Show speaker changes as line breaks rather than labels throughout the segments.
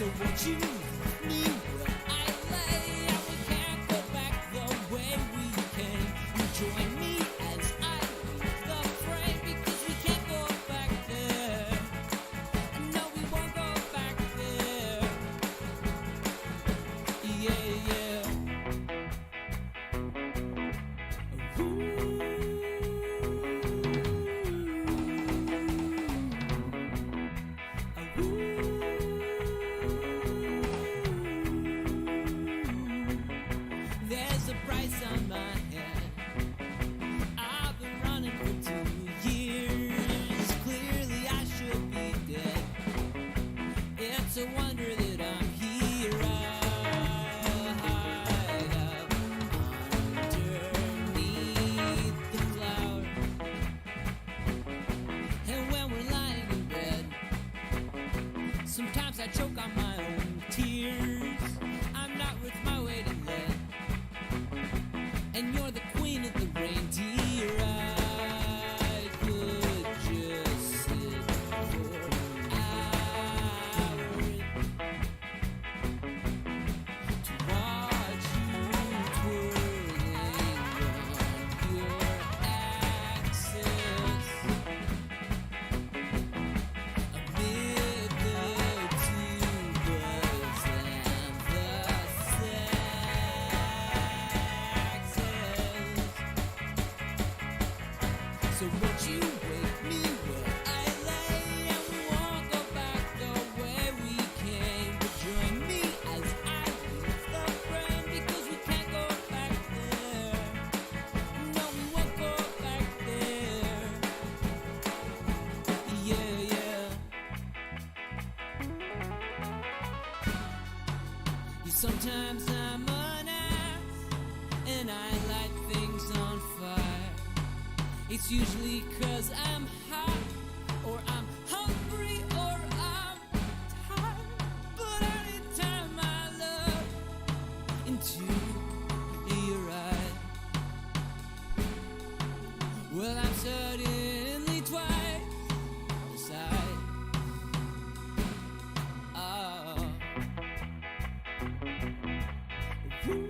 So won't you leave me where I lay? And we can't go back the way we came. You join me as I leave the frame, because we can't go back there. No, we won't go back there. Yeah, yeah. There's a price on my head. I've been running for 2 years. Clearly I should be dead. It's a wonder that I'm here. I hide up underneath the cloud. And when we're lying in bed, sometimes I choke on my own tears. I'm not worth my weight in lead, and you're the queen of the reindeer. I could just sit for hours to watch you twirling on your axis amid the tubas and the saxes. So won't you wake me where I lay? And we won't go back the way we came. But join me as I leave the frame, because we can't go back there. No, we won't go back there. Yeah, yeah. Sometimes I'm an ass and I light things on fire. It's usually 'cause I'm hot, or I'm hungry, or I'm tired. But anytime I look into your eyes, well, I'm suddenly twice the size. Ooh.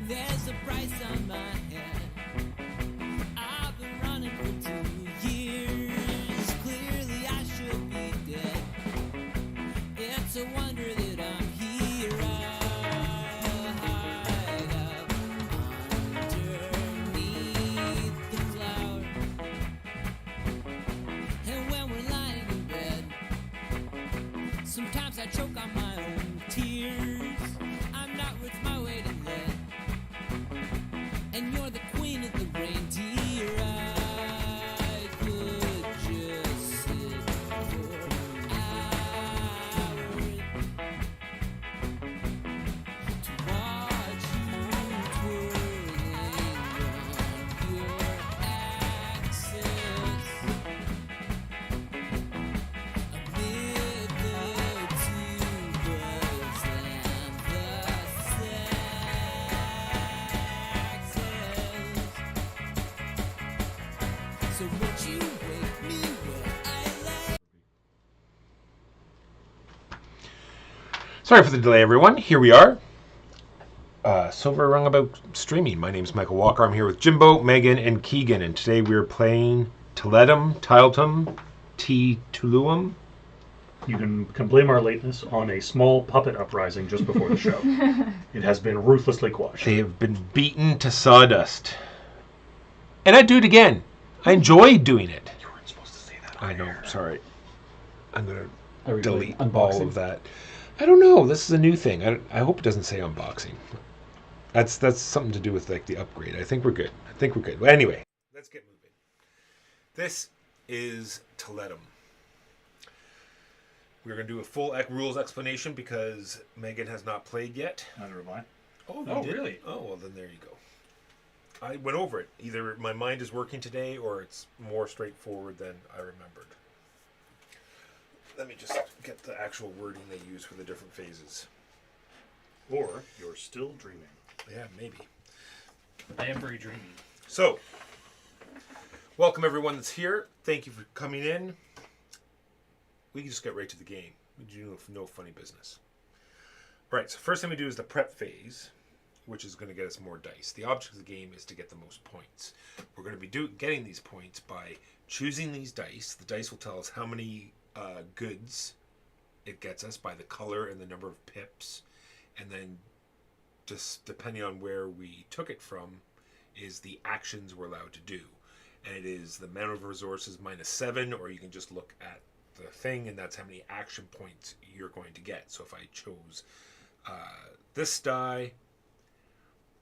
There's a price on my head. I've been running for 2 years. Clearly I should be dead. It's a wonder that I'm here. I hide up underneath the cloud. And when we're lying in bed, sometimes I choke on my own tears. I'm not worth my weight in lead. And you're the queen of the reindeer. I could just sit for hours to watch you twirling on your axis amid the tubas and the saxes. So won't you wake me where I lay?
Sorry for the delay, everyone. Here we are. Silver Roundabout Streaming. My name is Michael Walker. I'm here with Jimbo, Megan, and Keegan, and today we're playing Tiletum, Tiletum.
You can blame our lateness on a small puppet uprising just before the show. It has been ruthlessly quashed.
They have been beaten to sawdust. And I'd do it again. I enjoy doing it.
You weren't supposed to say that.
I know, sorry. I'm going
Are
to
we
delete
playing
all
unboxing?
of that. I don't know. This is a new thing. I hope it doesn't say unboxing. That's something to do with like the upgrade. I think we're good. Well, anyway, let's get moving. This is Tiletum. We're going to do a full rules explanation because Megan has not played yet.
Neither have I.
Oh,
Oh, really?
Oh, well, then there you go. I went over it. Either my mind is working today or it's more straightforward than I remembered. Let me just get the actual wording they use for the different phases.
Or you're still dreaming.
Yeah, maybe.
I am very dreamy.
So, welcome everyone that's here. Thank you for coming in. We can just get right to the game. We do no funny business. Right, so first thing we do is the prep phase, which is going to get us more dice. The object of the game is to get the most points. We're going to be getting these points by choosing these dice. The dice will tell us how many goods it gets us by the color and the number of pips. And then just depending on where we took it from is the actions we're allowed to do. And it is the amount of resources -7, or you can just look at the thing and that's how many action points you're going to get. So if I chose this die,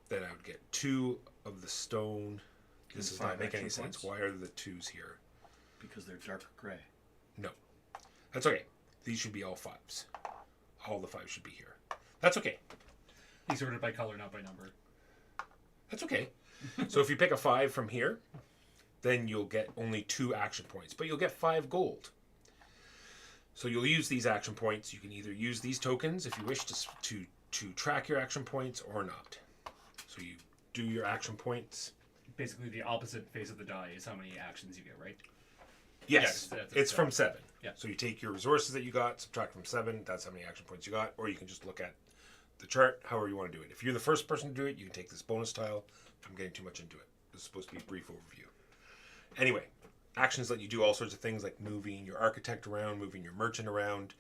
then I would get 2 of the stone. This does not make any sense. Why are the 2s here?
Because they're dark gray.
No. That's okay. These should be all 5s. All the 5s should be here. That's okay.
These sorted by color, not by number.
That's okay. So if you pick a 5 from here, then you'll get only 2 action points, but you'll get 5 gold. So you'll use these action points. You can either use these tokens if you wish to track your action points or not. So you do your action points.
Basically, the opposite phase of the die is how many actions you get, right?
Yes,
Yeah,
it's from 7.
Yeah.
So you take your resources that you got, subtract from 7. That's how many action points you got. Or you can just look at the chart, however you want to do it. If you're the first person to do it, you can take this bonus tile. I'm getting too much into it. This is supposed to be a brief overview. Anyway, actions let you do all sorts of things like moving your architect around, moving your merchant around.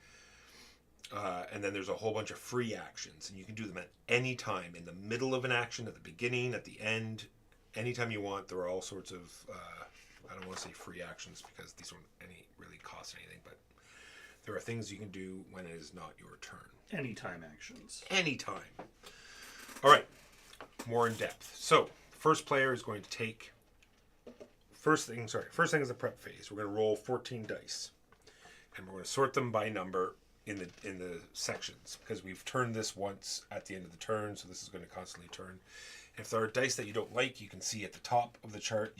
And then there's a whole bunch of free actions. And you can do them at any time. In the middle of an action, at the beginning, at the end. Anytime you want. There are all sorts of, I don't want to say free actions because these don't really cost anything. But there are things you can do when it is not your turn.
Anytime actions.
Anytime. All right. More in depth. So, first player is going to take... First thing is the prep phase. We're going to roll 14 dice. And we're going to sort them by number in the sections. Because we've turned this once at the end of the turn, so this is going to constantly turn. If there are dice that you don't like, you can see at the top of the chart,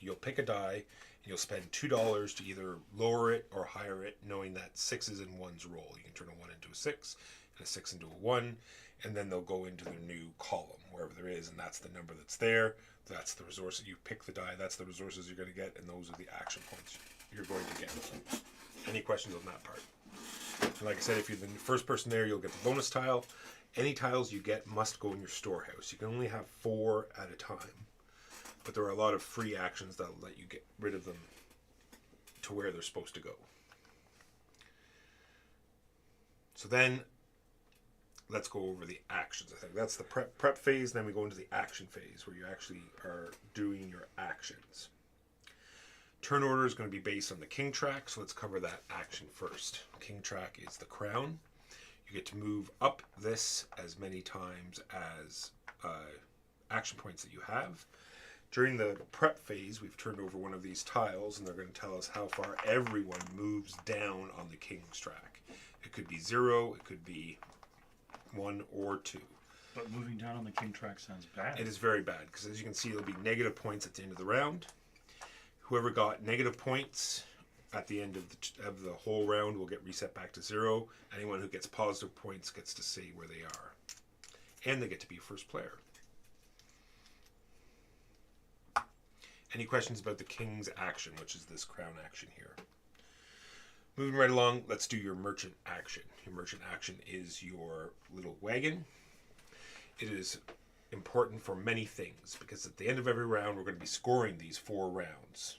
you'll pick a die, and you'll spend $2 to either lower it or higher it, knowing that 6s and 1s roll. You can turn a 1 into a 6, and a 6 into a 1. and then they'll go into their new column, wherever there is, and that's the number that's there. That's the resource that you pick the die, that's the resources you're going to get, and those are the action points you're going to get. Any questions on that part? And like I said, if you're the first person there, you'll get the bonus tile. Any tiles you get must go in your storehouse. You can only have 4 at a time, but there are a lot of free actions that'll let you get rid of them to where they're supposed to go. So then, let's go over the actions. I think that's the prep phase. Then we go into the action phase, where you actually are doing your actions. Turn order is going to be based on the king track, so let's cover that action first. King track is the crown. You get to move up this as many times as action points that you have. During the prep phase, we've turned over one of these tiles, and they're going to tell us how far everyone moves down on the king's track. It could be 0, it could be 1 or 2.
But moving down on the king track sounds bad.
It is very bad, because as you can see, there'll be negative points at the end of the round. Whoever got negative points at the end of the whole round will get reset back to 0. Anyone who gets positive points gets to say where they are. And they get to be first player. Any questions about the king's action, which is this crown action here? Moving right along, let's do your merchant action. Your merchant action is your little wagon. It is important for many things, because at the end of every round, we're going to be scoring these 4 rounds.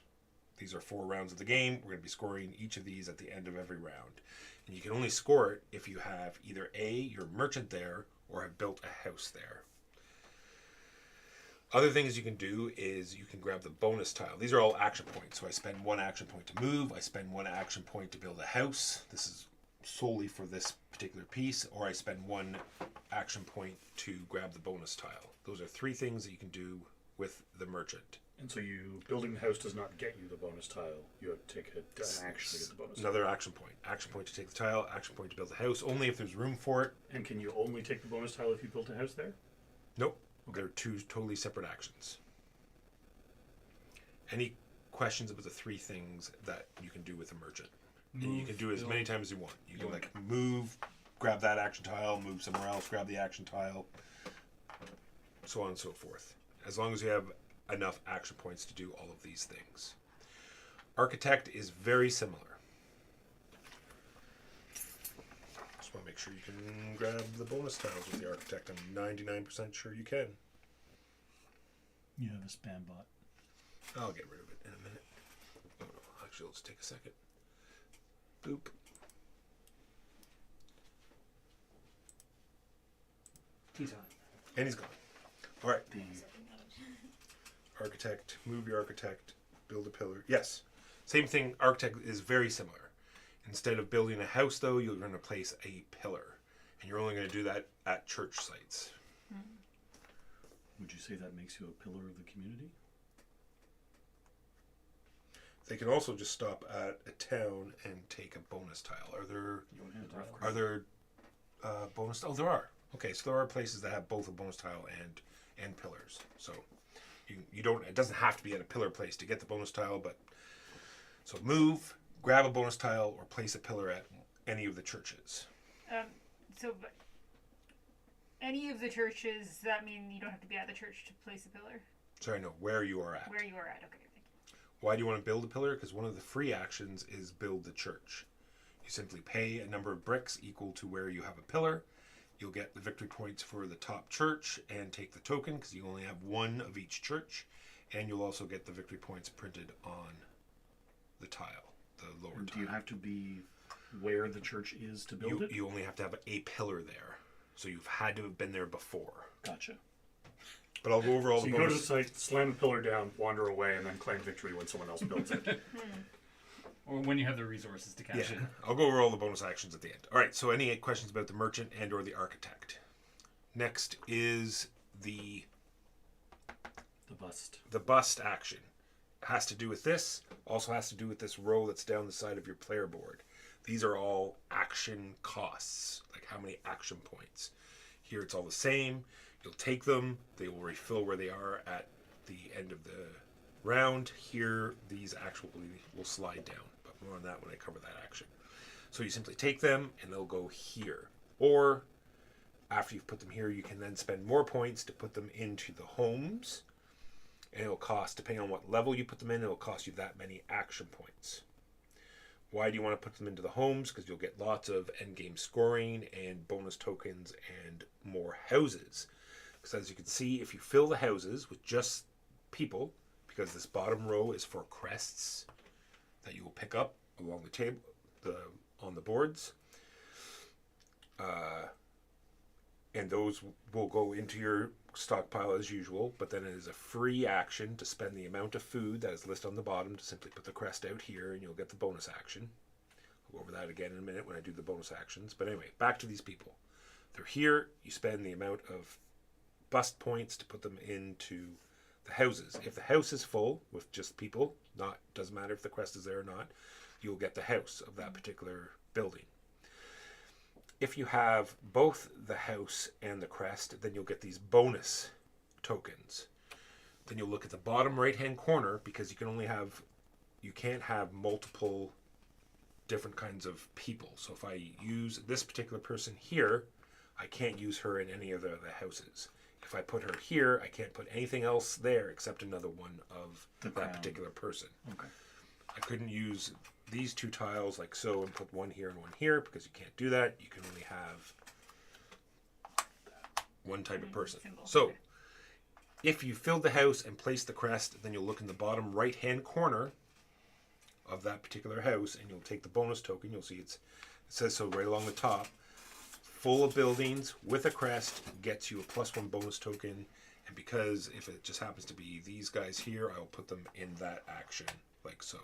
These are 4 rounds of the game. We're going to be scoring each of these at the end of every round. And you can only score it if you have either A, your merchant there, or have built a house there. Other things you can do is you can grab the bonus tile. These are all action points. So I spend 1 action point to move. I spend 1 action point to build a house. This is solely for this particular piece. Or I spend 1 action point to grab the bonus tile. Those are 3 things that you can do with the merchant.
And so building the house does not get you the bonus tile. You have to take an action to get the bonus
Another
tile.
action point. Action point to take the tile. Action point to build the house. Only if there's room for it.
And can you only take the bonus tile if you built a house there?
Nope. They're 2 totally separate actions. Any questions about the 3 things that you can do with a merchant? And you can do it as many times as you want. You can like move, grab that action tile, move somewhere else, grab the action tile, so on and so forth. As long as you have enough action points to do all of these things. Architect is very similar. Just want to make sure you can grab the bonus tiles with the architect. I'm 99% sure you can.
You have a spam bot.
I'll get rid of it in a minute. Oh no, actually, let's take a second. Boop.
He's on.
And he's gone. All right. Architect, move your architect, build a pillar. Yes, same thing. Architect is very similar. Instead of building a house, though, you're going to place a pillar, and you're only going to do that at church sites.
Would you say that makes you a pillar of the community?
They can also just stop at a town and take a bonus tile. Are there bonus? Oh, there are. Okay, so there are places that have both a bonus tile and pillars. So you don't. It doesn't have to be at a pillar place to get the bonus tile, but so move, grab a bonus tile, or place a pillar at any of the churches.
But any of the churches, does that mean you don't have to be at the church to place a pillar?
Sorry, no, where you are at.
Where you are at, okay, thank you.
Why do you want to build a pillar? Because one of the free actions is build the church. You simply pay a number of bricks equal to where you have a pillar. You'll get the victory points for the top church and take the token, because you only have 1 of each church. And you'll also get the victory points printed on the tile, the lower tile.
Do you have to be where the church is to build it?
You only have to have a pillar there. So you've had to have been there before.
Gotcha.
But I'll go over all
So
the
you go to the
bonus.
site, slam a pillar down, wander away, and then claim victory when someone else builds it.
Or when you have the resources to cash
Yeah,
in.
I'll go over all the bonus actions at the end. All right, so any questions about the merchant and or the architect? Next is the
The bust.
bust action. Has to do with this, also has to do with this row that's down the side of your player board. These are all action costs, like how many action points. Here it's all the same. You'll take them, they will refill where they are at the end of the round. Here, these actually will slide down, but more on that when I cover that action. So you simply take them and they'll go here. Or after you've put them here, you can then spend more points to put them into the homes. And it'll cost, depending on what level you put them in, it'll cost you that many action points. Why do you want to put them into the homes? Because you'll get lots of endgame scoring and bonus tokens and more houses. Because as you can see, if you fill the houses with just people, because this bottom row is for crests that you will pick up along the table, on the boards, and those will go into your stockpile as usual, but then it is a free action to spend the amount of food that is listed on the bottom to simply put the crest out here, and you'll get the bonus action. I'll go over that again in a minute when I do the bonus actions. But anyway, back to these people. They're here. You spend the amount of bust points to put them into the houses. If the house is full with just people, doesn't matter if the crest is there or not, you'll get the house of that particular building. If you have both the house and the crest, then you'll get these bonus tokens. Then you'll look at the bottom right hand corner, because you can't have multiple different kinds of people. So if I use this particular person here, I can't use her in any of the houses. If I put her here, I can't put anything else there except another one of that particular person.
Okay.
I couldn't use these two tiles like so and put one here and one here, because you can't do that. You can only have one type of person. So if you filled the house and placed the crest, then you'll look in the bottom right hand corner of that particular house, and you'll take the bonus token. You'll see it says so right along the top. Full of buildings with a crest gets you a +1 bonus token, and because if it just happens to be these guys here, I'll put them in that action like so.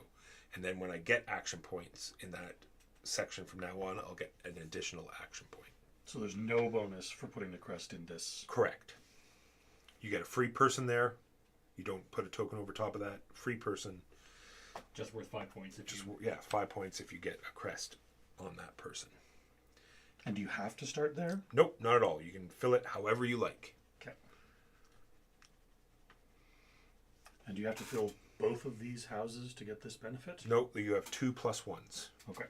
And then when I get action points in that section from now on, I'll get an additional action point.
So there's no bonus for putting the crest in this.
Correct. You get a free person there. You don't put a token over top of that. Free person.
Just worth 5 points.
5 points if you get a crest on that person.
And do you have to start there?
Nope, not at all. You can fill it however you like.
Okay. And do you have to fill both of these houses to get this benefit?
Nope, you have 2 +1s.
Okay.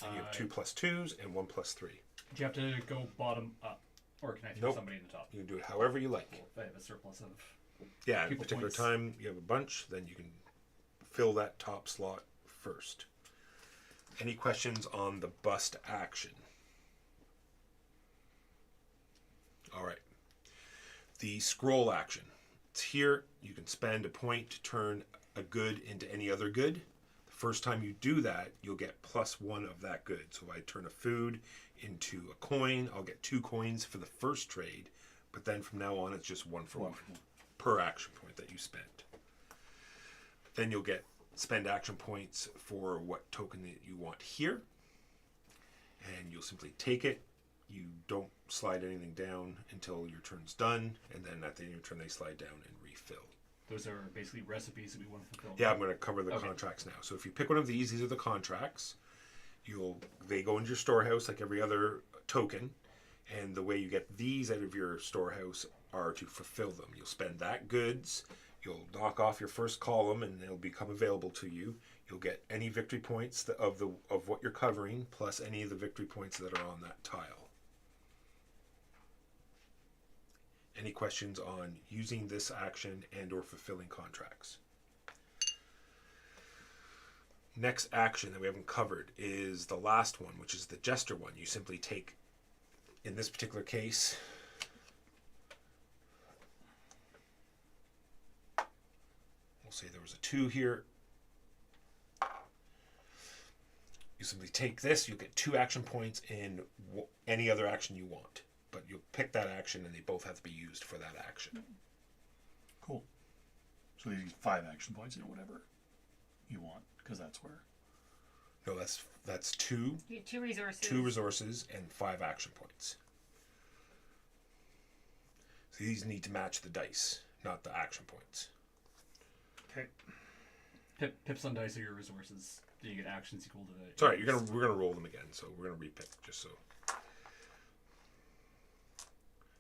And you have 2 +2s and 1 +3.
Do you have to go bottom up? Or can I throw somebody in the top?
You can do it however you like.
If I have a surplus of...
Yeah, at a
people
particular
points.
time you have a bunch, then you can fill that top slot first. Any questions on the bust action? All right. The scroll action. It's here. You can spend a point to turn a good into any other good. The first time you do that, you'll get +1 of that good. So if I turn a food into a coin, I'll get 2 coins for the first trade. But then from now on, it's just 1 for 1 per action point that you spent. Then you'll spend action points for what token that you want here. And you'll simply take it. You don't slide anything down until your turn's done, and then at the end of your turn they slide down and refill.
Those are basically recipes that we want to fulfill.
Yeah, I'm going to cover the contracts now. So if you pick one of these are the contracts. They go into your storehouse like every other token, and the way you get these out of your storehouse are to fulfill them. You'll spend that goods, you'll knock off your first column, and they'll become available to you. You'll get any victory points of what you're covering, plus any of the victory points that are on that tile. Any questions on using this action and or fulfilling contracts? Next action that we haven't covered is the last one, which is the Jester one. You simply take, in this particular case, we'll say there was a 2 here. You simply take this, you'll get 2 action points in any other action you want. But you'll pick that action, and they both have to be used for that action.
Cool. So you use 5 action points in whatever you want, because that's where.
No, that's 2.
You get 2 resources.
2 resources and 5 action points. So these need to match the dice, not the action points.
Okay.
Pips on dice are your resources. Do you get actions equal to the...
Sorry, we're gonna roll them again, so we're gonna repick just so.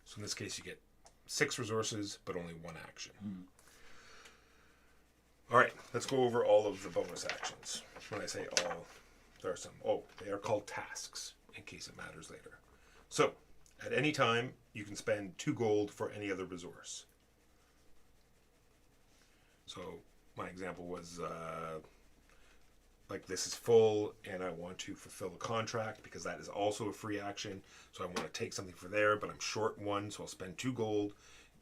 So in this case, you get 6 resources, but only 1 action. All right, let's go over all of the bonus actions. When I say all, there are some. Oh, they are called tasks, in case it matters later. So, At any time, you can spend 2 gold for any other resource. So my example was like this is full and I want to fulfill a contract because that is also a free action. So I want to take something for there, but I'm short 1, so I'll spend 2 gold,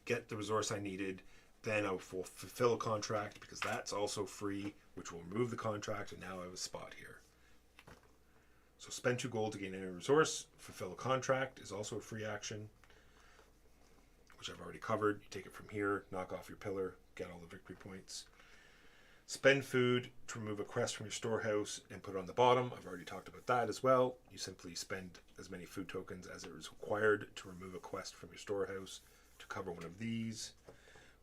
get the resource I needed. Then I will fulfill a contract because that's also free, which will remove the contract, and now I have a spot here. So spend 2 gold to gain any resource. Fulfill a contract is also a free action, which I've already covered. You take it from here, knock off your pillar, get all the victory points. Spend food to remove a quest from your storehouse and put it on the bottom. I've already talked about that as well. You simply spend as many food tokens as it is required to remove a quest from your storehouse to cover one of these.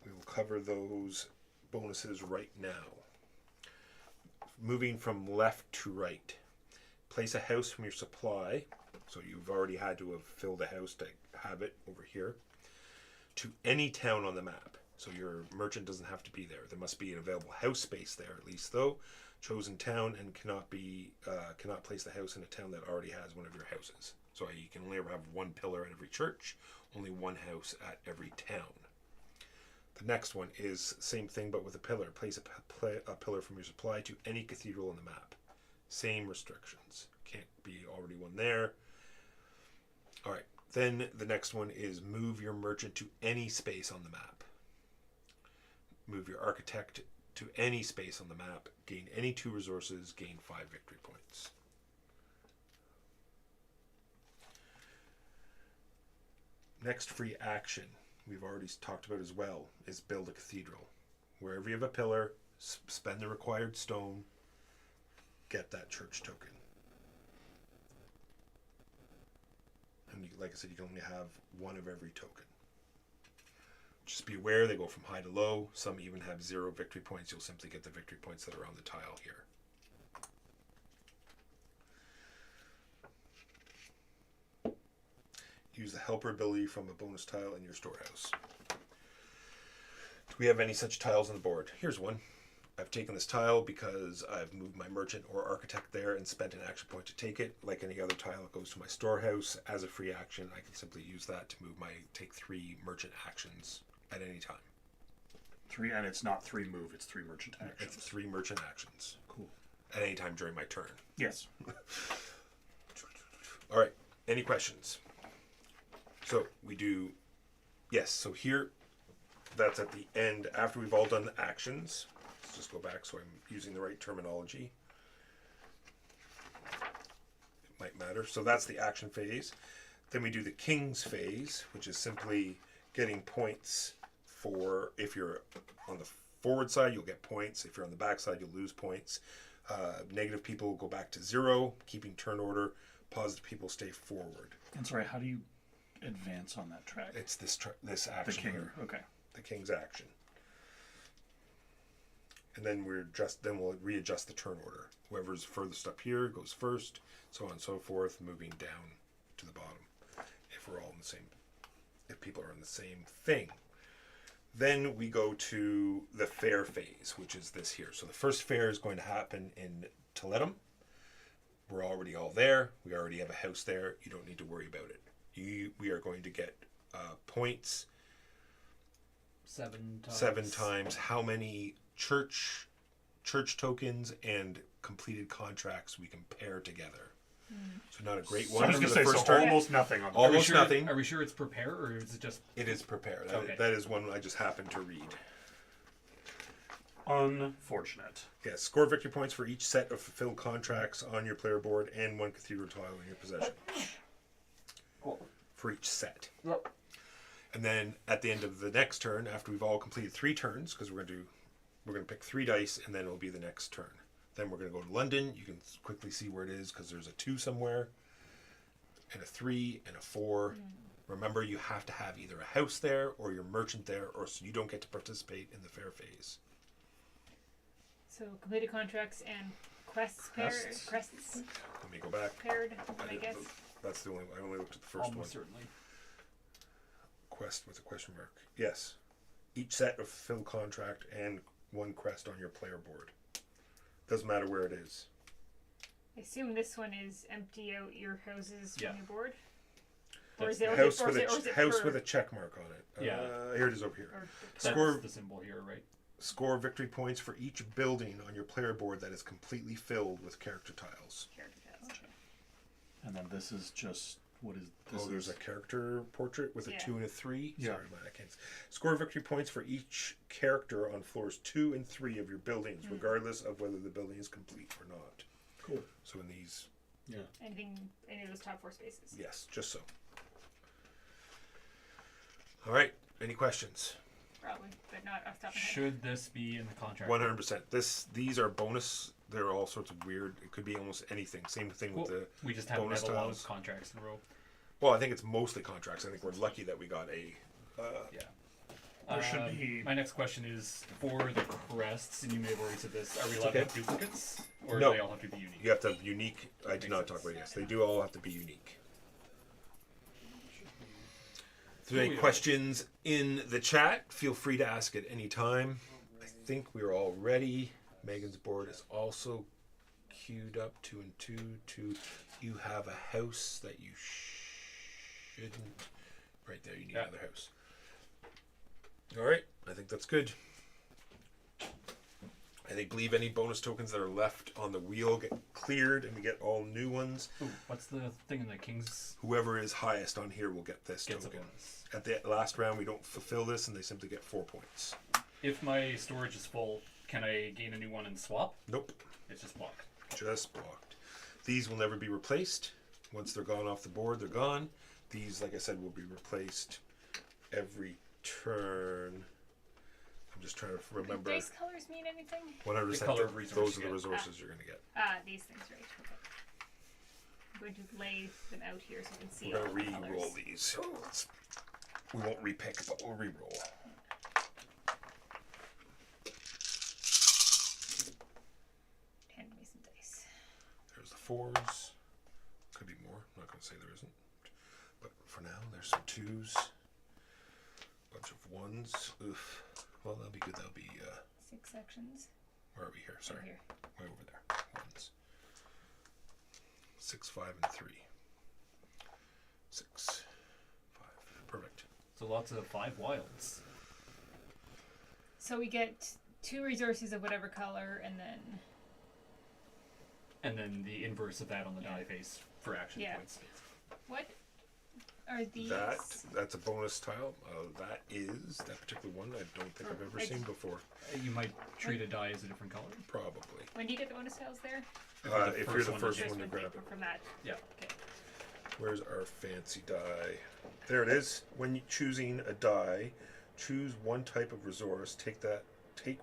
We will cover those bonuses right now. Moving from left to right. Place a house from your supply. So you've already had to have filled a house to have it over here. To any town on the map. So your merchant doesn't have to be there. There must be an available house space there at least though. Chosen town and cannot place the house in a town that already has one of your houses. So you can only ever have 1 pillar at every church, only 1 house at every town. The next one is same thing but with a pillar. Place a pillar from your supply to any cathedral on the map. Same restrictions. Can't be already one there. Alright, then the next one is move your merchant to any space on the map. Move your architect to any space on the map. Gain any 2 resources. Gain 5 victory points. Next free action we've already talked about as well is build a cathedral. Wherever you have a pillar, spend the required stone, get that church token. And like I said, you can only have 1 of every token. Just be aware they go from high to low. Some even have 0 victory points. You'll simply get the victory points that are on the tile here. Use the helper ability from a bonus tile in your storehouse. Do we have any such tiles on the board? Here's one. I've taken this tile because I've moved my merchant or architect there and spent an action point to take it. Like any other tile, it goes to my storehouse. As a free action, I can simply use that to take 3 merchant actions at any time.
3, and it's not 3 move, it's 3 merchant actions.
It's 3 merchant actions.
Cool.
At any time during my turn.
Yes.
All right. Any questions? So we do, yes. So here, that's at the end after we've all done the actions. Let's just go back so I'm using the right terminology. It might matter. So that's the action phase. Then we do the king's phase, which is simply getting points for, if you're on the forward side, you'll get points. If you're on the back side, you'll lose points. Negative people go back to 0, keeping turn order. Positive people stay forward.
And sorry, how do you advance on that track?
It's this action.
The king.
Here.
Okay.
The king's action. And then we'll readjust the turn order. Whoever's furthest up here goes first, so on and so forth, moving down to the bottom. If people are in the same thing. Then we go to the fair phase, which is this here. So the first fair is going to happen in Tiletum. We're already all there. We already have a house there. You don't need to worry about it. We are going to get points
7 times.
7 times how many church tokens and completed contracts we can pair together. So not a great one for the first turn.
Almost nothing on
Almost nothing.
Are we sure it's prepare or is it just?
It is prepare.
Okay.
That is one I just happened to read.
Unfortunate.
Yes, score victory points for each set of fulfilled contracts on your player board and 1 cathedral tile in your possession.
Cool.
For each set.
Yep.
And then at the end of the next turn, after we've all completed 3 turns, because we're going to pick 3 dice, and then it'll be the next turn. Then we're going to go to London. You can quickly see where it is because there's a 2 somewhere, and a 3, and a 4. Remember, you have to have either a house there or your merchant there, or so you don't get to participate in the fair phase.
So completed contracts and quests. Crests
Let me go back.
paired, I guess.
That's the only one. I only looked at the first
Almost
one.
certainly.
Quest with a question mark. Yes. Each set of fulfilled contract and 1 quest on your player board. Doesn't matter where it is.
I assume this one is empty out your houses
Yeah.
from your board. Or is
That's-
it,
House
or
with
is it, or is
a
it
house
per,
with a check mark on it.
Yeah.
Here it is over here.
or
That's
Score-
the symbol here, right?
Score victory points for each building on your player board that is completely filled with character tiles.
character tiles?
And then this is just what is this?
Oh, there's a character portrait with a
Yeah.
2 and a 3.
Yeah.
Sorry, I can't. Score victory points for each character on floors 2 and 3 of your buildings, regardless of whether the building is complete or not.
Cool.
So in these,
Yeah.
Any of those top 4 spaces.
yes, just so. All right. Any questions?
Probably, but not off the top of my head.
Should this be in the contract?
100%. These are bonus. They're all sorts of weird. It could be almost anything. Same thing with
Well,
the.
we just haven't
bonus
had a lot
tiles.
of contracts in a row.
Well, I think it's mostly contracts. I think we're lucky that we got a.
Yeah.
There should be-
My next question is for the crests, and you may have already said this. Are we allowed
okay.
to have duplicates, or
No.
do they all have to be unique?
You have to have unique. I did not talk about it. Yes, they do all have to be unique. If there are any questions in the chat, feel free to ask at any time. I think we're all ready. Megan's board is also queued up 2 and 2. You have a house that you shouldn't. Right there, you need
Yeah.
another house. All right, I think that's good. I believe any bonus tokens that are left on the wheel get cleared, and we get all new ones.
Ooh, what's the thing in the king's
Whoever is highest on here will get this
gets a
token.
bonus?
At the last round, we don't fulfill this, and they simply get 4 points.
If my storage is full, can I gain a new one and swap?
Nope,
It's just blocked.
just blocked. These will never be replaced. Once they're gone off the board, they're gone. These, like I said, will be replaced every turn. I'm just trying to
Do
remember.
dice colors mean anything?
100%.
The color of
Those
resource
are
you
the
get.
resources you're going to get.
These things, right. Okay. I'm going to lay them out here so you can see
We're
all
going to
the
re-roll
colors.
these. So we won't repick, but we'll re-roll.
Hand me some dice.
There's the 4s. Could be more. I'm not going to say there isn't. But for now, there's some 2s. Bunch of 1s. Oof. Well, that'll be good. That'll be,
6 sections.
where are we here? Sorry.
Right here.
Way over there. 1s. 6, 5, and 3. 6, 5. Perfect.
So lots of 5 wilds.
So we get 2 resources of whatever color, and then
The inverse of that on the die face for action
Yeah.
points.
what are these?
That's a bonus tile. That particular one I don't think I've ever
Like-
seen before.
You might treat a die as a different color.
Probably.
When do you get the bonus tiles there?
If you're the
one
first
to
one to
First
grab
one
it.
from that.
Yeah.
Okay.
Where's our fancy die? There it is. When you're choosing a die, choose one type of resource. Take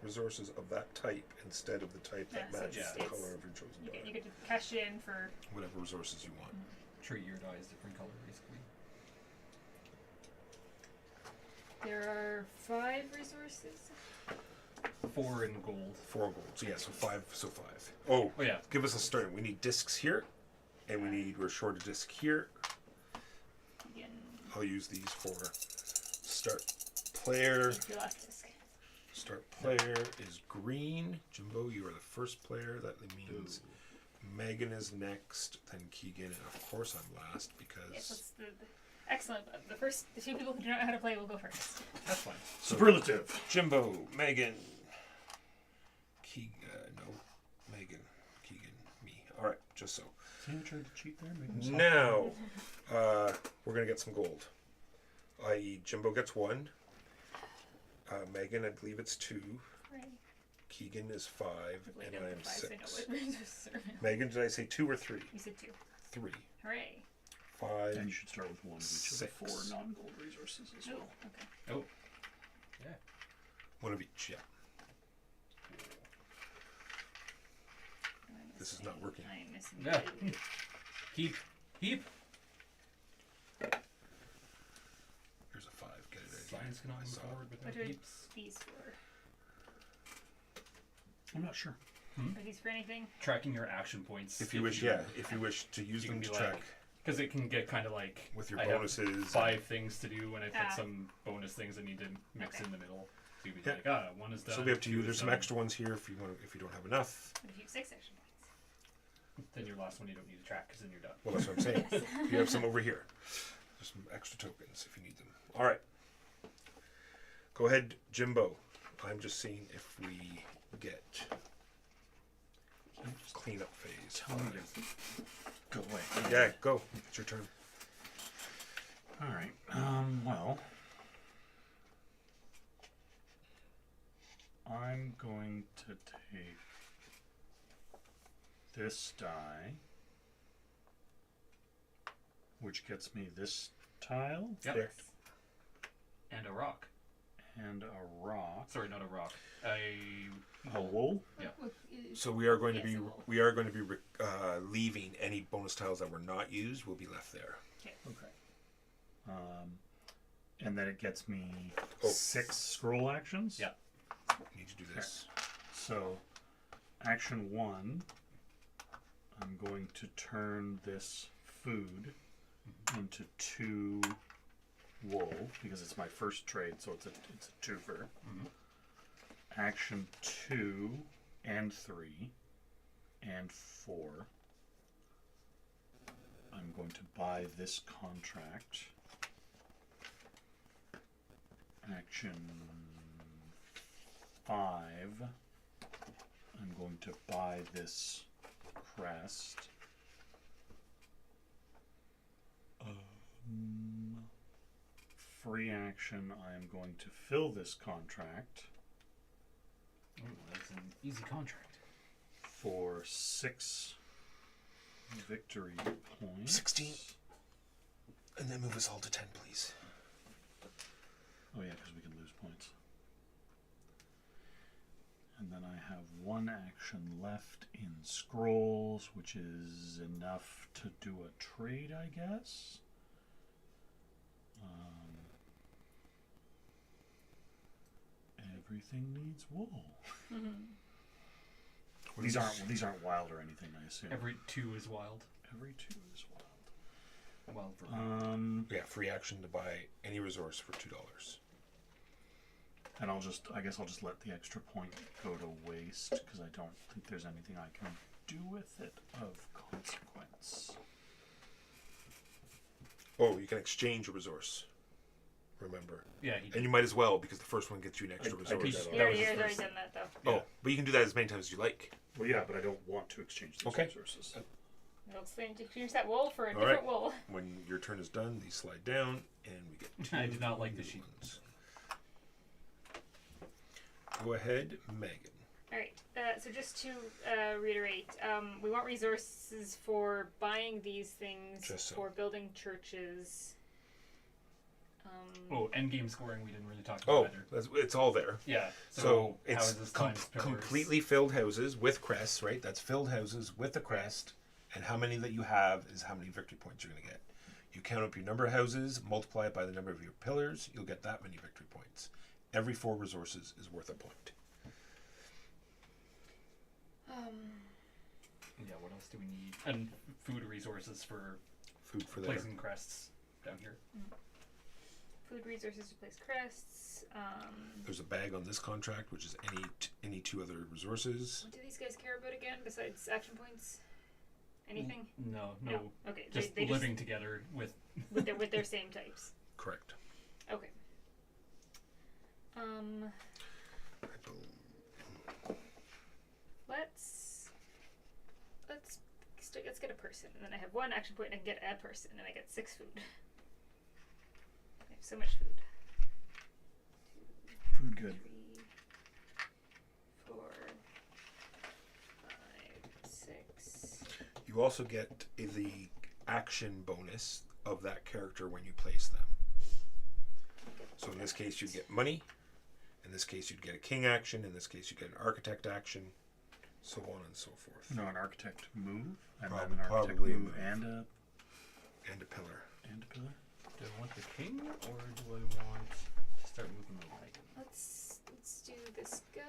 resources of that type instead of the type that
Yeah, so
matches
it's-
the color of your chosen
You
die.
get to cash it in for.
Whatever resources you want.
Treat your die as a different color, basically.
There are 5 resources.
4 in gold.
4 gold. So yeah, so 5. Oh,
Oh yeah.
give us a start. We need discs here, and we're short a disc here.
Again,
I'll use these for start player.
it's your last disc.
Start player is green. Jimbo, you are the first player. That means Megan is next, then Keegan, and of course I'm last because
Yes, that's excellent. The 2 people who do not know how to play will go first.
That's fine.
Superlative.
Jimbo, Megan, Megan, Keegan, me. All right, just so.
See, I tried to cheat there. Make himself-
Now, we're gonna get some gold. I.e., Jimbo gets 1. Megan, I believe it's 2.
Right.
Keegan is 5,
Laid
and
out
I
the
am
5 so I know
6.
what resources are.
Megan, did I say 2 or 3?
You said 2.
3,
Hooray.
5.
And you should start with one of each of the 4
6.
non-gold resources as
Oh,
well.
okay.
Oh. Yeah.
1 of each. Yeah.
I'm
This is not working.
I'm missing
Yeah.
2.
Heap.
Here's a 5. Get it.
Science cannot
I
move
saw it.
forward without
What are
heaps.
these for?
I'm not sure.
Are these for anything?
Tracking your action points.
If you wish to use
you
them
can
to
be
track
like, because it can get kind of like
with your
I have
bonuses.
5 things to do, and I
Ah.
put some bonus things I need to mix
Okay.
in the middle. So you'd be
Yeah.
like, 1 is done.
So it'll be up to
2
you.
is
There's some
done.
extra ones here if you don't have enough.
What if you have 6 action points?
Then your last one you don't need to track because then you're done.
Well, that's what I'm saying. You have some over here. for some extra tokens if you need them. All right. Go ahead, Jimbo. I'm just seeing if we get cleanup phase.
Tell me to go away.
Yeah, go. It's your turn.
All right. Well, I'm going to take this die, which gets me this tile
Yep.
Correct.
And a rock.
and a rock,
Sorry, not a rock.
a wool.
Yeah.
So we are going to
Yes,
be
it will.
leaving any bonus tiles that were not used will be left there.
Okay. And then it gets me
Oh.
6 scroll actions.
Yeah.
You need to do this.
So, action 1, I'm going to turn this food into 2 wool because it's my first trade, so it's a twofer. Action 2 and 3 and 4. I'm going to buy this contract. Action 5. I'm going to buy this crest. Free action, I am going to fill this contract
Oh, that's an easy contract.
for 6 victory points.
16. And then move us all to 10, please.
Oh yeah, because we can lose points. And then I have 1 action left in scrolls, which is enough to do a trade, I guess. Everything needs wool. These aren't wild or anything, I assume.
Every 2 is wild.
Every 2 is wild.
Wild for
Yeah, free action to buy any resource for $2.
And I guess I'll just let the extra point go to waste because I don't think there's anything I can do with it of consequence.
Oh, you can exchange a resource. Remember.
Yeah, he did.
And you might as well because the first one gets you an extra
I
resource.
did
that
Yeah,
was his
you've already
first
done that though.
Oh, but you can do that as many times as you like.
Well, yeah, but I don't want to exchange these
Okay.
resources.
You'll exchange that wool for a
All
different
right.
wool.
When your turn is done, these slide down, and we get 2
I did not like the
new
sheet.
ones. Go ahead, Megan.
All right. So just to reiterate, we want resources for buying these things,
Just so.
for building churches.
Oh, endgame scoring we didn't really talk
Oh,
about either.
it's all there.
Yeah.
So
how
it's
is this times pillars?
completely filled houses with crests, right? That's filled houses with a crest, and how many that you have is how many victory points you're going to get. You count up your number of houses, multiply it by the number of your pillars, you'll get that many victory points. Every 4 resources is worth a point.
Yeah, what else do we need? And food resources for
Food for there.
placing crests down here.
Food resources to place crests.
There's a bag on this contract, which is any 2 other resources.
What do these guys care about again besides action points? Anything?
No.
Okay.
Just
they
living together with.
with their same types.
Correct.
Okay. Let's get a person, and then I have 1 action point, and I can get a person, and I get 6 food. I have so much food.
Food good.
3, 4, 5, 6.
You also get the action bonus of that character when you place them. So in this case, you'd get money. In this case, you'd get a king action. In this case, you'd get an architect action. So on and so forth.
No, an architect move, and then
Probably
an architect
a
move,
move.
and a
Pillar.
pillar.
Do I want the king or do I want to start moving the wagon?
Let's do this guy.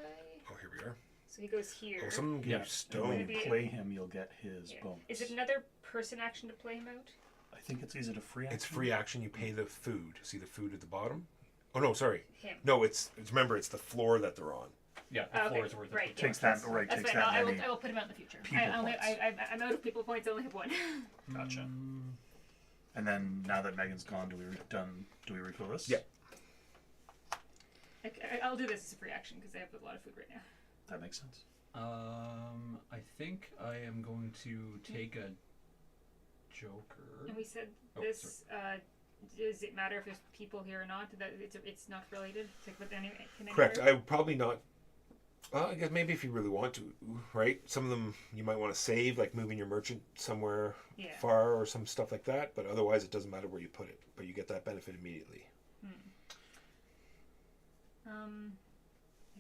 Oh, here we are.
So he goes here.
Oh, some give
Yeah.
you
And
stone.
when
Maybe-
you play him, you'll get his
Here.
bonus.
Is it another person action to play him out?
I think is it a free action?
It's free action. You pay the food. See the food at the bottom? Oh no, sorry.
Him.
No, remember it's the floor that they're on.
Yeah, the
Okay,
floor is worth it.
right.
Takes
yeah,
that right.
That's
Takes
fine.
that
I
many.
will put him out in the future.
people points.
I'm out of people points. I only have 1.
Gotcha. And then now that Megan's gone, do we refill this?
Yeah.
I'll do this as a free action because I have a lot of food right now.
That makes sense.
I think I am going to take a Joker.
And we said
Oh,
this. Does it matter if there's people here or not? That it's not related. But anyway,
Correct. I would probably not. Well, I guess maybe if you really want to, right? Some of them you might want to save, like moving your merchant somewhere far or some stuff like that. But otherwise, it doesn't matter where you put it. But you get that benefit immediately.
I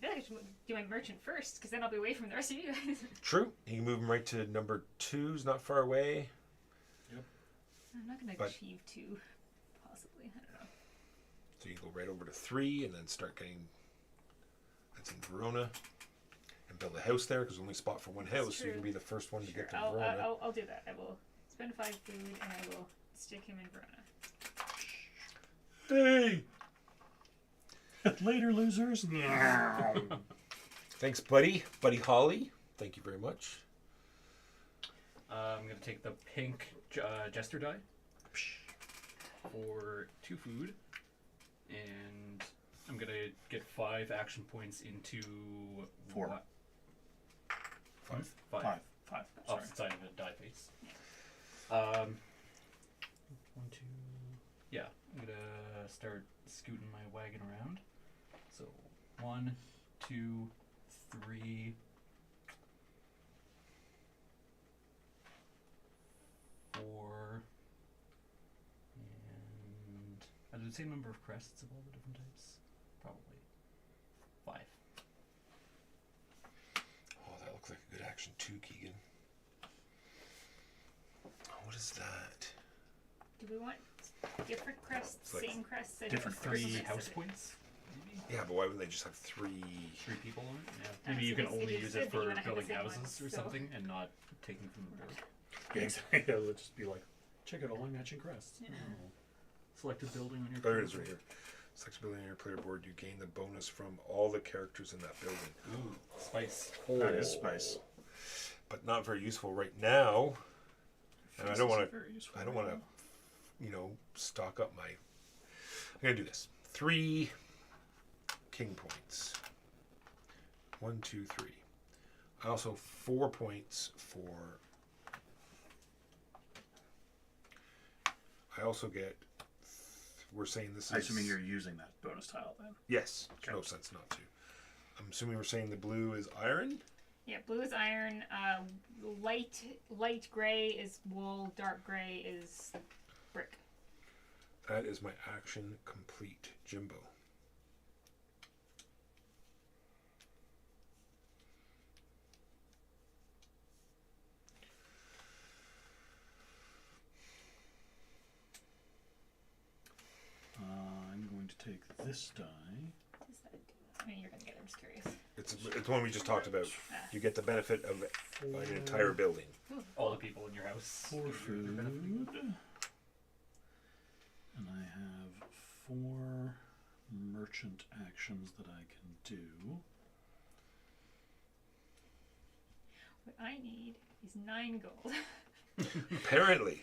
feel like I should do my merchant first because then I'll be away from the rest of you guys.
True. You can move them right to number 2's not far away.
Yep.
I'm not going to achieve 2, possibly. I don't know.
So you go right over to 3 and then start getting. That's in Verona. And build a house there because only spot for one house, so you can be the first one to get to Verona.
I'll do that. I will spend 5 food and I will stick him in Verona.
Hey! Later, losers.
Thanks, buddy. Buddy Holly. Thank you very much.
I'm going to take the pink Jester die for 2 food. And I'm going to get 5 action points into
4.
5.
5.
Opposite side of a die face. 1, 2. Yeah, I'm going to start scooting my wagon around. So 1, 2, 3, 4, and are there the same number of crests of all the different types? Probably 5.
Oh, that looks like a good action too, Keegan. Oh, what is that?
Do we want different crests,
Like
same crests? I
different
don't know.
3
Specific.
house points? Maybe?
Yeah, but why wouldn't they just have 3?
3 people on it? Yeah.
Ah,
Maybe you
so
can
it's-
only
it is
use
good
it
that
for
you and I have the
building
same
houses
ones,
or
so-
something and not taking from the board.
Yeah, exactly. Yeah, let's just be like, check out all my matching crests.
Yeah.
Selected building on your
There it is right here. Select building on your player board. You gain the bonus from all the characters in that building.
Ooh, spice.
That is spice.
But not very useful right now. And I don't want to.
Very useful
I don't
right
want
now.
to, stock up my. I'm gonna do this. 3 king points. 1, 2, 3. I also 4 points for. I also get. We're saying this
I'm
is.
assuming you're using that bonus tile then.
Yes.
Okay.
No sense not to. I'm assuming we're saying the blue is iron.
Yeah, blue is iron. Light gray is wool. Dark gray is brick.
That is my action complete, Jimbo.
I'm going to take this die.
What does that do? I mean, you're gonna get it. I'm just curious.
It's the one we just talked about. You get the benefit of an entire building.
All the people in your house.
4
They're
food.
benefiting.
And I have 4 merchant actions that I can do.
What I need is 9 gold.
Apparently.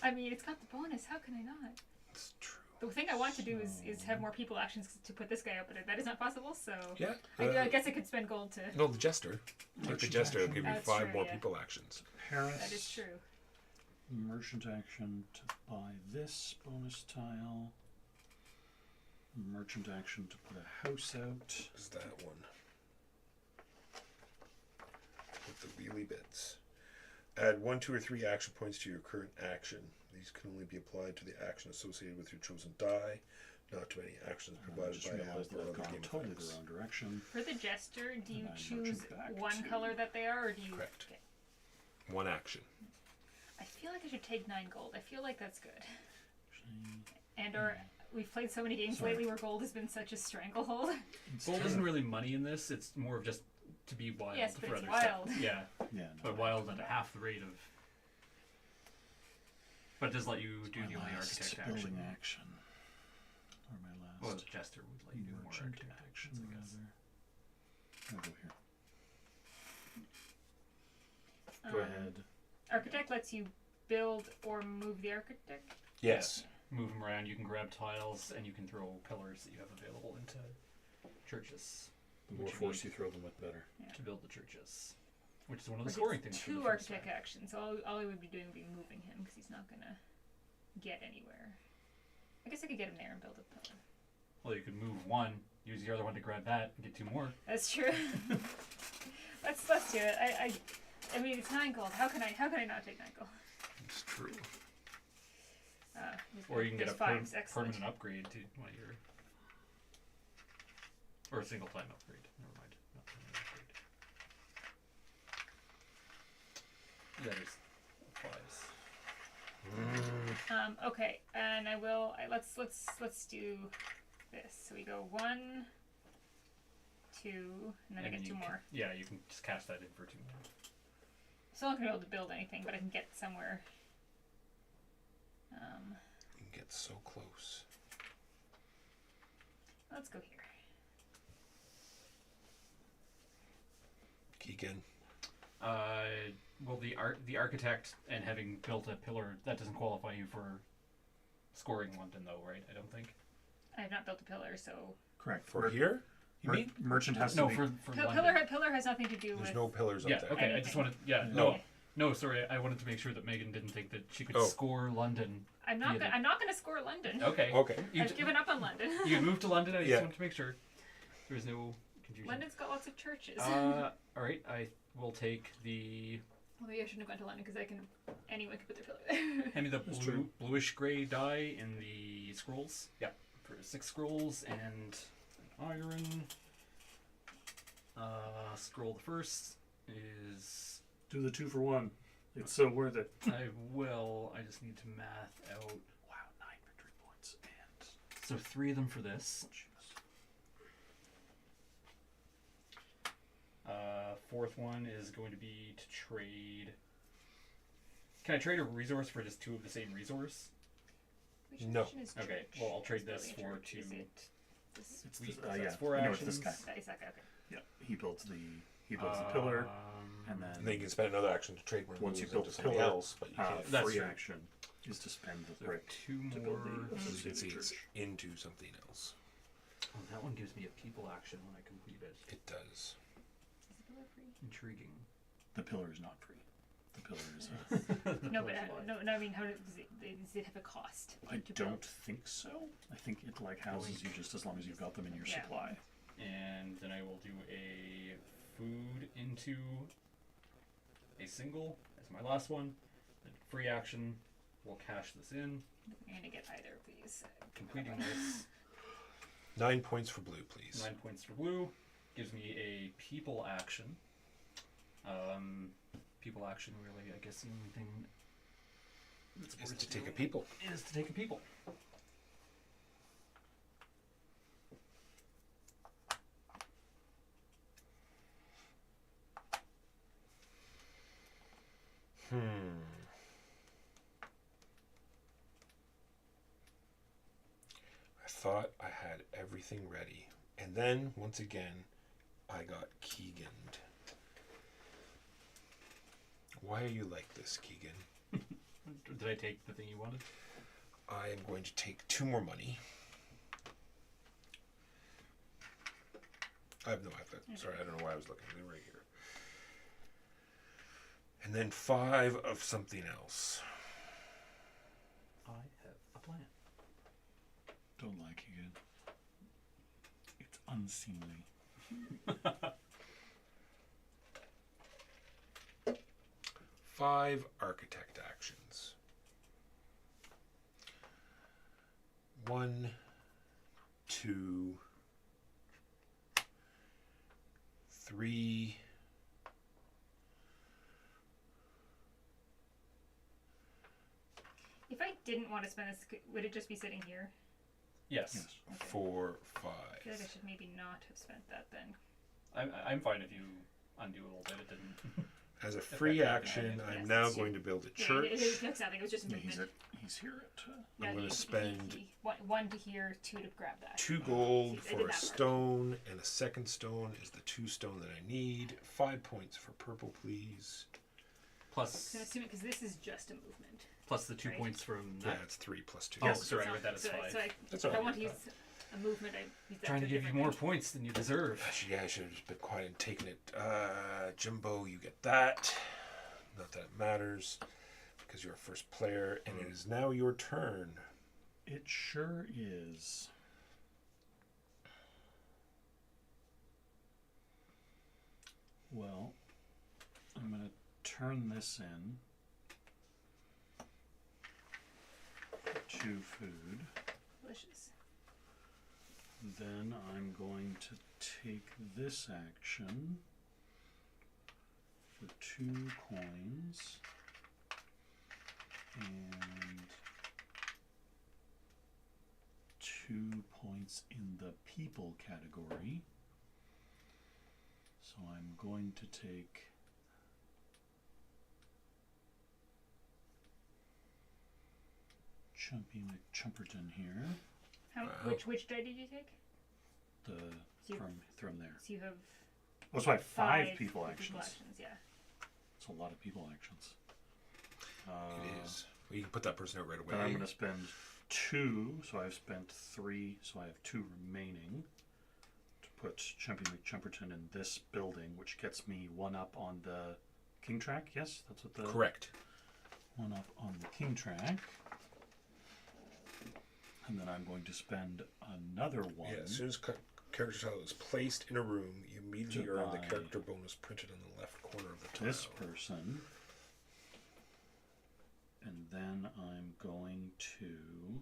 I mean, it's got the bonus. How can I not?
It's true.
The thing I want to do is have more people actions to put this guy up, but that is not possible. So
Yeah.
I guess I could spend gold to.
No, the jester. Take the
Merchant
jester. It'll
action.
give you
That's
5
true,
more
yeah.
people actions.
Paris.
That is true.
Merchant action to buy this bonus tile. Merchant action to put a house out.
Is that one. With the wheelie bits. Add 1, 2, or 3 action points to your current action. These can only be applied to the action associated with your chosen die, not to any actions
I
provided
just
by a
realized that
helper or
I've
other
gone
game
totally
effects.
the wrong direction.
For the jester, do you
And I'm
choose
merchant back
one
to-
color that they are, or do you?
Correct.
Okay.
1 action.
I feel like I should take 9 gold. I feel like that's good.
Actually,
And or we've played so many games
Sorry.
lately where gold has been such a stranglehold.
Gold isn't really money in this. It's more of just to be wild
Yes, but
for
it's
other
wild.
stuff. Yeah,
Yeah, no,
but wild at half the rate of. But it does let you do
my
the only
last
architect
building
action.
action. Or my last
Well, the jester would let you do more
merchant
architect
action,
actions, I guess.
rather. I'll go here. Go ahead.
Architect lets you build or move the architect?
Yes.
Move them around. You can grab tiles, and you can throw pillars that you have available into churches.
The more
Which
force
means-
you throw them with, better.
to build the churches, which is one of the
Like,
scoring
it's
things. for the
2
first
architect
round.
actions, so all I would be doing would be moving him because he's not gonna get anywhere. I guess I could get him there and build a pillar.
Well, you could move one, use the other one to grab that, and get 2 more.
That's true. let's do it. I mean it's 9 gold. How can I not take 9 gold?
It's true.
Or you can get a
there's 5. Excellent.
permanent upgrade to one of your, or a single time upgrade. Never mind, not permanent upgrade. Yeah, there's 5s.
Okay, and let's do this. So we go 1, 2, and then I get
you
2 more.
Yeah, you can just cast that in for 2 more.
So I'm not gonna be able to build anything, but I can get somewhere.
You can get so close.
Let's go here.
Keegan.
Well, the architect and having built a pillar, that doesn't qualify you for scoring London, though, right? I don't think.
I have not built a pillar, so
Correct.
For here? You mean?
Merchant has
No,
to
for London.
pillar has nothing to do
There's
with.
no pillars
Yeah.
up there.
Okay. I
Anything.
just wanted. Yeah.
No.
No. Sorry. I wanted to make sure that Megan didn't think that she could
Oh.
score London.
I'm not.
Yeah,
I'm not gonna score London.
Okay.
Okay.
I've given up on London.
You moved to London. I just
Yeah.
wanted to make sure there was no confusion.
London's got lots of churches.
All right. I will take the.
Well, maybe I shouldn't have gone to London because anyone could put their pillar there.
Hand me the
That's true.
bluish gray die in the scrolls. Yeah, for 6 scrolls and an iron. Scroll the first is.
do the 2 for 1. It's so worth it.
I will. I just need to math out.
Wow, 9 victory points and
So 3 of them for this. Fourth one is going to be to trade. Can I trade a resource for just 2 of the same resource?
Which
No.
edition is
Okay,
church?
well, I'll trade
It's
this
building a
for
church.
2.
Is it this?
It's
We-
this,
that's
yeah.
4
No, it's this guy.
actions.
That is that guy. Okay.
Yeah, he builds the pillar, and then
And then you can spend another action to trade one of
once you
those
build
into
the
something
pillar,
else, but you can't.
That's
free
true.
action is to spend the
So
brick
2
to build
more.
the
So you can
associated
see it's
church.
into something else.
Oh, that one gives me a people action when I complete it.
It does.
Is the pillar free?
Intriguing.
The pillar is not free. The pillar is.
No, but no. I mean, how does it have a cost?
I
to
don't
build?
think so. I think it like houses you just as long as you've got them in your
Yeah.
supply.
And then I will do a food into a single as my last one. Then free action. We'll cash this in.
I'm gonna get either of these.
Completing this.
9 points for blue, please.
9 points for blue. Gives me a people action. People action, really, I guess the only thing that's
Is
worth
to take a
doing
people.
is to take a people.
I thought I had everything ready. And then, once again, I got Keeganed. Why are you like this, Keegan?
Did I take the thing you wanted?
I am going to take 2 more money. I have no idea. Sorry, I don't know why I was looking. They're right here. And then 5 of something else.
I have a plan.
Don't like it. It's unseemly.
5 architect actions. 1, 2, 3.
If I didn't want to spend this, would it just be sitting here?
Yes.
Yes.
Okay.
4,
I feel like I
5.
should maybe not have spent that then.
I'm fine if you undo a little bit. It didn't.
As a free
Effective
action,
advantage.
I'm
Yes,
now
that's
going
true.
to build a
Yeah,
church.
it looks nothing. It was just
Yeah,
movement.
he's here at.
Yeah,
I'm going
he-
to spend
he- one to here, 2 to grab that.
2 gold
See, I did
for a
that part.
stone, and a second stone is the 2 stone that I need. 5 points for purple, please.
Plus
So I'm assuming because this is just a movement.
plus the 2
Right.
points from
Yeah,
that.
it's 3 plus 2.
Oh,
Yes.
sorry, I
So-
read that as
so,
5.
So
That's
if
all
I
right.
want to use a movement, I use that
Trying to
for
give you
different
more
things.
points than you deserve.
Actually, yeah, I should have just been quiet and taken it. Jimbo, you get that. Not that it matters, because you're a first player, and it is now your turn.
It sure is. Well, I'm going to turn this in to food.
Delicious.
Then I'm going to take this action for 2 coins and 2 points in the people category. So I'm going to take Chumpy McChumperton here.
How,
Wow.
which die did you take?
The
You-
from there.
So you have
Oh, so I have 5 people
people
actions.
Yeah.
It's a lot of people actions.
It is. Well, you can put that person out right away.
Then I'm going to spend 2, so I've spent 3, so I have 2 remaining to put Chumpy McChumperton in this building, which gets me 1 up on the king track. Yes, that's what the
Correct.
1 up on the king track. And then I'm going to spend another 1.
Yeah, as soon as character tile is placed in a room, you immediately earn the
Goodbye.
character bonus printed on the left corner of the tile.
This person. And then I'm going to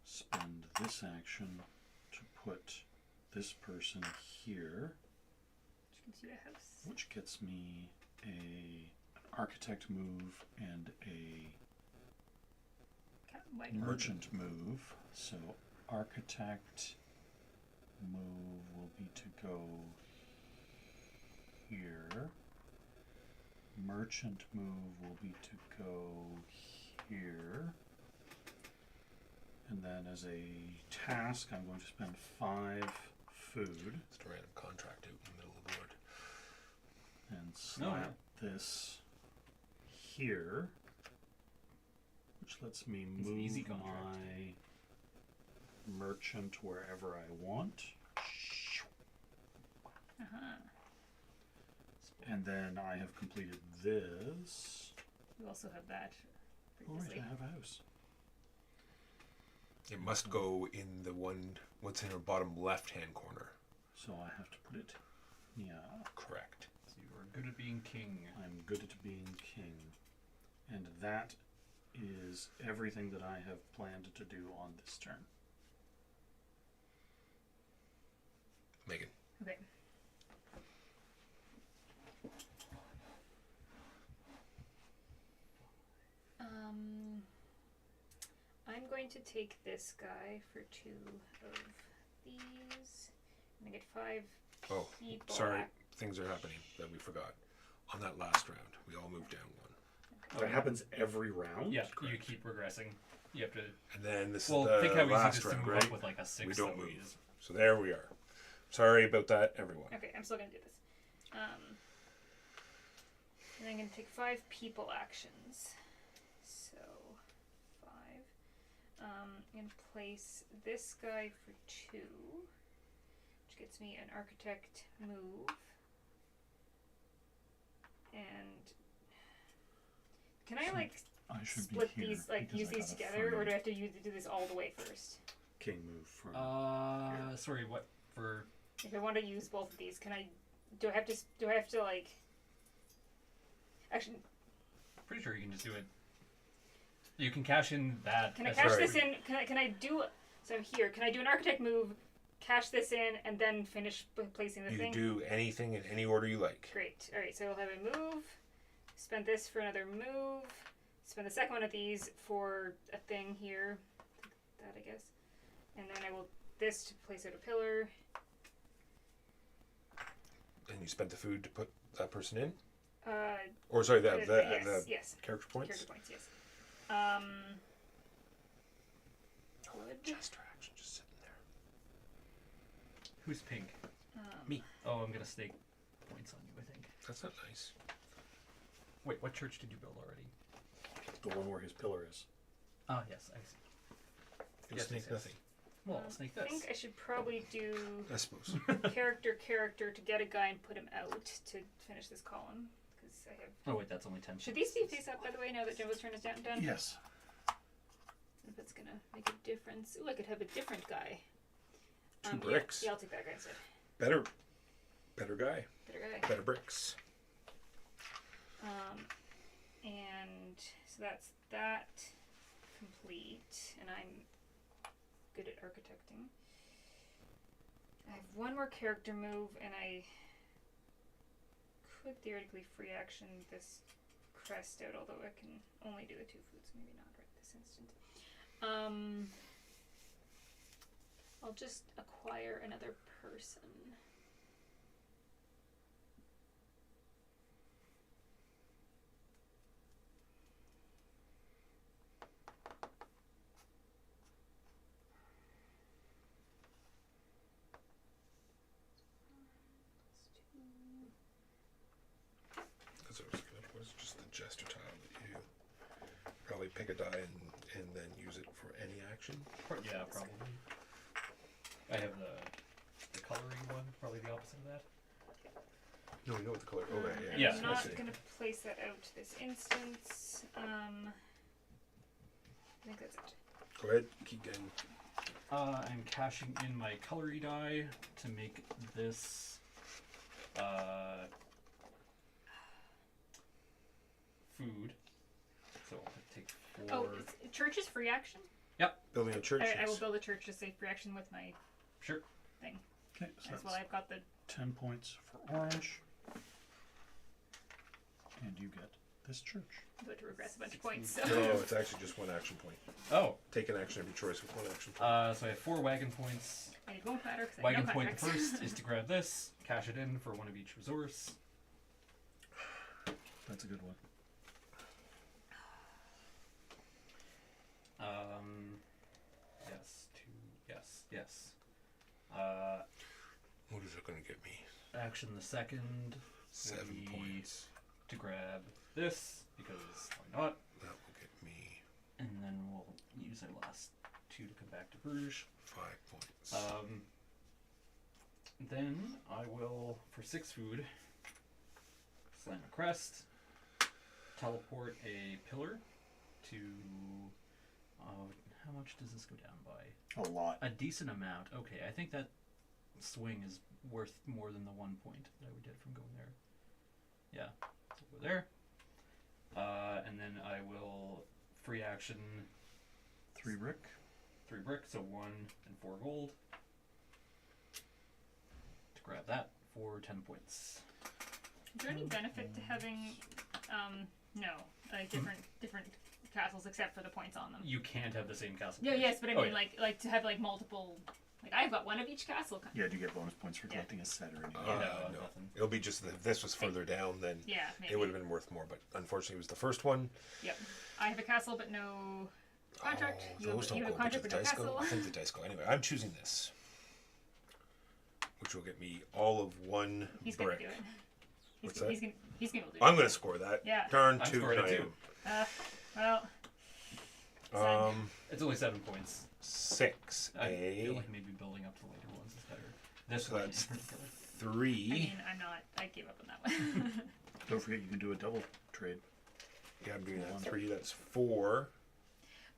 spend this action to put this person here,
Which gives you a house.
which gets me an architect move and a
White.
merchant move. So architect move will be to go here. Merchant move will be to go here. And then as a task, I'm going to spend 5 food
Just a random contract out in the middle of the board.
and slap this here, which lets me
It's an easy
move
contract.
my merchant wherever I want.
Uh-huh.
And then I have completed this.
You also have that
Oh, right,
previously.
I have a house.
It must go in the one, what's in the bottom left-hand corner.
So I have to put it. Yeah,
Correct.
So you are good at being king.
I'm good at being king. And that is everything that I have planned to do on this turn.
Megan.
Okay. I'm going to take this guy for 2 of these. I'm gonna get 5
Oh,
people.
sorry. Things are happening that we forgot. On that last round, we all moved down 1.
That happens every round?
Yeah, you
correct.
keep regressing. You have to.
And then this
Well,
is the
think how easy it
last
is to
round,
move
right?
up with like a 6.
We don't
that
move.
is-
So there we are. Sorry about that, everyone.
Okay, I'm still gonna do this. And I'm gonna take 5 people actions. So 5. I'm gonna place this guy for 2, which gets me an architect move. And can I like
I should
split
be here
these, like
because
use
I
these
got a
together, or
free
do I have to do this all the way first?
king move from
Sorry, what for?
If I want to use both of these, can I? Do I have to like? Actually,
Pretty sure you can just do it. You can cash in that.
can I
as
cash
Sorry.
this in? Can I do? So I'm here. Can I do an architect move, cash this in, and then finish placing the
You
thing?
do anything in any order you like.
Great. All right. So I'll have a move. Spend this for another move. Spend the second one of these for a thing here. That I guess. And then I will this to place out a pillar.
And you spent the food to put that person in?
Uh,
Or sorry,
yes,
the
yes.
character points?
Character points, yes. Wood.
Gesture action just sitting there.
Who's pink?
Me.
Oh, I'm gonna stake points on you, I think.
That's not nice.
Wait, what church did you build already?
The one where his pillar is.
Ah, yes, I see.
You'll
Yes,
sneak
yes, yes.
nothing.
Well, I'll sneak
I
this.
think I should probably do
I suppose.
character to get a guy and put him out to finish this column. Because I have.
Oh wait, that's only 10.
Should these be face up, by the way, now that Jimbo's turn is done?
Yes.
If it's gonna make a difference. Ooh, I could have a different guy.
Two bricks.
Yeah, I'll take that guy instead.
Better guy.
Better guy.
Better bricks.
And so that's that complete, and I'm good at architecting. I have one more character move, and I could theoretically free action this crest out, although I can only do the 2 foods, maybe not right this instant. I'll just acquire another person.
Because it was just the jester tile that you probably pick a die and then use it for any action.
Yeah, probably. I have the coloring one, probably the opposite of that.
No, we know what the color. Oh, yeah.
And
Yeah,
I'm
I
not
see.
going to place that out this instance. I think that's it.
Go ahead, keep getting.
I'm cashing in my colory die to make this food. So I'll take 4.
Oh, church is free action?
Building a church.
I will
yes.
build a church to say free action with my
Sure.
thing.
Okay, so
As
that's
well, I've got the
10 points for orange. And you get this church.
I'm about to regress a bunch of points. So.
No, it's actually just one action point.
Oh,
Take an action of your choice with one action point.
so I have 4 wagon points.
And it won't matter because I have
Wagon
no
point
contracts.
first is to grab this, cash it in for one of each resource.
That's a good one.
Yes, 2, yes.
What is it going to get me?
Action the second
7
we-
points.
to grab this, because why not?
That will get me
And then we'll use our last 2 to come back to Bruges.
5 points.
Then I will, for 6 food, slam a crest, teleport a pillar to, how much does this go down by?
A lot.
A decent amount. Okay, I think that swing is worth more than the 1 point that we did from going there. Yeah, so go there. And then I will free action
3 brick.
3 brick, so 1 and 4 gold. To grab that for 10 points.
Is there any benefit to having, no, like different castles except for the points on them?
You can't have the same castle.
Yeah,
points.
yes, but I
Oh,
mean,
yeah.
like to have like multiple. Like I've got one of each castle.
Yeah, do you get bonus points for
Yeah.
collecting a set or anything?
No,
No.
nothing.
It'll be just that if this was further down, then
Yeah, maybe.
it would have been worth more. But unfortunately, it was the first one.
Yep. I have a castle, but no contract.
Oh,
you have,
those don't
you have
go.
a
But
contract,
the
but no
dice go.
castle.
I think the dice go. Anyway, I'm choosing this, which will get me all of 1
He's
brick.
gonna do it.
What's
He's gonna be able to do
I'm
it.
going to score that.
Yeah.
Darn
I'm
tootin'
scoring it
I
too.
am.
Well,
It's only 7 points.
6.
I feel like maybe building up to the later ones is better. This
So
one
that's
is particular.
3.
I mean, I'm not. I gave up on that one.
Don't forget you can do a double trade.
Yeah, I'm doing that.
One.
3. That's 4.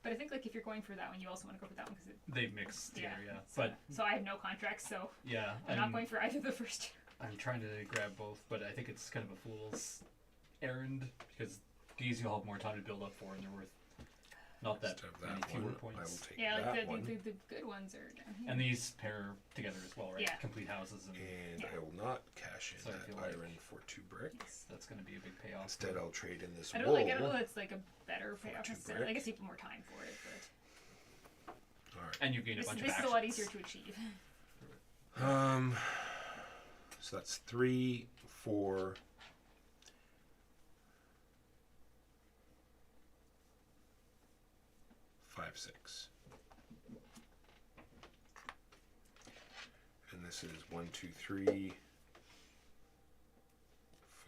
But I think like if you're going for that one, you also want to go for that one because
They mix together, yeah.
So,
But
so I have no contracts, so
yeah,
I'm not going for either of the first two.
I'm trying to grab both, but I think it's kind of a fool's errand because these you'll have more time to build up for, and they're worth not that
Just have
many
that
fewer
one. I
points.
will take
Yeah,
that
like
one.
the good ones are down here.
And these pair together as well, right?
Yeah.
Complete houses, and
And
Yeah.
I will not cash in
So I
that
feel like-
iron for 2 bricks.
that's going to be a big payoff.
Instead, I'll trade in this
I
wool.
don't know. It's like a better payoff.
2
necessarily. I
brick.
guess you have more time for it,
All right.
And you gain a
but
bunch
this
of
is a
actions.
lot easier to achieve.
So that's 3, 4. 5, 6. And this is 1, 2, 3.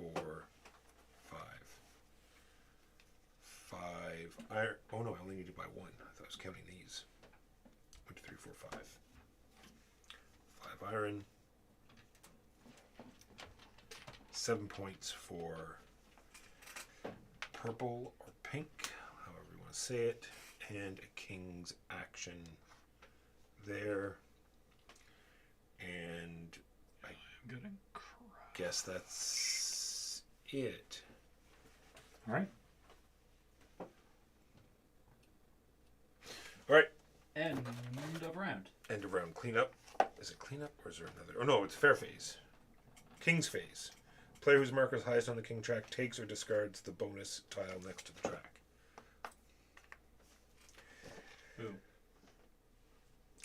4, 5. 5 iron. Oh no, I only need to buy 1. I thought I was counting these. 1, 2, 3, 4, 5. 5 iron. 7 points for purple or pink, however you want to say it, and a king's action there. And I
I'm getting crap.
guess that's it.
All right.
All right,
End of round.
end of round. Cleanup. Is it cleanup or is there another? Oh no, it's fair phase. King's phase. Player whose marker is highest on the king track takes or discards the bonus tile next to the track.
Boom.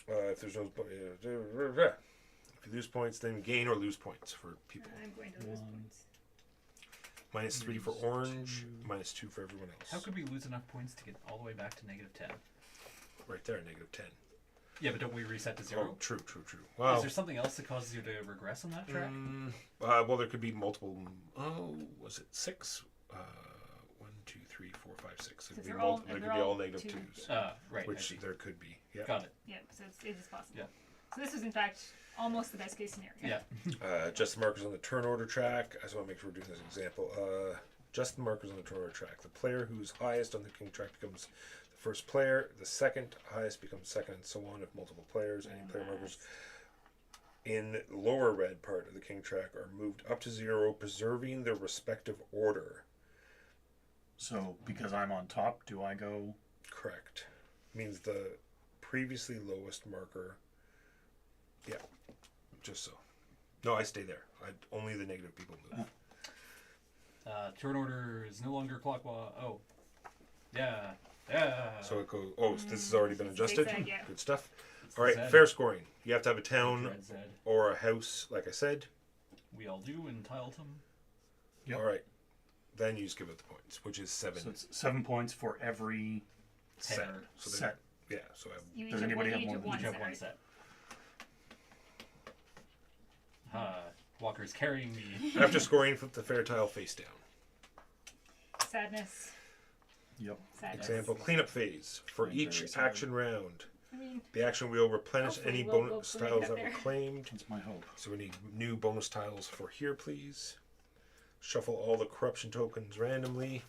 If there's no, if you lose points, then gain or lose points for people.
I'm going to lose
1.
Minus 3 for orange, minus 2 for everyone else.
How could we lose enough points to get all the way back to -10?
Right there, negative 10.
Yeah, but don't we reset to 0?
Oh, true. Well,
Is there something else that causes you to regress on that track?
well, there could be multiple. Oh, was it 6? 1, 2, 3, 4, 5, 6. There could be
they're all-
there could
they're
be all
all
negative
two.
2s,
Right. I
which
see.
there could be. Yeah.
Got it.
Yeah, so it is possible.
Yeah.
So this was in fact almost the best case scenario.
Yeah.
Adjust the markers on the turn order track. I just want to make sure we're doing this example. Adjust the markers on the turn order track. The player who's highest on the king track becomes the first player. The second highest becomes second, and so on. If multiple players, any player markers in lower red part of the king track are moved up to 0, preserving their respective order.
So because I'm on top, do I go?
Correct. Means the previously lowest marker. Yeah. Just so. No, I stay there. Only the negative people move.
Turn order is no longer clockwise. Oh. Yeah. Yeah.
So it goes. Oh, so this has already been adjusted.
Zigzag, yeah.
Good stuff.
It's
All right,
Zed.
fair scoring. You have to have a town
Dread Zed.
or a house, like I said.
We all do in Tiletum.
Yep.
All right. Then you just give it the points, which is 7
So it's 7 points for every
set.
Pair.
So then-
set.
Yeah. So
You
Does
each
anybody
have
have
one,
more
each
than
have
Each
one
have
set,
one
right?
set. Walker's carrying me.
after scoring, flip the fair tile face down.
Sadness.
Yep.
Sadness.
Example: cleanup phase. For
I'm
each
very sad.
action round,
I mean,
the action wheel replenishes
Hopefully
any
we'll
bonus
bring
tiles
that
that
there.
were claimed.
That's my hope.
So we need new bonus tiles for here, please. Shuffle all the corruption tokens randomly.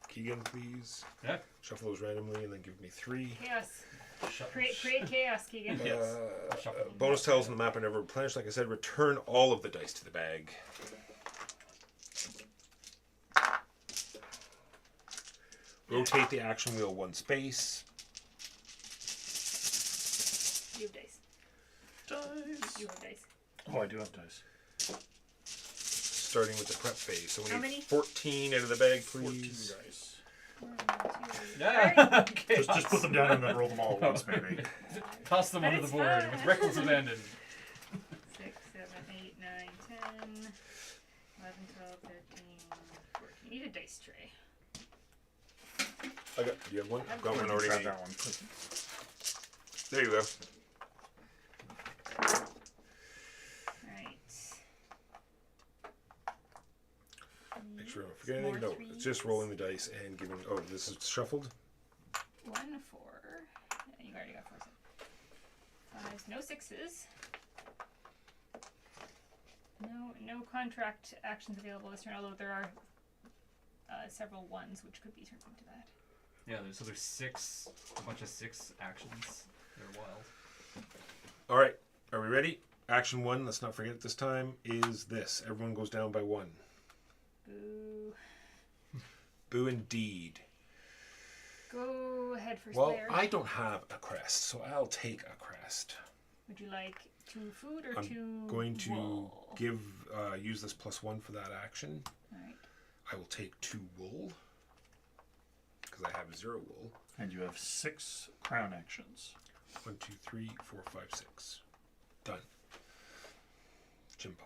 Keegan, please.
Yeah.
Shuffle those randomly and then give me 3.
chaos.
Shut-
Create chaos, Keegan.
Yes. Shuffle them.
Bonus tiles on the map are never replenished. Like I said, return all of the dice to the bag. Rotate the action wheel 1 space.
You have dice.
Dice.
You have dice.
Oh, I do have dice.
Starting with the prep phase. So we
How
need
many?
14 out of the bag,
14
please.
dice.
1, 2,
Yeah. Okay.
Just put them down and then roll them all at once, maybe.
Toss them
That
onto the
is
board
fun.
with reckless abandon.
6, 7, 8, 9, 10, 11, 12, 13, 14. You need a dice tray.
I got. Do you have one? I've got one
Grab
already made.
that one.
There you go.
Alright.
Make sure I don't forget
More
anything. No, it's just
threes.
rolling the dice and giving. Oh, this is shuffled.
1, 4. Yeah, you already got 4. 5s. No 6s. No contract actions available this turn, although there are several 1s which could be turned into that.
Yeah, there's 6, a bunch of 6 actions. They're wild.
All right. Are we ready? Action 1. Let's not forget this time. Is this? Everyone goes down by 1.
Boo.
Boo indeed.
Go ahead, first
Well,
player.
I don't have a crest, so I'll take a crest.
Would you like 2 food or 2
I'm going to
wool?
give use this +1 for that action.
Alright.
I will take 2 wool because I have 0 wool.
And you have 6 crown actions.
1, 2, 3, 4, 5, 6. Done. Jimbo.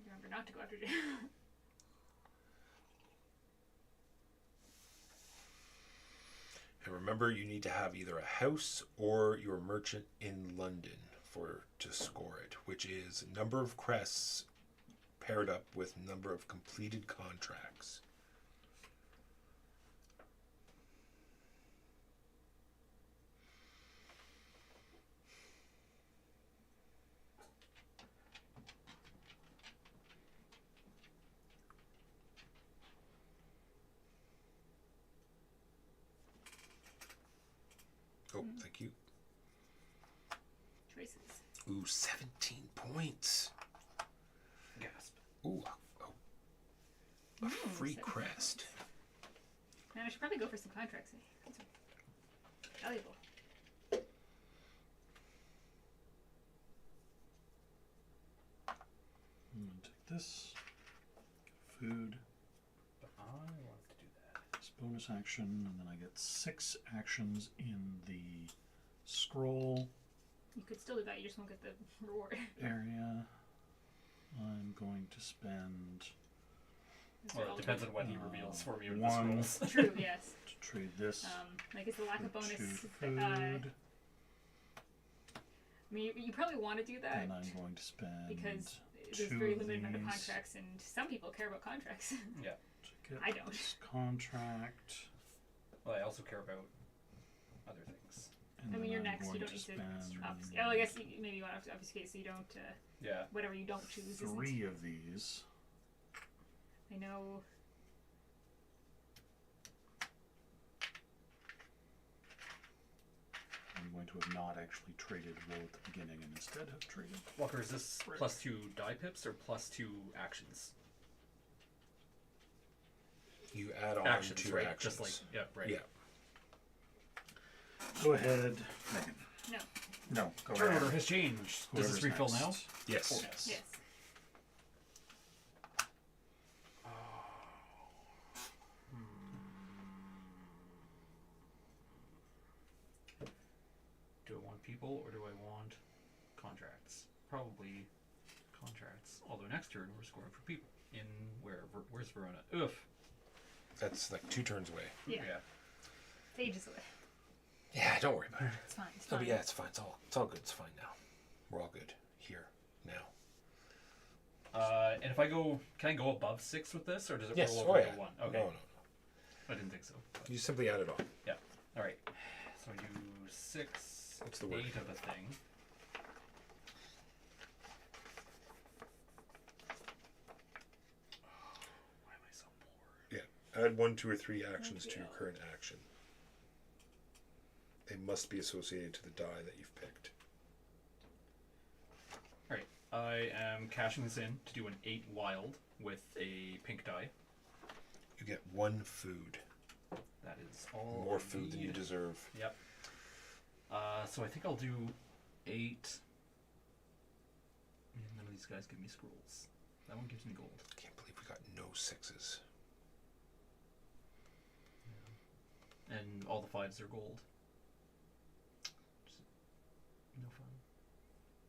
Remember not to go after Jim.
And remember, you need to have either a house or your merchant in London to score it, which is number of crests paired up with number of completed contracts. Oh, thank you.
Choices.
Ooh, 17 points.
Gasp.
Ooh, a
Ooh,
free
17
crest.
Man, I should probably go for some contracts. These are valuable.
I'm gonna take this. Food.
But I want to do that.
This bonus action, and then I get 6 actions in the scroll
You could still do that. You just won't get the reward.
area. I'm going to spend
Well, it depends on what he reveals for me with the
one.
scrolls.
True. Yes.
to trade this
Like it's the lack of
for
bonus.
2 food,
I mean, you probably want to do that
and I'm going to spend
because
2
there's very
of
limited amount of
these
contracts, and some people care about contracts.
Yeah.
to get
I don't.
this contract.
Well, I also care about other things.
And
I mean,
then
you're
I'm
next. You
going
don't
to
need to
spend
obfuscate. Oh, I guess maybe you want to obfuscate so you don't.
Yeah.
Whatever you don't choose.
3 of these.
I know.
I'm going to have not actually traded wool at the beginning and instead have traded.
Walker, is this
Right.
+2 die pips or +2 actions?
You add on
Actions,
2
right?
actions.
Just like, yeah, right.
Yeah.
Go ahead, Megan.
No.
No, go
Turn
ahead.
order has changed. Does this
Whoever's
refill
next.
now?
Yes.
Yes.
Yes.
Do I want people or do I want contracts? Probably contracts. Although next turn we're scoring for people. In where? Where's Verona? Oof.
That's like 2 turns away.
Yeah. It's ages away.
Yeah, don't worry about it.
It's fine. It's
Oh,
fine.
but yeah, it's fine. It's all good. It's fine now. We're all good here now.
And if I go, can I go above 6 with this, or does it
Yes.
roll
Oh
over
yeah.
to 1?
No,
Okay.
no, no.
I didn't think so. But
You simply add it on.
yeah. All right. So I do 6,
What's the word?
8 of a thing. Why am I so poor?
Yeah. Add 1, 2, or 3 actions to your
Yeah.
current action. They must be associated to the die that you've picked.
All right. I am cashing this in to do an 8 wild with a pink die.
You get 1 food.
That is all.
More
I
food than you
need.
deserve.
Yep. So I think I'll do 8. And none of these guys give me scrolls. That one gives me gold.
Can't believe we got no 6s.
And all the 5s are gold. Just no fun.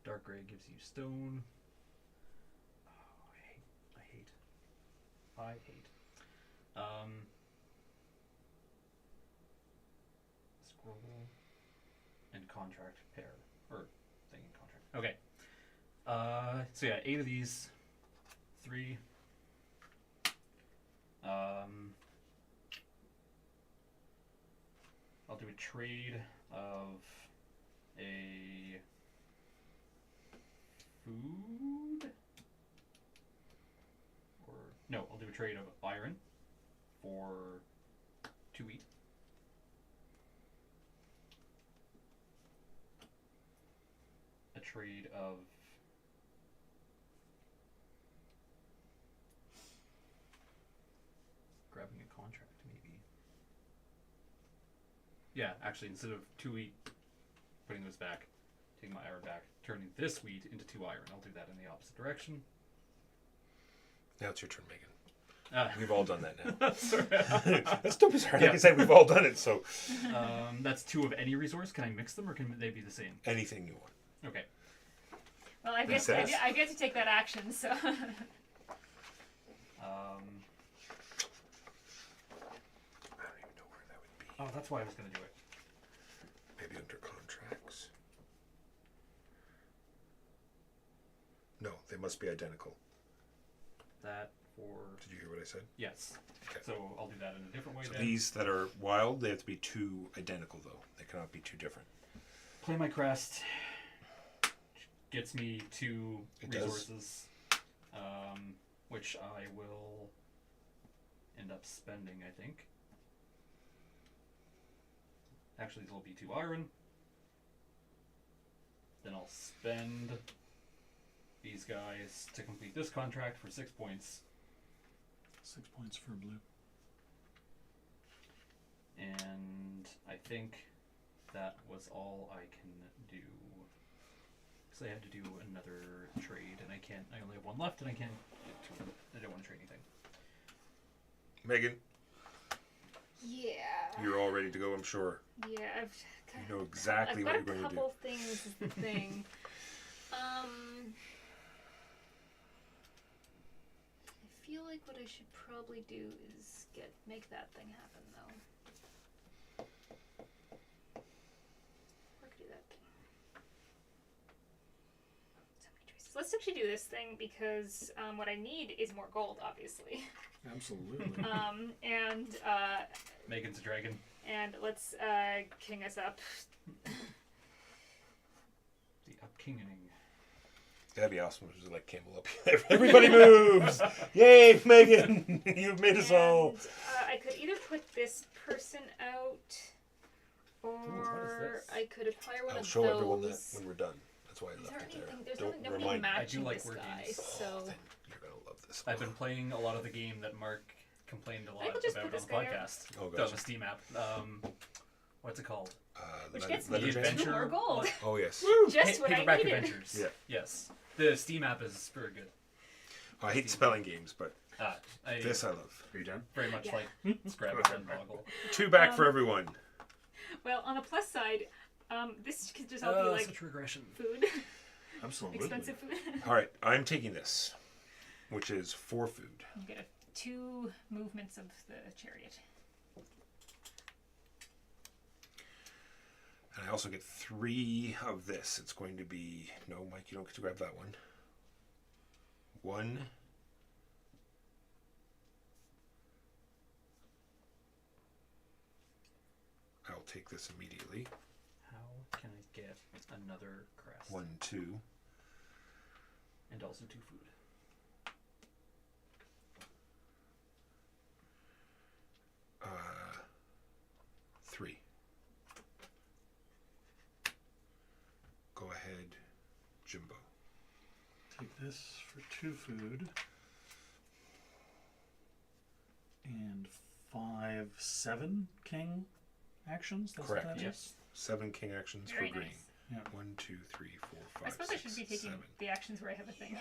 Dark gray gives you stone. Oh, I hate. Scroll and contract pair or thing and contract. Okay. So yeah, 8 of these. 3. I'll do a trade of a food, or no, I'll do a trade of iron for 2 wheat. A trade of grabbing a contract, maybe. Yeah, actually, instead of 2 wheat, putting those back, taking my iron back, turning this wheat into 2 iron. I'll do that in the opposite direction.
Now it's your turn, Megan.
Ah.
We've all done that now.
Sorry.
That's dope as hard. Like I said, we've all done it, so
That's 2 of any resource. Can I mix them, or can they be the same?
anything you want.
Okay.
Well, I
Makes
guess
sense.
I get to take that action, so.
I don't even know where that would be.
Oh, that's why I was going to do it.
Maybe under contracts. They must be identical.
That for
Did you hear what I said?
yes.
Okay.
So I'll do that in a different way.
So
then.
these that are wild, they have to be two identical, though. They cannot be two different.
Play my crest. Gets me 2
It does.
resources, which I will end up spending, I think. Actually, it'll be 2 iron. Then I'll spend these guys to complete this contract for 6 points.
6 points for blue.
And I think that was all I can do. Because I had to do another trade, and I only have 1 left, and I can't get to it. I don't want to trade anything.
Megan,
Yeah.
you're all ready to go, I'm sure.
Yeah,
You know exactly
I've
what
got
you're going
a
to do.
couple things is the thing. I feel like what I should probably do is make that thing happen though. Or I could do that thing. So many choices. Let's actually do this thing because what I need is more gold, obviously.
Absolutely.
And
Megan's a dragon.
and let's king us up.
The upkingening.
That'd be awesome. It was like Campbell up. Everybody moves! Yay, Megan! You've made us all.
And, I could either put this person out, or
what is this?
I could acquire one
I'll
of
show
those.
everyone that when we're done. That's why I
Is
left
there
it there.
anything? There's
Don't
nobody
remind me.
matching
like
this
word
guy,
games.
so
Then you're going to love this.
I've been playing a lot of the game that Mark complained a lot
I'll just
about on
put
the
this guy out.
podcast.
Oh,
The
gotcha.
Steam app. What's it called?
Which
Letter-
gets me
Letter Jam?
two more gold.
Oh, yes.
Just what I
Paperback
needed.
Adventures.
Yeah.
Yes. The Steam app is very good.
I hate spelling games, but
I
this I love.
Are you done?
very much
Yeah.
like Scrabble and Boggle.
2 back for everyone.
Well, on the plus side, this could just all be like
such regression.
food,
Absolutely.
expensive food.
All right, I'm taking this, which is 4 food.
You get 2 movements of the chariot.
And I also get 3 of this. It's going to be... No, Mike, you don't get to grab that one. 1. I'll take this immediately.
How can I get another crest?
1, 2.
And also 2 food.
Uh, 3. Go ahead, Jimbo.
Take this for 2 food. And 5, 7 king actions. That's
Correct.
What that is?
Yes.
7 king actions
Very
for green.
nice.
Yeah.
1, 2, 3, 4, 5,
I suppose I
6,
should be taking
7.
the actions where I have a thing.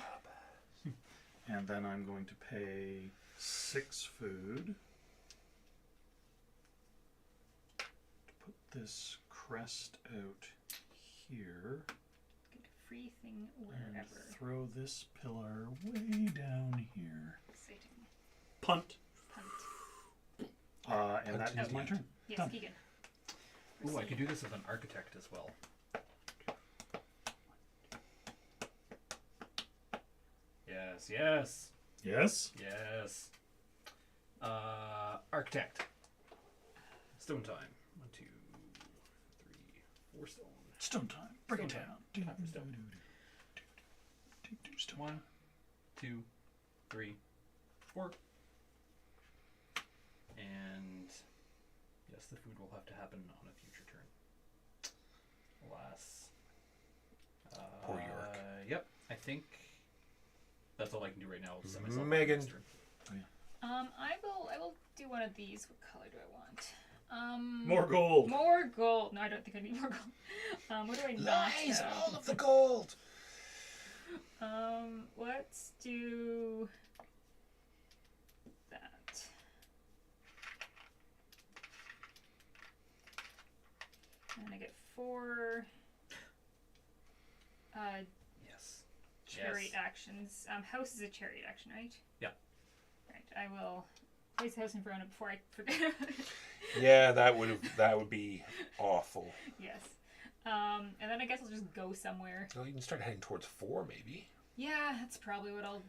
And then I'm going to pay 6 food to put this crest out here
Get a free thing
and
wherever.
throw this pillar way down here.
Exciting.
Punt.
Punt.
And that is my turn.
Yes,
Done.
Keegan.
Ooh, I could do this with an architect as well. Yes, yes,
Yes.
yes. Architect. Stone time. 1, 2, 3, 4 stone.
Stone time. Break it
Stone
down.
time. Time for stone.
Stone.
1, 2, 3, 4. And yes, the food will have to happen on a future turn. Alas.
Poor York.
Yep, I think that's all I can do right now. I'll send myself
Megan.
next turn.
I will do one of these. What color do I want?
More gold.
More gold. No, I don't think I need more gold. What do I not
Lies!
have?
All of the gold!
Let's do that. And I get 4
Yes.
chariot
Yes.
actions. House is a chariot action, right?
Yeah.
Right. I will place house in Verona before I forget.
Yeah, that would be awful.
Yes. And then I guess I'll just go somewhere.
Well, you can start heading towards 4, maybe.
Yeah, that's probably what I'll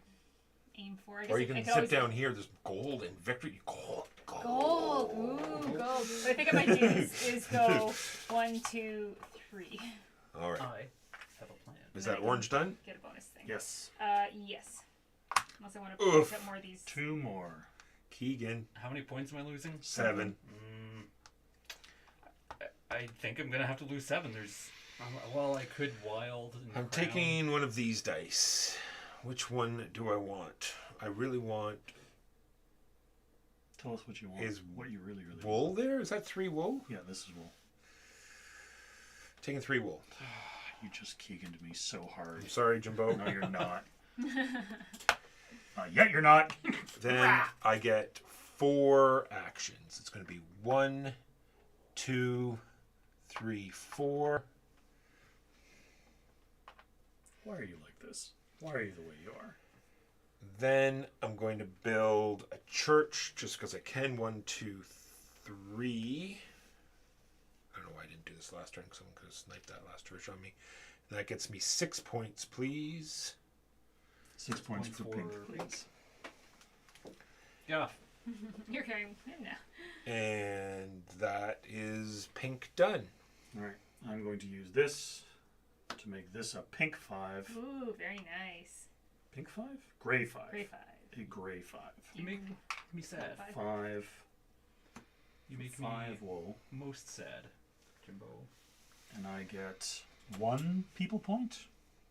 aim for. I guess
Or you
I
can
could
zip
always
down here. There's gold and victory. Gold.
Gold. Ooh, gold. What I think I might do is go 1, 2, 3.
All right.
I have a plan.
Is that orange done?
Get a bonus thing.
Yes.
Yes. Unless I want to
Oof.
pick up more of these.
2 more.
Keegan.
How many points am I losing?
7.
I think I'm gonna have to lose 7. There's, well, I could wild. And
I'm
crown.
taking one of these dice. Which one do I want? I really want.
Tell us what you want.
Is
what you really
wool
want.
there? Is that 3 wool?
Yeah, this is wool.
Taking 3 wool.
You just Keegan'd me so hard.
I'm sorry, Jimbo.
No, you're not. Yet you're not.
Then I get 4 actions. It's going to be 1, 2, 3, 4.
Why are you like this? Why are you the way you are?
Then I'm going to build a church just because I can. 1, 2, 3. I don't know why I didn't do this last turn because someone could have sniped that last church on me. And that gets me 6 points, please.
6 points for pink, please.
Yeah.
You're carrying him now.
And that is pink done.
Alright, I'm going to use this to make this a pink 5.
Ooh, very nice.
Pink 5? Gray 5.
Gray 5.
A gray 5.
You make me sad.
5.
You make
5
me
wool.
most sad, Jimbo.
And I get 1 people point.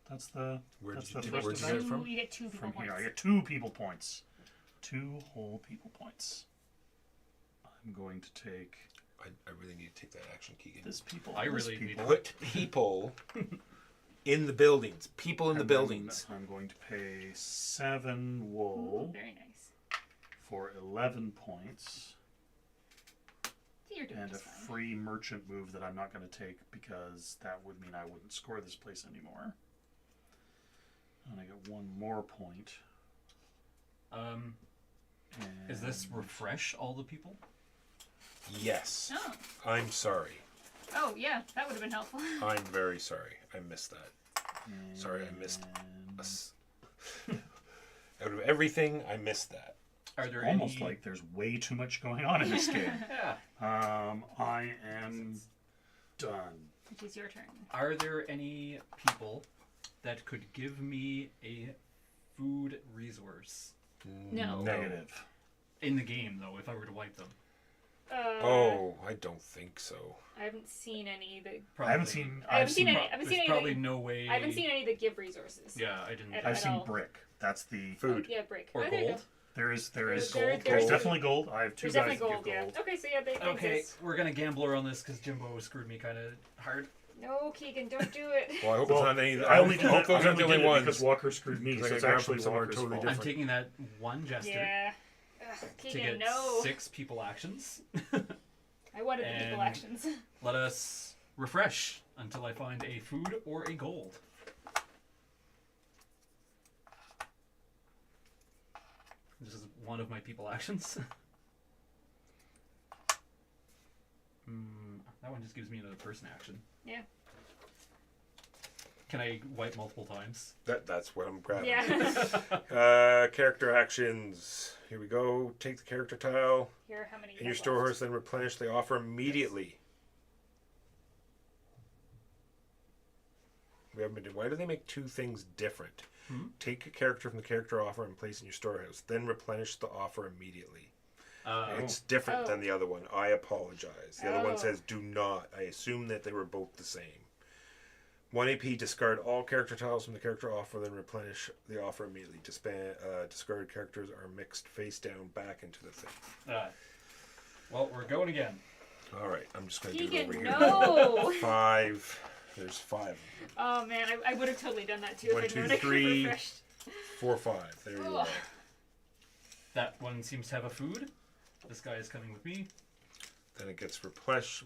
That's the
Where'd
that's
you
the
do-
first
where'd you
event.
get it from?
You get 2 people
From
points.
here. I get 2 people points. 2 whole people points. I'm going to take
I really need to take that action, Keegan.
this people.
I
this
really need
people.
Put people in the buildings. People in the
And then
buildings.
I'm going to pay 7
Ooh,
wool
very nice.
for 11 points.
So you're doing
And a
just fine.
free merchant move that I'm not going to take because that would mean I wouldn't score this place anymore. And I get 1 more point.
Is this
And
refresh all the people?
Yes.
Oh.
I'm sorry.
Oh, yeah, that would have been helpful.
I'm very sorry. I missed that. Sorry, I missed us. Out of everything, I missed that.
Are there
almost
any...
like there's way too much going on in this game.
Yeah.
I am done.
It is your turn.
Are there any people that could give me a food resource
No.
Negative.
in the game, though, if I were to wipe them?
Oh, I don't think so.
I haven't seen any that.
I haven't seen.
I haven't seen any. I haven't
There's
seen any.
probably
That,
no way.
I haven't seen any that give resources.
Yeah, I didn't.
At
I've seen
all.
brick. That's the
Food.
Yeah, break.
Or
Oh, there you
gold.
go.
there is
There's
gold.
gold.
There's definitely gold. I have 2
There's
guys
definitely
that
gold,
give
yeah.
gold.
Okay, so yeah, they
Okay,
exist.
we're gonna gambler on this because Jimbo screwed me kind of hard.
No, Keegan, don't do it.
Well, I hope
Well,
it's not any.
I only did
hope
that.
those
I
aren't the
only
only
did it
ones.
because Walker screwed me,
Because
so
I
it's
grabbed
actually
from somewhere
Walker's
totally
fault.
different.
I'm taking that 1 jester
Yeah. Ugh,
to
Keegan,
get
no.
6 people actions.
I wanted the people
and-
actions.
Let us refresh until I find a food or a gold. This is one of my people actions. That one just gives me another person action.
Yeah.
Can I wipe multiple times?
That's what I'm grabbing.
Yeah.
Character actions. Here we go. Take the character tile.
Here, how many?
In
you
your
have
store
left?
horse, then replenish the offer immediately. We haven't been doing. Why do they make 2 things different? Take a character from the character offer and place in your storehouse, then replenish the offer immediately. It's different than the other one. I apologize. The other one
Oh.
says do not. I assume that they were both the same. 1 AP, discard all character tiles from the character offer, then replenish the offer immediately. Discarded characters are mixed face down back into the thing.
Well, we're going again.
All right, I'm just going to do it over
Keegan,
here.
no.
5. There's 5 of them.
Oh man, I would have totally done that too
1,
if
2,
I'd known I could
3.
refreshed.
4, 5. There you
Ugh.
are.
That one seems to have a food. This guy is coming with me.
Then it gets replenish.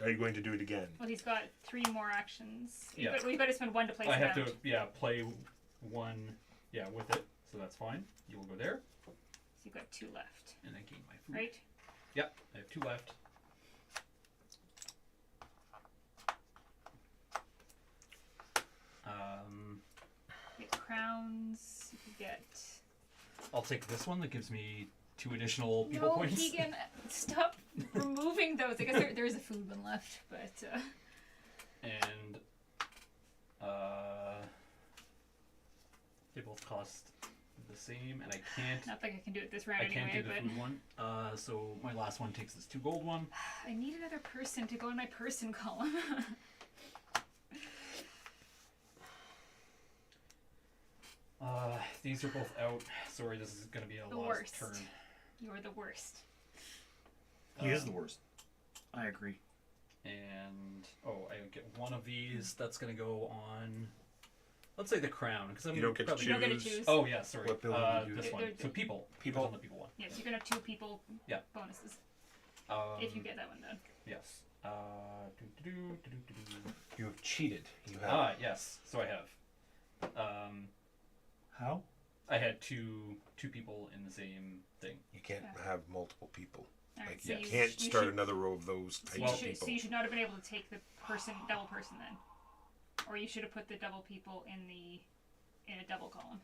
Are you going to do it again?
Well, he's got 3 more actions.
Yeah.
We've got to spend 1 to place
I
it
have
out.
to, play one, with it. So that's fine. You will go there.
So you've got 2 left,
And I gain my food.
right?
Yep, I have 2 left.
crowns. You could get.
I'll take this one that gives me 2 additional people
No,
points.
Keegan, stop removing those. I guess there is a food one left, but.
And they both cost the same, and I can't.
Not like I can do it this round
I can't
anyway,
do the
but.
food one. So my last one takes this 2 gold one.
I need another person to go in my person column.
These are both out. Sorry, this is gonna be a
The
lost
worst.
turn.
You're the worst.
He is the worst. I agree.
And I get one of these. That's gonna go on. Let's say the crown, because
You don't get to
probably-
You don't get to
Choose.
choose.
Oh yeah, sorry.
What building you use.
This one.
They're-
So people.
People.
It was on the people one.
Yes, you can have 2 people
Yeah.
bonuses
Um,
if you get that one done.
Yes.
You have cheated. You have.
Yes. So I have.
How?
I had two people in the same thing.
You can't
Yeah.
have multiple people.
Alright,
Like
so
you
you
can't
you
start
should-
another row of those
So
types
you,
of
should,
people.
so you should not have been able to take the double person then, or you should have put the double people in a double column.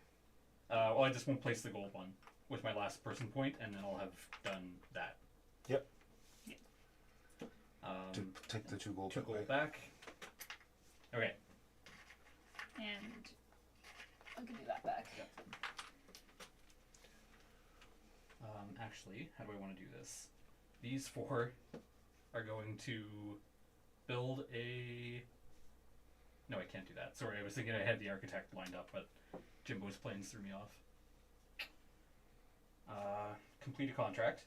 Well, I just won't place the gold one with my last person point, and then I'll have done that.
Yep.
Yeah.
To take the 2 gold.
2
that
gold
way.
back. Okay.
And I'll give you that back.
Yep. Actually, how do I want to do this? These 4 are going to build a. No, I can't do that. Sorry, I was thinking I had the architect lined up, but Jimbo's plans threw me off. Complete a contract.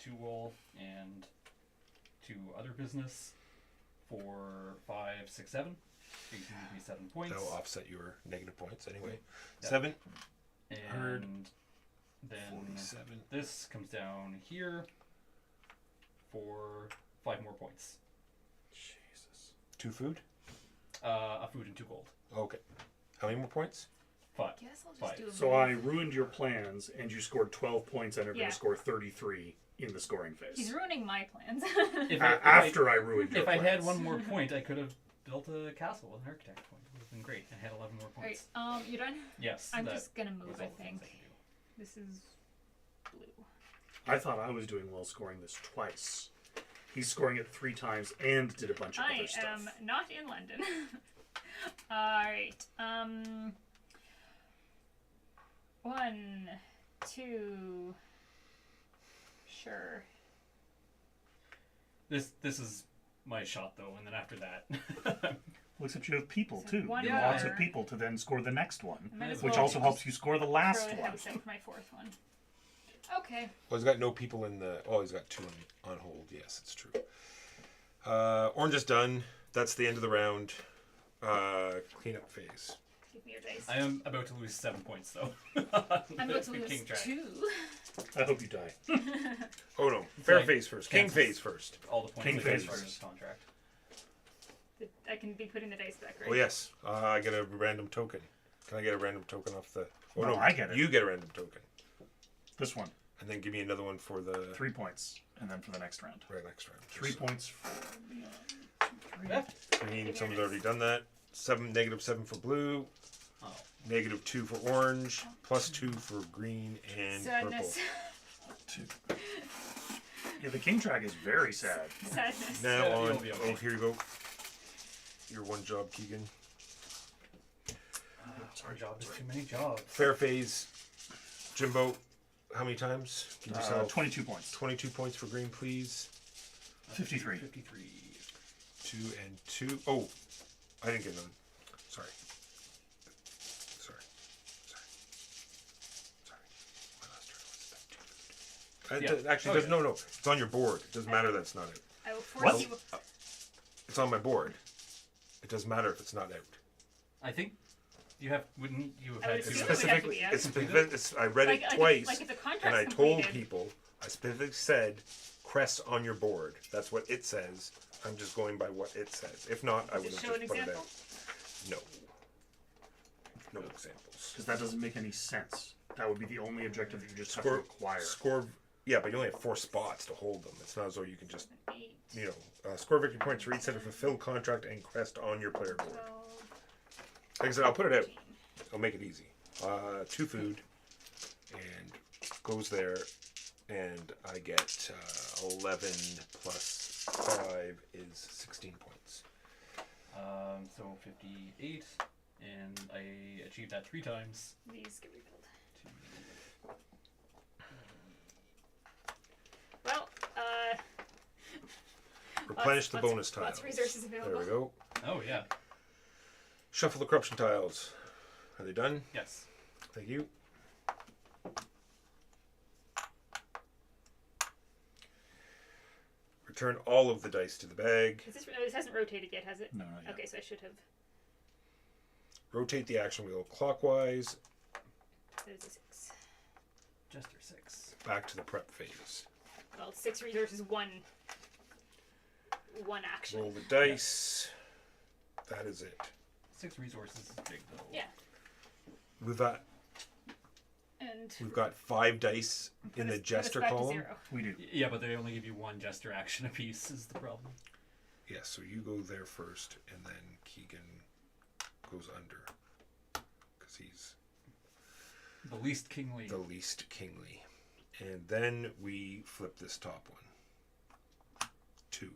2 wool and 2 other business for 5, 6, 7. You can give me 7 points.
That'll offset your negative points anyway.
Yeah.
7.
And
Heard.
then
47.
this comes down here for 5 more points.
Jesus. 2 food?
A food and 2 gold.
Okay. How many more points?
5.
Guess I'll just
Fine.
do a
So I ruined your plans, and you scored 12 points, and are going
Yeah.
to score 33 in the scoring phase.
He's ruining my plans.
After I ruined your
if I had
plans.
1 more point, I could have built a castle with an architect point. It would have been great. I had 11 more
Alright,
points.
you done?
Yes.
I'm
that
just gonna
was
move,
all
I
the things
think.
can do.
This is blue.
I thought I was doing well scoring this twice. He's scoring it 3 times and did a bunch of
I
other stuff.
am not in London. Alright, 1, 2, sure.
This is my shot though, and then after that,
Well, except you have people
So
too.
one
You have lots
more.
of people to then score the next one,
I might as
which
well
also helps you score the last
throw the
one.
house out for my 4th one. Okay.
Well, he's got no people in the. Oh, he's got 2 on hold. Yes, it's true. Orange is done. That's the end of the round. Cleanup phase.
Give me your dice.
I am about to lose 7 points though.
I'm about to lose
King track.
2.
I hope you die.
Oh no, fair
like
phase first. King
cancels.
phase first.
All the points
King
I
phase
get for
first.
this contract.
I can be putting the dice back, right?
Oh yes, I get a random token. Can I get a random token off the? Oh
No, I get it.
You get a random token,
This one,
and then give me another one for the
3 points, and then for the next round,
right next round.
3 points. For
Yeah.
Green. Someone's already done that. 7 -7 for blue.
Oh.
-2 for orange. +2 for green and
Sadness.
purple.
Yeah, the king track is very sad.
Sadness.
Now
Yeah,
on.
you'll be okay.
Oh, here you go. Your one job, Keegan.
Our job is too many jobs.
Fair phase. Jimbo, how many times? Give yourself
22 points.
22 points for green, please.
53.
53.
2 and 2. Oh, I didn't get none. Sorry. Sorry. My last turn was that 2.
Yeah.
Actually,
Oh,
doesn't,
yeah.
no. It's on your board. It doesn't matter that it's not out.
I will force
What?
you.
It's on my board. It doesn't matter if it's not out.
I think you have. Wouldn't you have
I would
had
It's
assume
to?
it would have to be out.
I read it twice,
Like if the contract's
and I told
completed.
people, I specifically said, crest on your board. That's what it says. I'm just going by what it says. If not, I would
Just
have
show an
just put it
example.
out. No. No examples.
Because that doesn't make any sense. That would be the only objective that you just have
Score,
to acquire.
score. Yeah, but you only have 4 spots to hold them. It's not as though you can just,
8,
score victory points for each set of fulfilled contract and crest on your player board.
12,
Like I said, I'll put it out.
13.
I'll make it easy. 2 food, and goes there, and I get 11 plus 5 is 16 points.
So 58, and I achieved that 3 times.
These get refilled.
To
Well,
Replenish the
lots-
bonus tiles.
lots of resources available.
There we go.
Oh yeah.
Shuffle the corruption tiles. Are they done?
Yes.
Thank you. Return all of the dice to the bag.
Is this, no, this hasn't rotated yet, has it?
No, not yet.
Okay, so I should have.
Rotate the action wheel clockwise.
That is a 6.
Jester 6.
Back to the prep phase.
Well, 6 resources, one action.
Roll the dice. That is it.
6 resources is big though.
Yeah,
We've got
and
5 dice in
put
the
us
jester
back to
column.
0.
We do.
Yeah, but they only give you 1 jester action apiece is the problem.
Yes, so you go there first, and then Keegan goes under because he's
The least kingly.
the least kingly. And then we flip this top one. 2.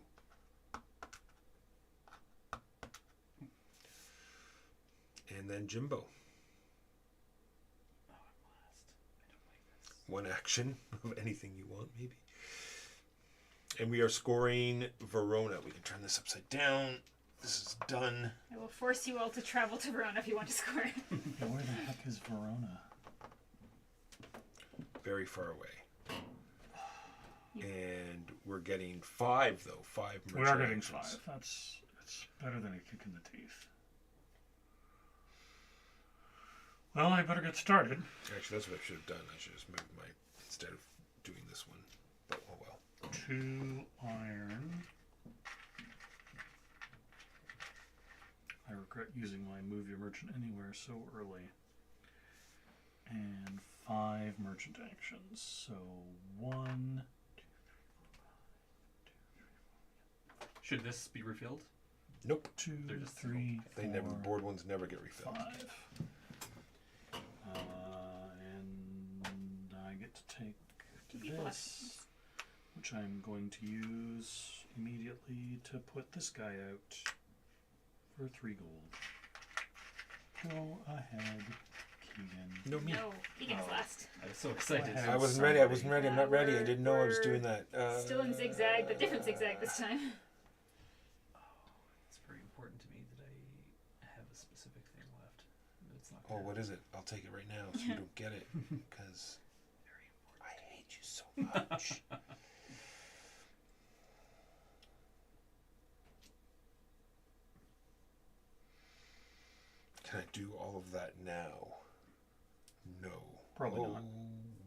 And then Jimbo.
Oh, I'm last. I don't like this.
1 action of anything you want, maybe. And we are scoring Verona. We can turn this upside down. This is done.
I will force you all to travel to Verona if you want to score.
Where the heck is Verona?
Very far away. And we're getting 5, though. 5 merchant
We are getting
actions.
5. It's better than a kick in the teeth. Well, I better get started.
Actually, that's what I should have done. I should have just moved my... instead of doing this one. But, oh well.
2 iron. I regret using my move your merchant anywhere so early. And 5 merchant actions. So 1.
Should this be refilled?
Nope.
2,
They're just
3,
They
4,
never... board ones never get refilled.
5. And I get to take
People
this, which I'm going to use immediately to put this guy out for 3 gold. Go ahead, Keegan.
No, me.
No, Keegan's
Oh.
last.
I was so excited.
Go
I
ahead.
wasn't ready. I wasn't ready. I'm not ready. I
We're-
didn't know I was
we're
doing that.
Still in zigzag, but different zigzag this time.
It's very important to me that I have a specific thing left. It's not
Oh,
clear.
what is it? I'll take it right now so you don't get it. Because
Very important.
I hate you so much. Can I do all of that now? No.
Probably not.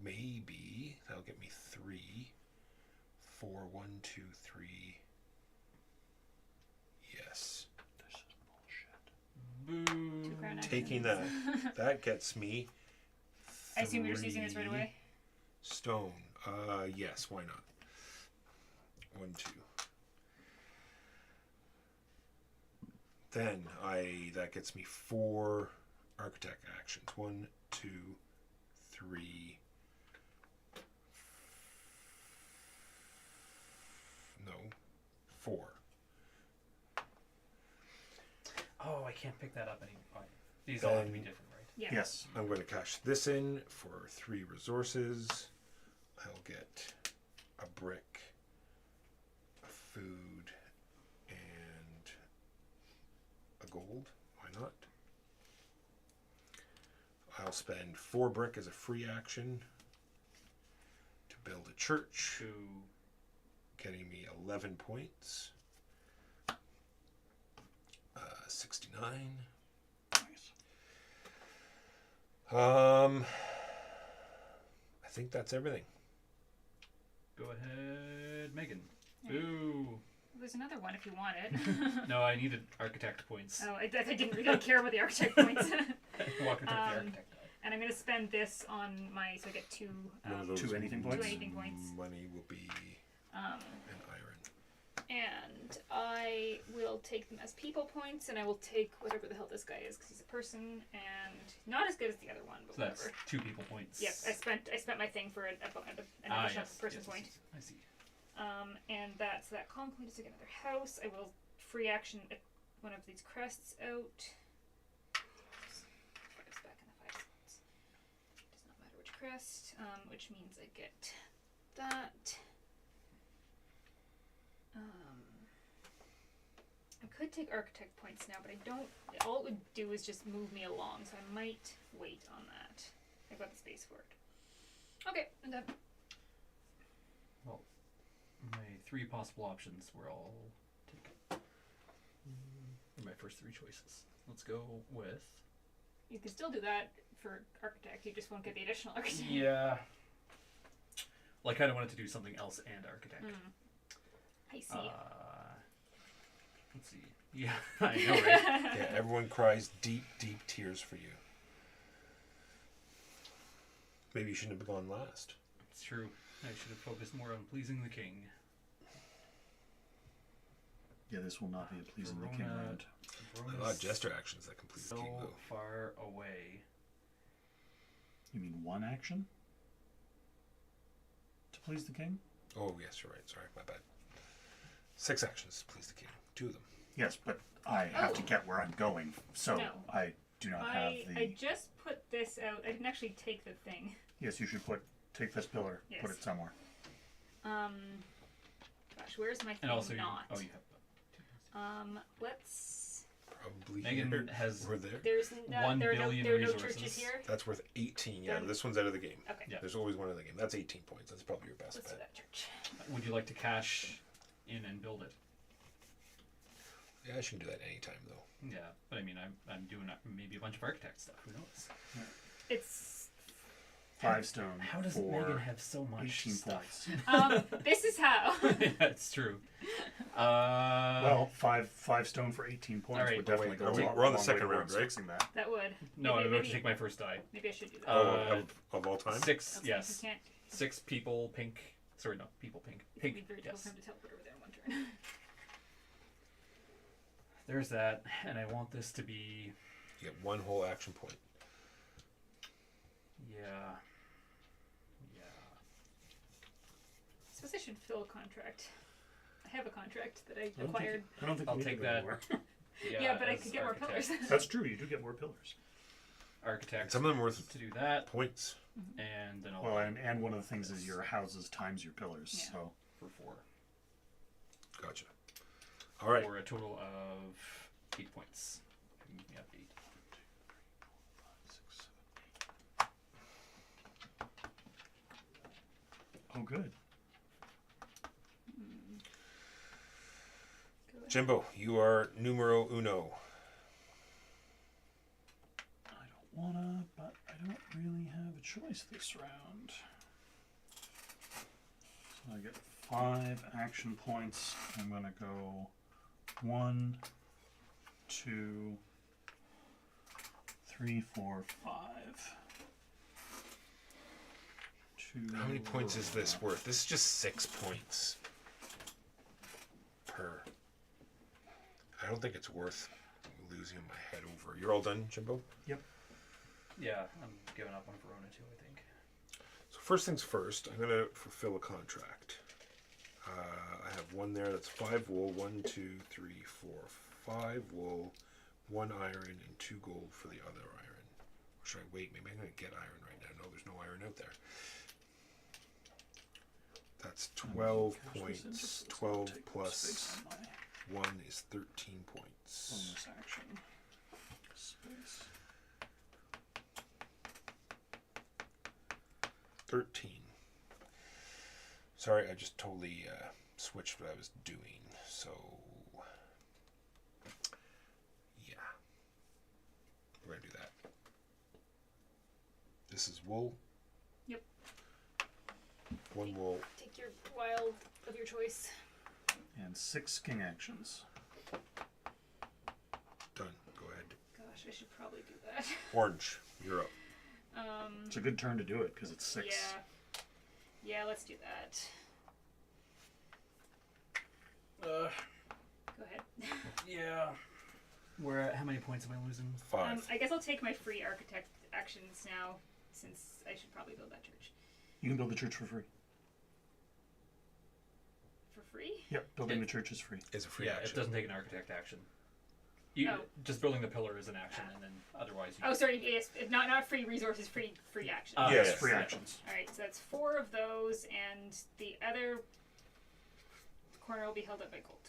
Maybe. That'll get me 3. 4, 1, 2, 3. Yes.
This is bullshit.
Boo.
2 crown
Taking
actions.
that gets me.
I assume you're just using this right
3
away.
Stone. Yes, why not? 1, 2. Then that gets me 4 architect actions. 1, 2, 3. No. 4.
Oh, I can't pick that up anymore. These all have to be different, right?
Yeah.
Yes.
I'm going to cash this in for 3 resources. I'll get a brick, a food, and a gold. Why not? I'll spend 4 brick as a free action to build a church,
To
getting me 11 points. 69.
Nice.
I think that's everything.
go ahead, Megan.
Yeah.
Boo.
There's another one if you want it.
No, I needed architect points.
Oh, I didn't really care about the architect points.
Walker took the
Um,
architect die.
And I'm going to spend this on my, so I get 2,
One of those
2 anything points?
2 anything points.
Money will be
Um,
an iron.
And I will take them as people points, and I will take whatever the hell this guy is, because he's a person, and not as good as the other one, but
So that's
whatever.
2 people points.
Yep, I spent my thing for an additional person's point.
I see.
And that's that calm point is to get another house. I will free action one of these crests out. Five's back in the 5 slots. Does not matter which crest, which means I get that. I could take architect points now, but I don't. All it would do is just move me along, so I might wait on that. I've got the space for it. Okay, I'm done.
Well, my 3 possible options were all taken. My first 3 choices. Let's go with.
You can still do that for architect. You just won't get the additional architect.
Yeah. Well, I kind of wanted to do something else and architect.
I see.
Let's see. Yeah, I know, right?
Yeah, everyone cries deep, deep tears for you. Maybe you shouldn't have gone last.
It's true. I should have focused more on pleasing the king.
Yeah, this will not be a pleasing the king round.
A lot of gesture actions that complete the
So
king, though.
far away.
You mean 1 action? To please the king?
Oh, yes, you're right. Sorry, my bad. 6 actions to please the king. 2 of them.
Yes, but I have to get where I'm going, so
No.
I do not have the...
I just put this out. I didn't actually take the thing.
Yes, you should take this pillar, put
Yes.
it somewhere.
Gosh, where's my thing?
And also,
not.
you have.
Let's.
Probably
Megan
here.
has
We're there.
There's no,
1
there are
billion
no
resources.
churches here.
That's worth 18. Yeah,
Then-
but this one's out of the game.
Okay.
Yeah.
There's always one in the game. That's 18 points. That's probably your best
Let's do
bet.
that church.
Would you like to cash in and build it?
Yeah, I should do that anytime, though.
Yeah, but I mean, I'm doing maybe a bunch of architect stuff. Who knows?
It's
5 stone
How does
for
Megan have so much
18
stuff?
points.
this is how.
Yeah, it's true.
Well, 5 stone for 18 points
All right,
would
but
definitely
wait,
go
we're on the
a long
second
way
round,
towards
right?
fixing that.
That would.
no, I'm
maybe,
about to take my first die.
Maybe I should do that.
Of all time?
6,
Else
yes.
You can't.
6 people, pink. Sorry, no, people, pink.
It's gonna
Pink,
be very difficult
yes.
for him to teleport over there in one turn.
There's that, and I want this to be.
You get 1 whole action point.
Yeah.
I suppose I should fill a contract. I have a contract that I
I don't
acquired.
think
I'll
we need
take
to go
that.
anywhere.
Yeah, but I
as
could get more
architect.
pillars.
That's true, you do get more pillars.
Architect.
Some of them are worth
to do that,
points.
and then I'll
Well, and one of the things is your houses times your pillars,
Yeah.
so...
for 4.
Gotcha. All right.
For a total of 8 points. Move me up 8.
6, 7, 8. Oh, good.
Go ahead.
Jimbo, you are numero uno.
I don't wanna, but I don't really have a choice this round. So I get 5 action points. I'm gonna go 1, 2, 3, 4, 5. 2.
How many points is this worth? This is just 6 points per. I don't think it's worth losing my head over. You're all done, Jimbo?
Yep.
Yeah, I'm giving up on Verona too, I think.
So first things first, I'm going to fulfill a contract. I have 1 there. That's 5 wool. 1, 2, 3, 4, 5 wool, 1 iron, and 2 gold for the other iron. Or should I wait? Maybe I'm going to get iron right now. No, there's no iron out there. That's 12 points. 12 plus 1 is 13 points.
Bonus action. Space.
13. Sorry, I just totally switched what I was doing. So, yeah. We're going to do that. This is wool.
Yep.
1 wool.
Take your wild of your choice.
And 6 king actions.
Done. Go ahead.
Gosh, I should probably do that.
Orange, you're up.
It's a good turn to do it because it's 6.
Yeah. Yeah, let's do that.
Uh,
Go ahead.
yeah. Where? How many points am I losing?
5.
I guess I'll take my free architect actions now, since I should probably build that church
You can build the church for free.
for free.
Yep, building the church is free.
Is a free
Yeah,
action.
it doesn't take an architect action. You,
Oh.
Just building the pillar is an action, and then otherwise you.
Oh, sorry. Yes, not free resources, free action.
Yes.
Yes, free
yeah.
actions.
All right, so that's 4 of those, and the other corner will be held up by gold.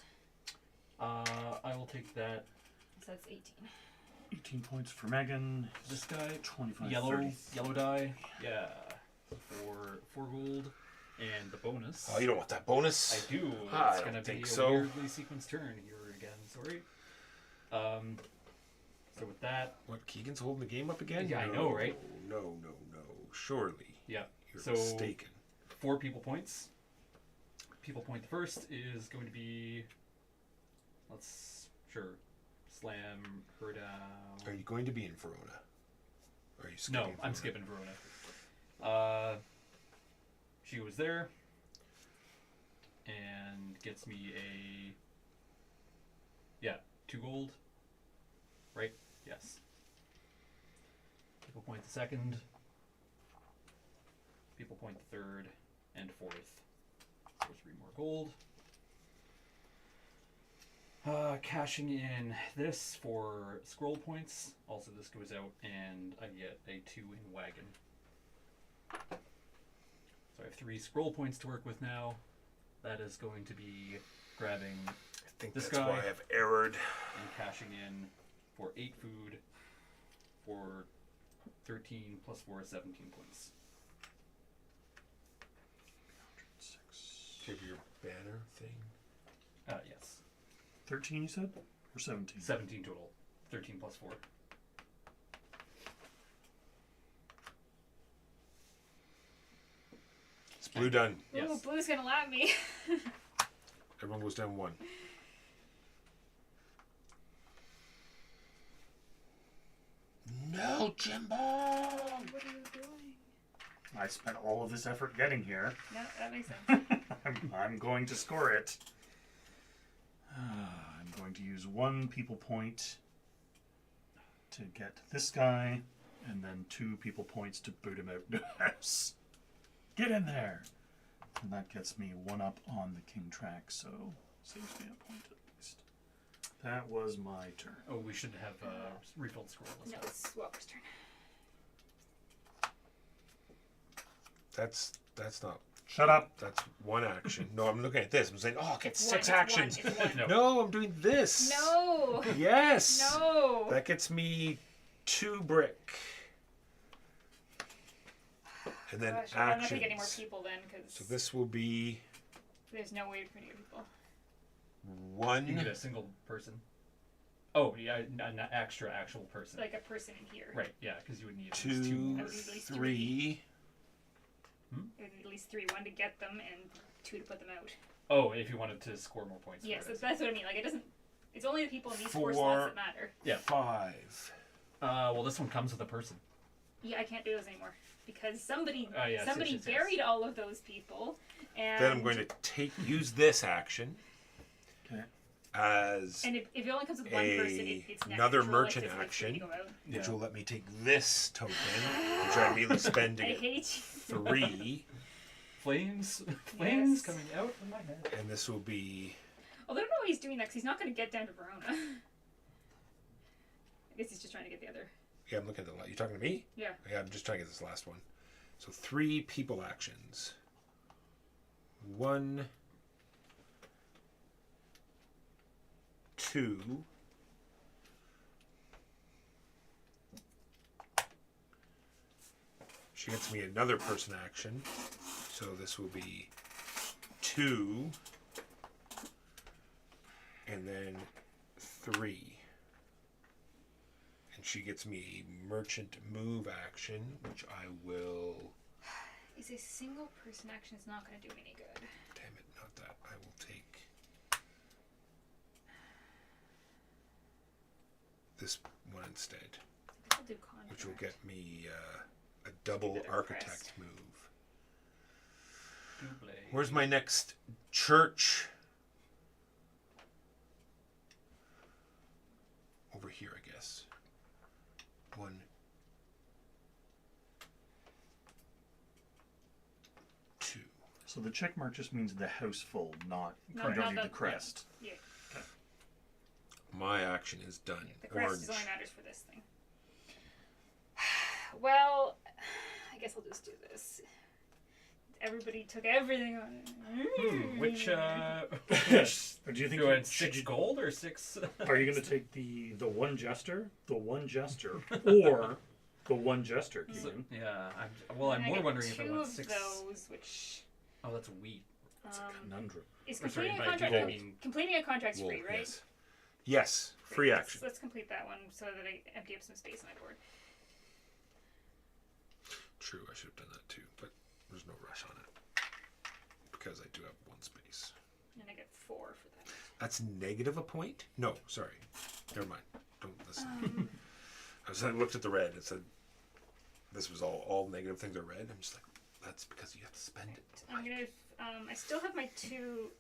I will take that.
So that's 18.
18 points for Megan.
This guy,
25,
yellow
30.
die. Yeah, for 4 gold, and the bonus.
Oh, you don't want that bonus?
I do.
I
It's
don't
gonna be
think
a
so.
weirdly sequenced turn here again. Sorry. So with that,
What, Keegan's holding the game up again?
Yeah, I know, right?
No. Surely.
yeah.
You're
So
mistaken.
4 people points. People point the first is going to be. Slam her down.
Are you going to be in Verona? Or are you skipping
No,
Verona?
I'm skipping Verona. She was there, and gets me a 2 gold. Right? Yes. People point the second. People point the third and fourth. So 3 more gold. Cashing in this for scroll points. Also, this goes out, and I get a 2 in wagon. So I have 3 scroll points to work with now. That is going to be grabbing
I think
This
that's
guy-
why I've errored.
and cashing in for 8 food for 13 plus 4 is 17 points.
6.
Do you have your banner thing?
Yes.
13, you said? Or 17?
17 total. 13 plus 4.
It's blue done.
Ooh,
Yes.
blue's gonna lap me.
Everyone goes down 1. No, Jimbo!
What are you doing?
I spent all of this effort getting here.
No, that makes sense.
I'm going to score it. I'm going to use 1 people point to get this guy, and then 2 people points to boot him out of the house. Get in there! And that gets me 1 up on the king track, so saves me a point at least. That was my turn.
Oh, we should have refilled scroll as
No,
well.
it's Walker's turn.
That's not.
Shut up!
That's 1 action. No, I'm looking at this. I'm saying, oh, get
It's
6
one,
actions.
It's one.
No.
No, I'm doing this.
No.
Yes.
No.
That gets me 2 brick. And then
Gosh, I'm not
actions.
gonna get any more people then, because
So this will be
there's no way for me to get people.
You can get
1.
a single person. Oh, yeah, an extra actual person.
Like a person in here.
Right, yeah, because you would need at
2,
least 2 more.
At least
3.
At least 3, 1 to get them and 2 to put them out.
Oh, if you wanted to score more points.
Yes,
for it.
that's what I mean. Like it doesn't. It's only the people in these 4
4.
slots that matter.
Yeah.
5.
Well, this one comes with a person.
Yeah, I can't do those anymore because somebody
Yes,
somebody
yes, yes, yes.
buried all of those people. And
Then I'm going to use this action
Okay.
as
And if it only comes with 1 person, it's
another
natural,
merchant
it's just free to
action.
go out.
which
Yeah.
will let me take this token, which I immediately spend to
I
get
hate you.
3,
Flames
Yes.
coming out of my head.
and this will be
Although I don't know why he's doing that because he's not going to get down to Verona. I guess he's just trying to get the other.
yeah. I'm looking at the. You talking to me?
Yeah.
Yeah, I'm just trying to get this last one. So 3 people actions. 1, 2. She gets me another person action. So this will be 2. And then 3. And she gets me a merchant move action, which I will.
Is a single person action is not going to do any good.
Damn it, not that. I will take this one instead,
I'll do contract.
which will get me a double
Better
architect
crest.
move.
Double.
Where's my next church? Yes. 1, 2.
So the check mark just means the house full, not you
Not
don't need
the-
the crest.
Yeah.
My action is done.
The crest
Orange.
is only matters for this thing. Well, I guess I'll just do this. Everybody took everything on.
Which
Or do you think
go
you,
ahead, 6 gold or 6?
are you going to take the one jester, or the one jester,
So,
Keegan?
yeah, I'm
And I
more
get
wondering if I
two
want
of
6.
those, which
Oh, that's wheat.
It's a conundrum.
is
Or sorry,
completing a
by
contract.
do I mean
Completing a contract's
Wool,
free, right?
Yes. Yes.
Great.
Free action.
Let's complete that one so that I empty up some space on my board.
True, I should have done that too, but there's no rush on it. Because I do have 1 space.
And I get 4 for that.
That's negative a point? No, sorry. Never mind. Don't listen. I looked at the red. It said this was all negative things are red. I'm just like, that's because you have to spend it.
I'm gonna. I still have my 2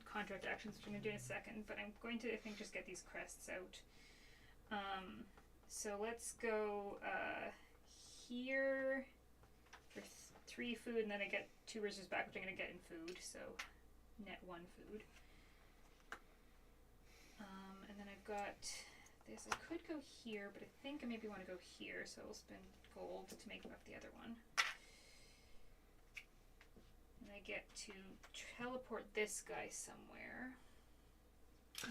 contract actions, which I'm gonna do in a second. But I'm going to, I think, just get these crests out. So let's go here for 3 food, and then I get 2 reserves back, which I'm gonna get in food. So net 1 food. And then I've got this. I could go here, but I think I maybe want to go here, so I'll spend gold to make up the other one. And I get to teleport this guy somewhere.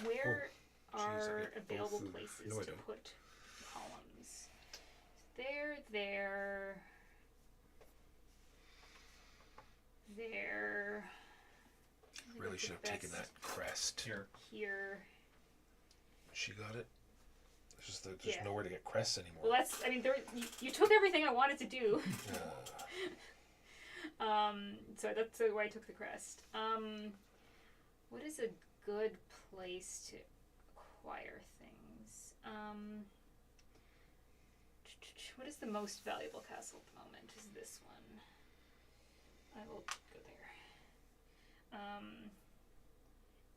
Where
Oh, jeez, I
are
get both
available
of-
places
no, I
to
don't.
put columns? There, there. I think
Really
that's the
should have taken
best
that crest.
here.
here.
She got it. It's just that there's
Yeah.
nowhere to get crests anymore.
Well, that's. I mean, you took everything I wanted to do. So that's why I took the crest. What is a good place to acquire things? What is the most valuable castle at the moment? Is this one? I will go there.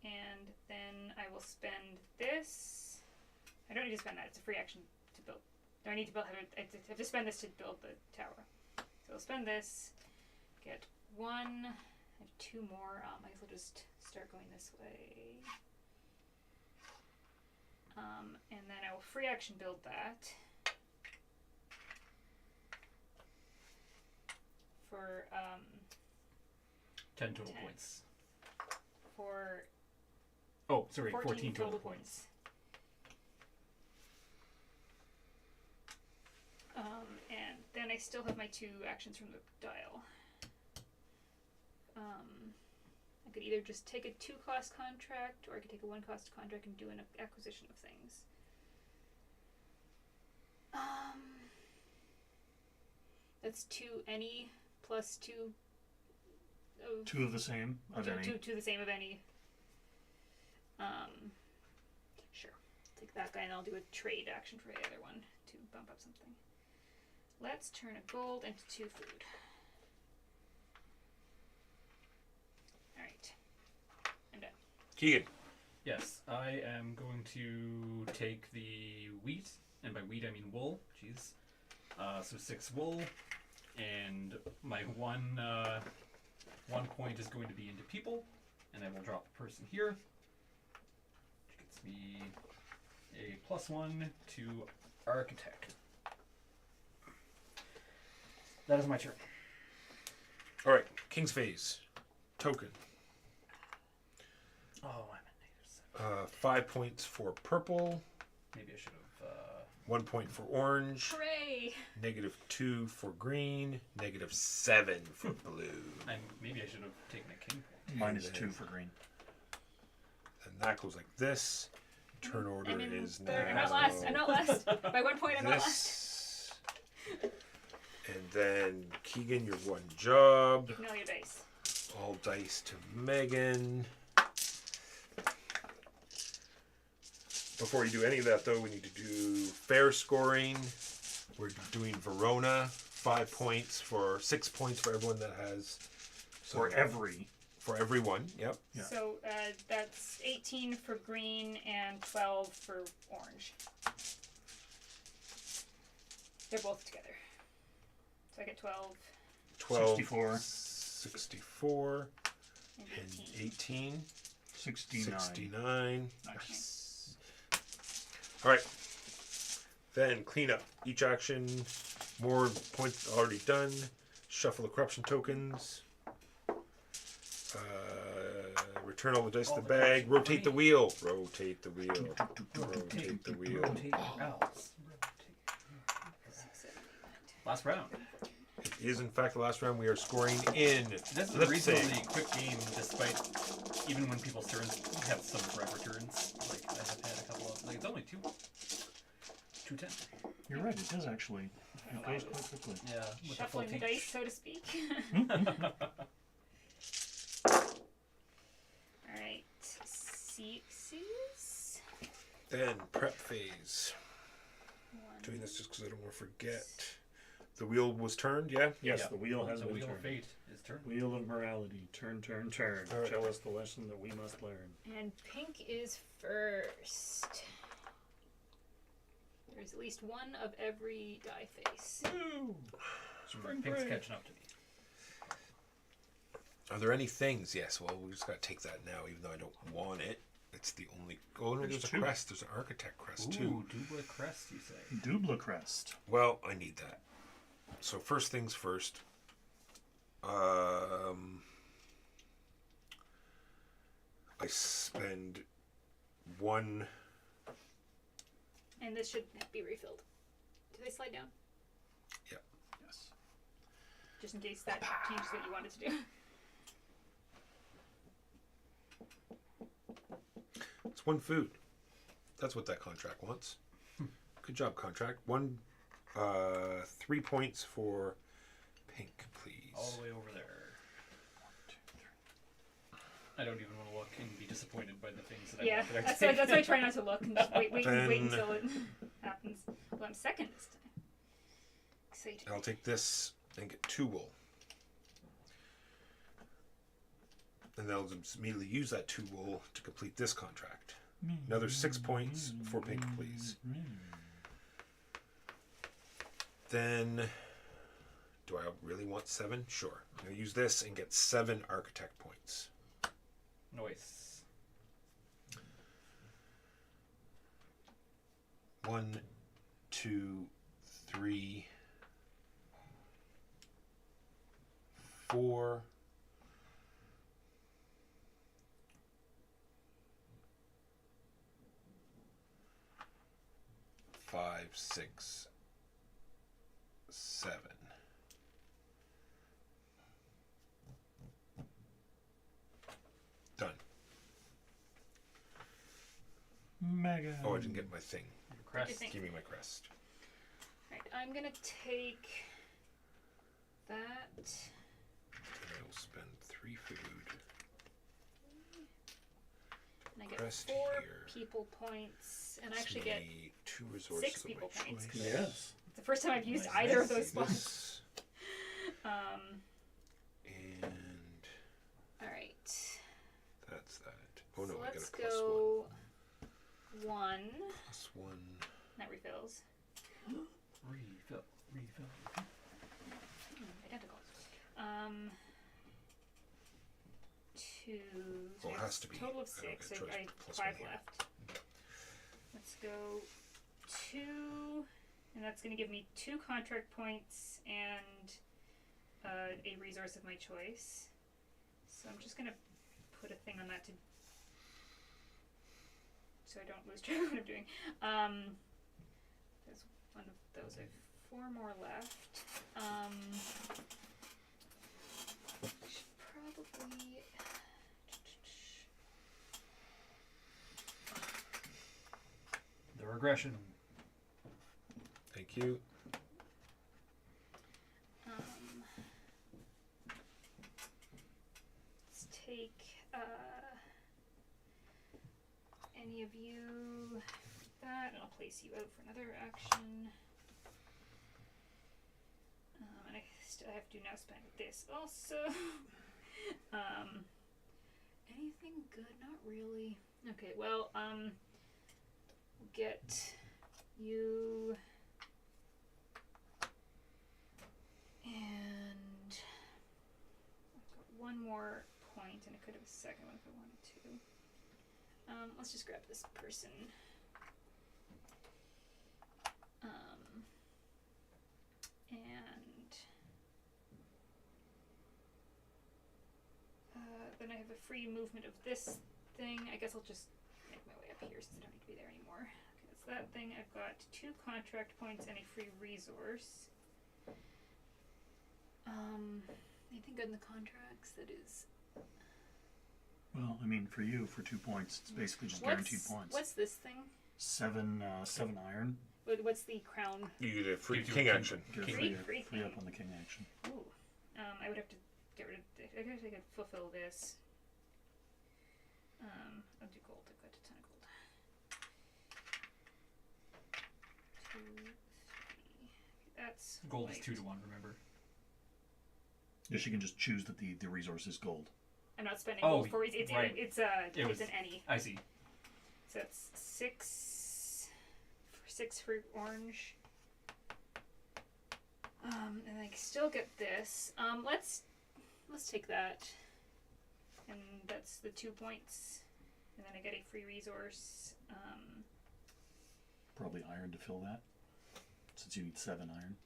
And then I will spend this. I don't need to spend that. It's a free action to build. Do I need to build? I have to spend this to build the tower. So I'll spend this. Get 1. I have 2 more. I guess I'll just start going this way. And then I will free action build that. For
10 total
10.
points.
for
Oh, sorry,
14
total points.
And then I still have my 2 actions from the dial. I could either just take a 2-cost contract, or I could take a 1-cost contract and do an acquisition of things. That's 2 any plus 2 of
2 of the same of any.
two the same of any. Sure. Take that guy and I'll do a trade action for the other one to bump up something. Let's turn a gold into 2 food. Alright. I'm done.
Keegan.
Yes, I am going to take the wheat, and by wheat I mean wool. Jeez. So 6 wool, and my 1 point is going to be into people, and I will drop a person here, which gets me a +1 to architect. That is my turn.
All right. King's Phase. Token.
Oh, I'm at -7.
5 points for purple.
Maybe I should have.
1 point for orange.
Hooray!
-2 for green. -7 for blue.
Maybe I should have taken a king point.
Mine is 2 for green.
And that goes like this. Turn order
I'm in
is now.
third. I'm not last. I'm not last. By 1 point, I'm not last.
This. And then Keegan, your 1 job.
Ignore your dice.
All dice to Megan. Before you do any of that, though, we need to do fair scoring. We're doing Verona, 5 points for 6 points for everyone that has. So
For every
For everyone, yep.
Yeah.
So that's 18 for green and 12 for orange. They're both together. So I get 12
12,
64.
64,
and
and
18.
18.
69.
69.
Nice.
All right. Then clean up. Each action, more points already done. Shuffle the corruption tokens. Return all the dice to
All
the
the
bag.
corruption
Rotate the
money.
wheel. Rotate the wheel. Rotate the wheel.
Rotate your owls. Last round.
It is in fact the last round. We are scoring in.
This is a
let's
reasonably
say,
quick game, despite even when people's turns have some forever turns. Like I have had a couple of. Like it's only 2:10.
You're right, it does actually. It goes quite quickly.
Yeah. With
Shuffling the
full
dice, so to speak. Alright. Sixes.
then prep phase.
One.
Doing this just because I don't want to forget. The wheel was turned, yeah?
Yes,
Yeah.
the wheel has
The
been
wheel of
turned.
fate is turned.
Wheel of morality. Turn, turn, turn.
All right.
Tell us the lesson that we must learn.
And pink is first. There's at least one of every die face.
Spring
Pink's
break.
catching up to me.
Are there any things? Yes, well, we just got to take that now, even though I don't want it. It's the only. Oh, no, there's a
two.
crest. There's an architect crest, too.
Ooh, Dubla Crest, you say?
Dubla crest.
Well, I need that. So first things first. I spend one.
And this should be refilled. Do they slide down?
Yes.
Just in case that changes what you wanted to do.
It's one food. That's what that contract wants. Good job, contract. 3 points for pink, please.
All the way over there. I don't even want to look and be disappointed by the things that I
Yeah,
want that I
that's
take.
why I try not to look and just wait
Then-
until it happens. Well, I'm second this time. Excited.
I'll take this and get 2 wool. And they'll just immediately use that 2 wool to complete this contract. Another 6 points for pink, please. Then, do I really want 7? Sure. I'm going to use this and get 7 architect points.
Noise.
1, 2, 3, 4. 5, 6, 7. Done.
Mega.
Oh, I didn't get my thing.
Crest.
think?
Give me my crest.
Right, I'm gonna take that.
And I'll spend 3 food.
And I get
Crest
4
here.
people points. And I
It's
actually get
me 2 resources
6
of
people
my
points.
choice.
Yes.
it's the first time I've used
Nice,
either of
nice.
those spots.
This and
Alright.
that's that. Oh no,
So
I got
let's
a plus 1.
go 1.
Plus 1.
That refills.
Refill.
Identical. 2.
Well, it
I
has to be.
Total of
I don't
6.
get a choice,
I
plus
5
1 here.
left. Let's go 2. And that's going to give me 2 contract points and a resource of my choice. So I'm just going to put a thing on that to so I don't lose track of what I'm doing. There's one of those. I have 4 more left. Should probably.
The regression.
Thank you.
Let's take any of you that, and I'll place you out for another action. And I still have to now spend this also. anything good? Not really. Okay, well, get you and I've got one more point, and I could have a second one if I wanted to. Let's just grab this person. And then I have a free movement of this thing. I guess I'll just make my way up here since I don't need to be there anymore. Okay, that's that thing. I've got 2 contract points and a free resource. Anything good in the contracts that is...
Well, I mean, for you, for 2 points, it's basically just guaranteed points.
What's this thing?
7 iron.
What's the crown?
You get a free
Gives you
king
a king.
action.
Get a
Free
free up
king.
on the king action.
Ooh. I would have to get rid of... I guess I could fulfill this. I'll do gold. I've got a ton of gold. 2, 3. That's
Gold is
white.
2 to 1. Remember.
Yeah, she can just choose that the resource is gold.
I'm not spending
Oh,
gold for it. It's
right.
it's
It was-
an any.
I see.
So that's 6 for orange. And I still get this. Let's take that. And that's the 2 points. And then I get a free resource.
Probably iron to fill that, since you need 7 iron.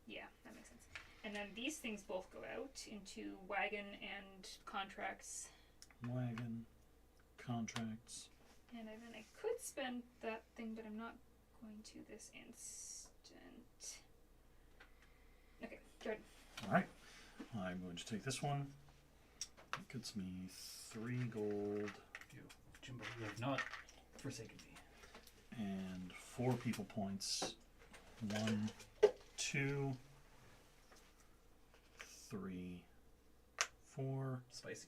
Yeah, that makes sense. And then these things both go out into wagon and contracts.
Wagon, contracts.
And then I could spend that thing, but I'm not going to this instant. Okay, good.
Alright, I'm going to take this one. It gets me 3 gold
Jimbo, you have not forsaken me.
and 4 people points. 1, 2, 3, 4.
Spicy.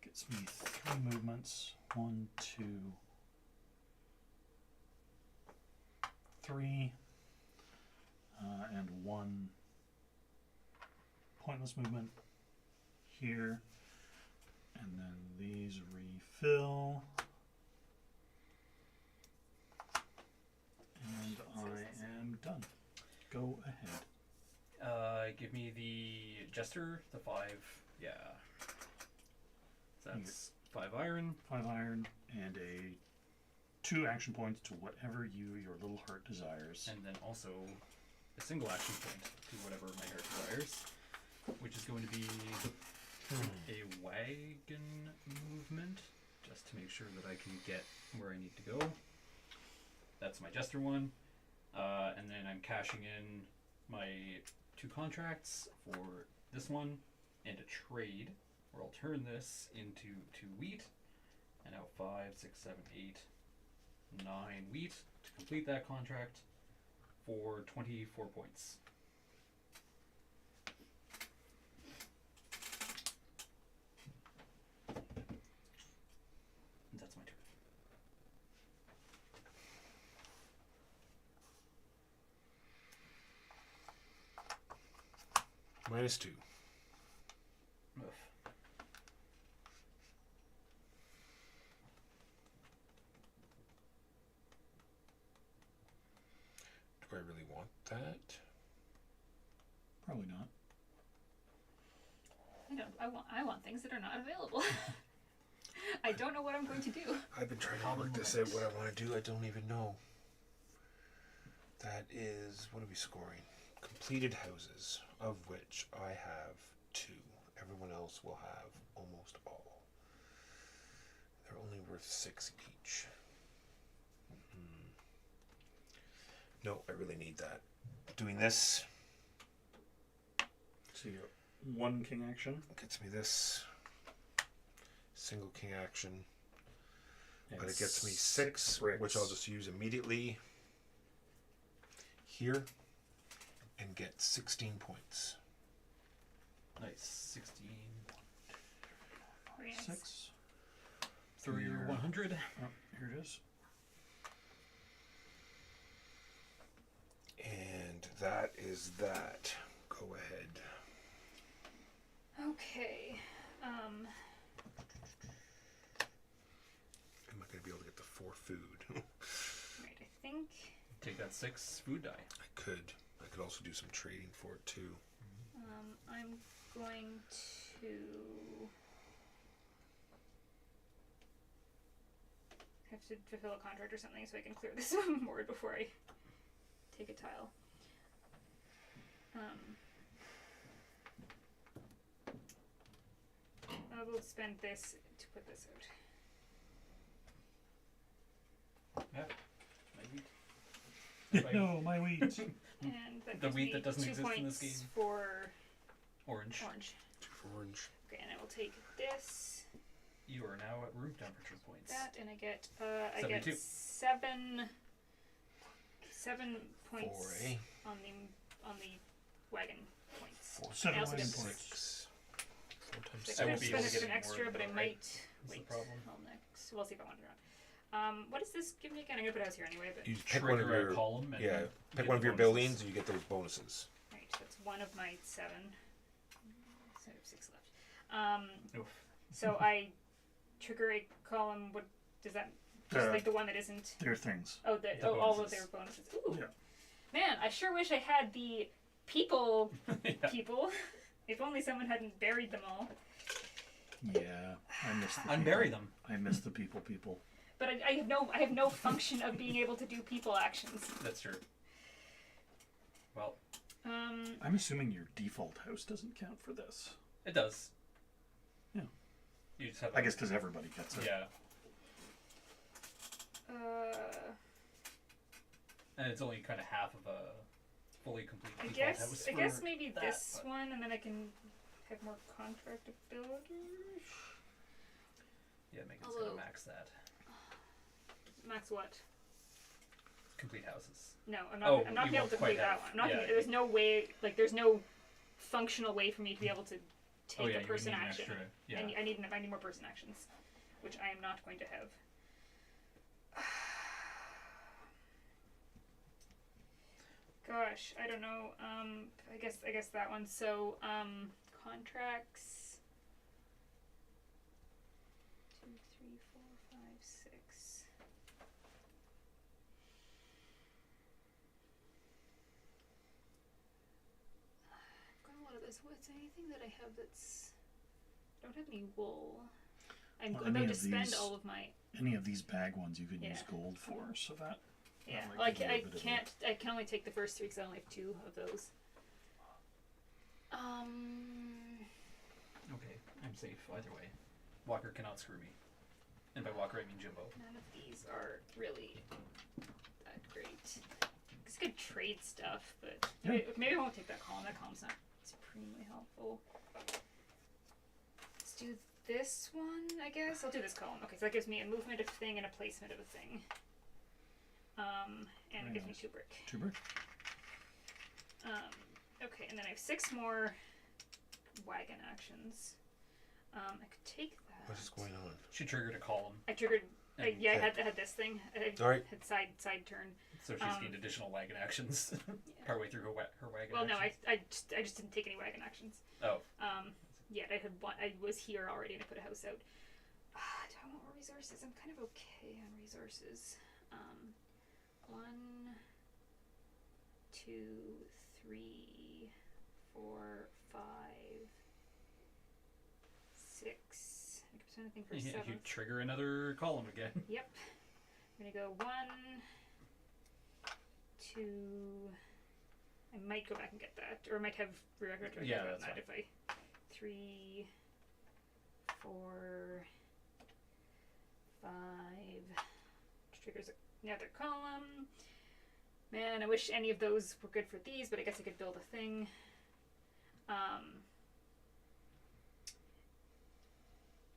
Gets me 3 movements. 1, 2, 3. And 1 pointless movement here. And then these refill. And I am done. Go ahead.
Give me the Jester, the 5. Yeah. That's 5 iron.
5 iron and 2 action points to whatever your little heart desires.
And then also a single action point to whatever my heart desires, which is going to be a wagon movement, just to make sure that I can get where I need to go. That's my Jester one. And then I'm cashing in my 2 contracts for this one and a trade, where I'll turn this into 2 wheat, and now 5, 6, 7, 8, 9 wheat to complete that contract for 24 points. And that's my turn.
-2.
Ugh.
Do I really want that?
Probably not.
I want things that are not available. I don't know what I'm going to do.
I've been trying to work this out, what I want to do. I don't even know. That is, what are we scoring? Completed houses, of which I have 2. Everyone else will have almost all. They're only worth 6 each. No, I really need that. Doing this
So you got 1 king action.
gets me this. Single king action.
And
But it gets me 6,
bricks.
which I'll just use immediately here and get 16 points.
Nice. 16
Very nice.
6.
through your
Here.
100.
Oh, here it is.
And that is that. Go ahead.
Okay.
I'm not going to be able to get the 4 food.
Right, I think.
Take that 6 food die.
I could also do some trading for it too.
I'm going to have to fulfill a contract or something so I can clear this board before I take a tile. I will spend this to put this out.
Yeah. My wheat.
No, my wheat.
And that
The
gives
wheat
me
that doesn't
2
exist in this
points
game.
for
Orange.
orange.
2 for orange.
Okay, and I will take this,
You are now at room temperature points.
that, and I get
72.
7 points
For a
on the wagon points.
7
I also
wagon
get
points.
4 times
So I
I
could
won't be
spend
able to
it
get
an
any
extra,
more
but I
though,
might
right? That's
wait
the problem.
till next. We'll see if I want it or not. What does this give me again? I'm gonna put a house here anyway, but
You pick one of
Trigger a
your
column and
yeah. Pick
get
one of
the
your
bonuses.
buildings and you get those bonuses.
right, that's one of my 7. So I have 6 left.
Oof.
So I trigger a column. What does that? Just like the one that isn't.
Their things.
Oh,
The
all of
bonuses.
their bonuses. Ooh,
Yeah.
man, I sure wish I had the people.
Yeah.
People. If only someone hadn't buried them all.
Yeah, I miss the
Unbury
people.
them.
I miss the people.
But I have no function of being able to do people actions.
That's true. Well,
I'm assuming your default house doesn't count for this.
it does.
Yeah.
You just have.
I guess because everybody gets it.
Yeah,
Uh,
and it's only kind of half of a fully complete
I
default
guess
house.
I guess
for
maybe
that,
this
but-
one, and then I can have more contractability.
Yeah, Megan's
Although-
gonna max that.
Max what?
Complete houses.
No, I'm
Oh,
not. I'm not
you
gonna be able
won't
to
quite
complete that
have-
one. I'm not
yeah,
gonna, there's no way. Like, there's no functional way for me to be able to take
Oh yeah,
a
you would
person
need an
action.
extra. Yeah.
I need more person actions, which I am not going to have. Gosh, I don't know. I guess that one. So, contracts. 2, 3, 4, 5, 6. I've got a lot of this. What's anything that I have that's? I don't have any wool. I'm
Well,
about
any
to
of
spend
these-
all of my.
Any of these bag ones you could
Yeah.
use gold for, so that.
Yeah,
might
well, I,
give you a
I
bit of a-
can't. I can only take the first 3 because I only have 2 of those.
Okay, I'm safe either way. Walker cannot screw me, and by Walker I mean Jimbo.
None of these are really that great. It's good trade stuff, but maybe I won't take that column. That column's not supremely helpful. Let's do this one, I guess. I'll do this column. Okay, so that gives me a movement of a thing and a placement of a thing. And it gives me 2 brick.
2 brick.
Okay, and then I have 6 more wagon actions. I could take that.
What is going on?
She triggered a column,
I triggered.
and
Yeah, I had this thing. I
Alright.
had side turn.
so she's gained additional wagon actions partway through her wagon.
Well, no,
actions.
I just didn't take any wagon actions.
Oh,
Yeah, I had one. I was here already, and I put a house out. Do I want more resources? I'm kind of okay on resources. 1, 2, 3, 4, 5, 6. I can put anything for
if
7.
you trigger another column again.
Yep. I'm gonna go 1, 2. I might go back and get that, or I might have retroactive
Yeah,
on
that's
that
fine.
if I 3, 4, 5. Triggers another column. Man, I wish any of those were good for these, but I guess I could build a thing.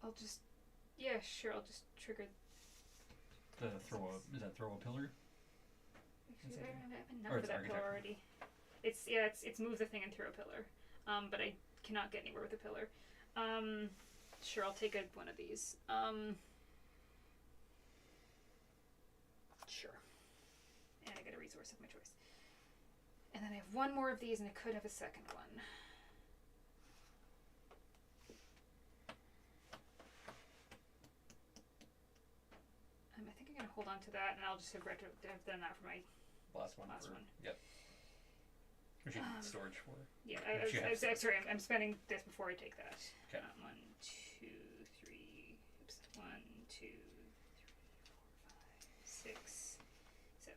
I'll just, yeah, sure. I'll just trigger.
Is that throw a pillar?
Actually, I have enough
Or
of
it's
that pillar
architect.
already. It's move the thing and throw a pillar. But I cannot get anywhere with a pillar. Sure, I'll take one of these. Sure. And I get a resource of my choice. And then I have 1 more of these, and I could have a second one. hold on to that, and I'll just have done that for my
Last one.
Last one.
Yep. Which you need storage for.
yeah.
Which you have
Sorry, I'm spending this before I take that.
'Kay.
1, 2, 3. Oops. 1, 2, 3, 4, 5, 6, 7.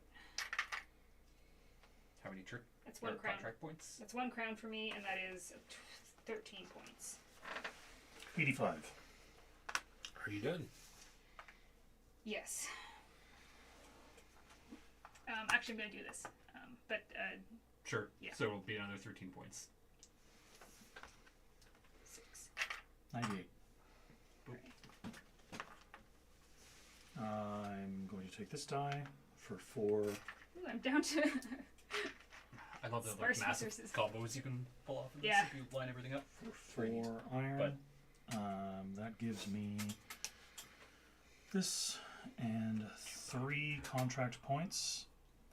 How many
That's 1 crown.
contract points?
That's 1 crown for me, and that is 13 points.
85.
Are you done?
Yes. Actually, I'm gonna do this. But
Sure.
Yeah.
So it'll be another 13 points.
6.
98.
Boop.
I'm going to take this die for 4.
Ooh, I'm down to.
I love the
Sparse
massive
resources.
combos you can pull off of this
Yeah.
if you line everything up.
For 4 iron. That gives me this and 3 contract points.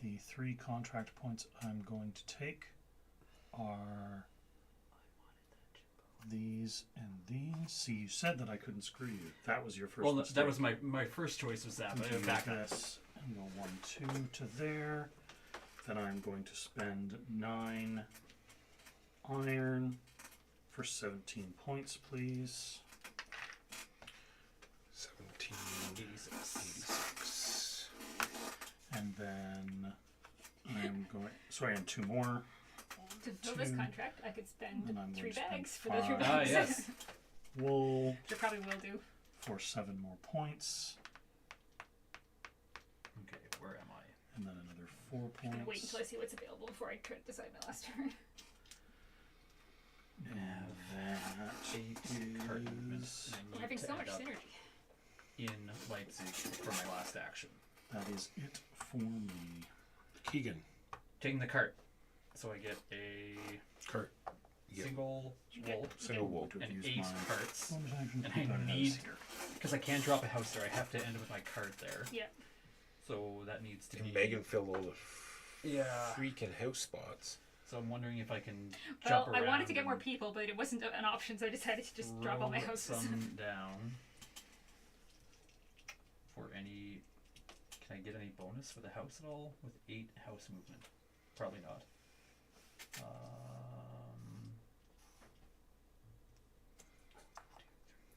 The 3 contract points I'm going to take are these and these. See, you said that I couldn't screw you. That was your first
Well,
mistake.
that was my first choice was that, but I
Continue
back up.
this and go 1, 2 to there. Then I'm going to spend 9 iron for 17 points, please.
17.
86.
And then I'm going. Sorry, and 2 more.
To fill this
2.
contract, I could spend
And I'm
3
going to
bags for
spend
the 3
5.
bags.
Yes.
Wool
Which I probably will do.
for 7 more points.
Okay, where am I?
And then another 4
I'm
points.
gonna wait until I see what's available before I try to decide my last turn.
And that
8 card movement.
is,
and I
We're
need
having
to
so much
end up
synergy.
in Leipzig for my last action.
that is it for me.
Keegan.
Taking the cart. So I get a
Kurt. Yeah.
single
get-
wool
Single wool.
To have
and
used
8
my
carts.
bonus action to
And
put
I
that house
need-
here.
Because I can't drop a house there, I have to end with my cart there.
Yeah.
So that needs to
And
be.
Megan filled all the
Yeah.
freaking house spots.
So I'm wondering if I can
Well,
jump around.
I wanted to get more
and
people, but it wasn't an option, so I decided to just drop all my
roll
houses.
some down. For any. Can I get any bonus for the house at all with 8 house movement? Probably not.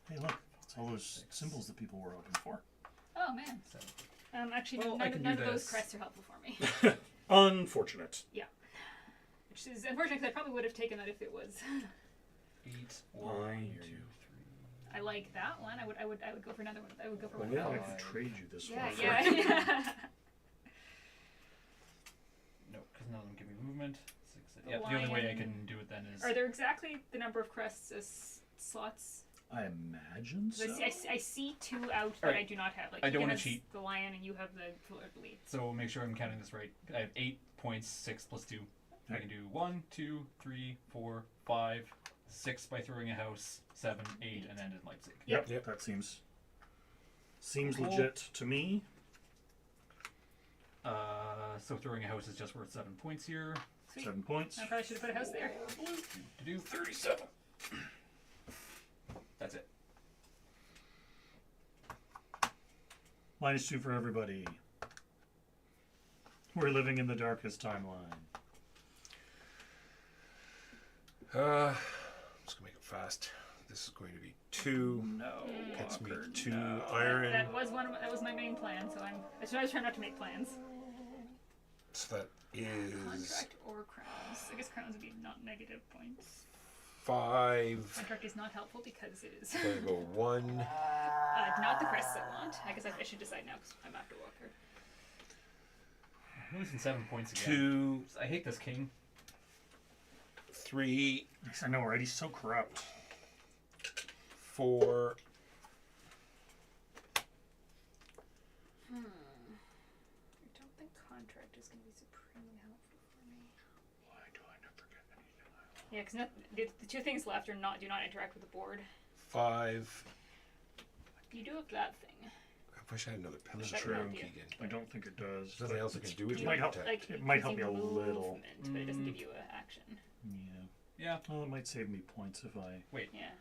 Hey, look. It's all those symbols that people were hoping for.
Oh man.
7.
Actually,
Well, I
none
can
of
do
those
this.
crests are helpful for me.
Unfortunate.
Which is unfortunate because I probably would have taken that if it was.
8.
I
1,
hear
2, 3.
you.
I like that one. I would go for another one. I would go for
Well,
one.
yeah, I
Five.
could trade you this
Yeah,
one. for
yeah,
it.
yeah.
No, because none of them give me movement. 6.
The
Yeah, the only way I
lion-
can do it then is.
Are there exactly the number of crests as slots?
I imagine
'Cause
so.
I see 2 out that
Alright.
I do not have. Like
I don't
Keegan
wanna
has
cheat.
the lion, and you have the fleur-de-lis.
So make sure I'm counting this right. I have 8 points, 6 plus 2. I can do 1, 2, 3, 4, 5, 6 by throwing a house, 7, 8, and end in Leipzig.
Yep,
Yep.
that seems
Cool.
legit to me.
So throwing a house is just worth 7 points here.
Sweet.
7 points.
I probably should have put a house there.
To do 37. That's it.
-2 for everybody. We're living in the darkest timeline.
I'm just gonna make it fast. This is going to be 2.
No.
Gets me
Walker,
2
no.
iron.
That was that was my main plan. So I was trying not to make plans.
So that is
Contract or crowns. I guess crowns would be not negative points.
5.
Contract is not helpful because it is
I'm gonna go 1.
not the crests I want. I guess I should decide now because I'm after Walker.
I'm losing 7 points again.
2,
I hate this king.
3,
Yes, I know, right? He's so corrupt.
4,
I don't think contract is going to be supremely helpful for me.
Why do I never get anything I want?
Yeah, because the 2 things left are do not interact with the board.
5.
You do have that thing.
I wish I had another pillar.
That's
for
true.
Keegan.
I don't think it does.
There's nothing else I can do with
You
my
might help.
protect.
It might
gives
help
you
me a little.
movement, but it doesn't give you an action.
Yeah.
Yeah.
Well, it might save me points if I.
Wait.
Yeah.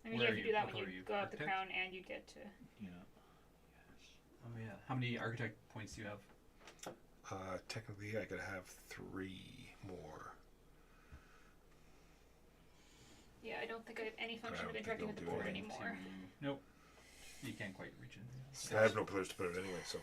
I mean,
Where
you have
are
to
you?
do that
What
when
color are
you
you?
go up the
Architect?
crown and you get to.
Yeah.
Oh yeah. How many architect points do you have?
Technically, I gotta have 3 more.
Yeah, I don't think I have any function
don't
of
think
interacting with
it'll
the
do
board
anything
anymore.
Nope. You can't quite reach it.
I have no pillars to put it anyway, so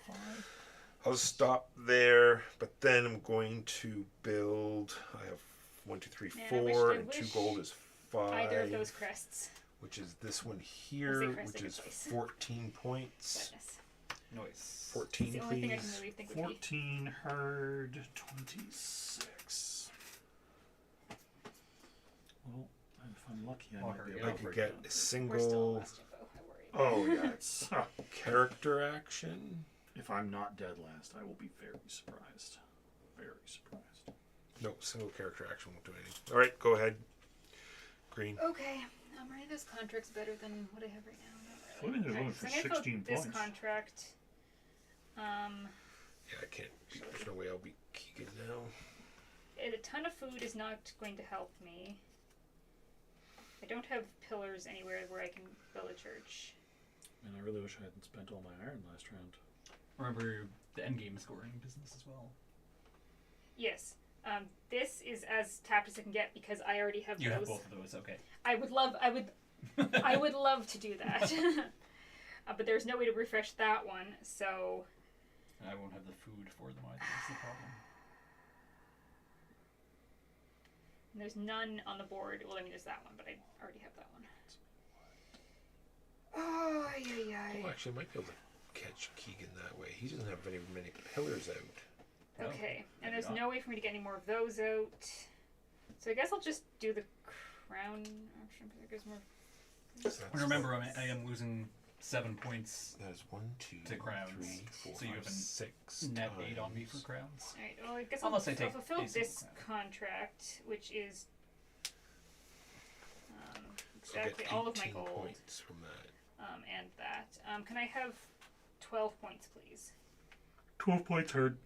I'll stop there. But then I'm going to build. I have 1, 2, 3,
Man,
4,
I
and 2
wish
gold is 5.
Either of those crests.
Which is this one
Let's
here,
say crest
which
in
is
place.
14 points.
Sadness.
Noise.
14,
It's the only thing I can
please.
really think would be.
14 herd, 26. Well, if I'm lucky, I
Oh,
might be
herd,
able
I
to
could
break
get
it.
a
We're still
single
last Jimbo, I
Oh,
worry.
yeah. It's,
character action.
if I'm not dead last, I will be very surprised. Very surprised.
No, single character action won't do anything. All right, go ahead. Green.
Okay, I'm ready. This contract's better than what I have right now. Not
Floating is
really.
only
Okay,
for
so I'm gonna
16
fill this
points.
contract.
Yeah, I can't. There's no way I'll beat Keegan now.
A ton of food is not going to help me. I don't have pillars anywhere where I can build a church.
And I really wish I hadn't spent all my iron last round.
Remember the end game scoring business as well.
Yes. This is as tapped as I can get because I already have
You
those.
have both of those. Okay.
I would love to do that. But there's no way to refresh that one, so
And I won't have the food for them either. That's the problem.
and there's none on the board. Well, I mean, there's that one, but I already have that one. Oh,
Oh, actually, I might be able to catch Keegan that way. He doesn't have many pillars out.
Okay, and
maybe
there's
not.
no way for me to get any more of those out. So I guess I'll just do the crown option because it gives more.
So that's
And remember,
what-
I am losing 7 points.
That is 1, 2,
To crowns.
3, 4,
So you
5,
have an
6
Net 8 on me for
times.
crowns.
Alright, well, I guess
Unless I
I'll
take
fulfill
a single
this
crown.
contract, which is
So
exactly
get
all of my
18
gold.
points from that.
And that. Can I have 12 points, please?
12 points herd.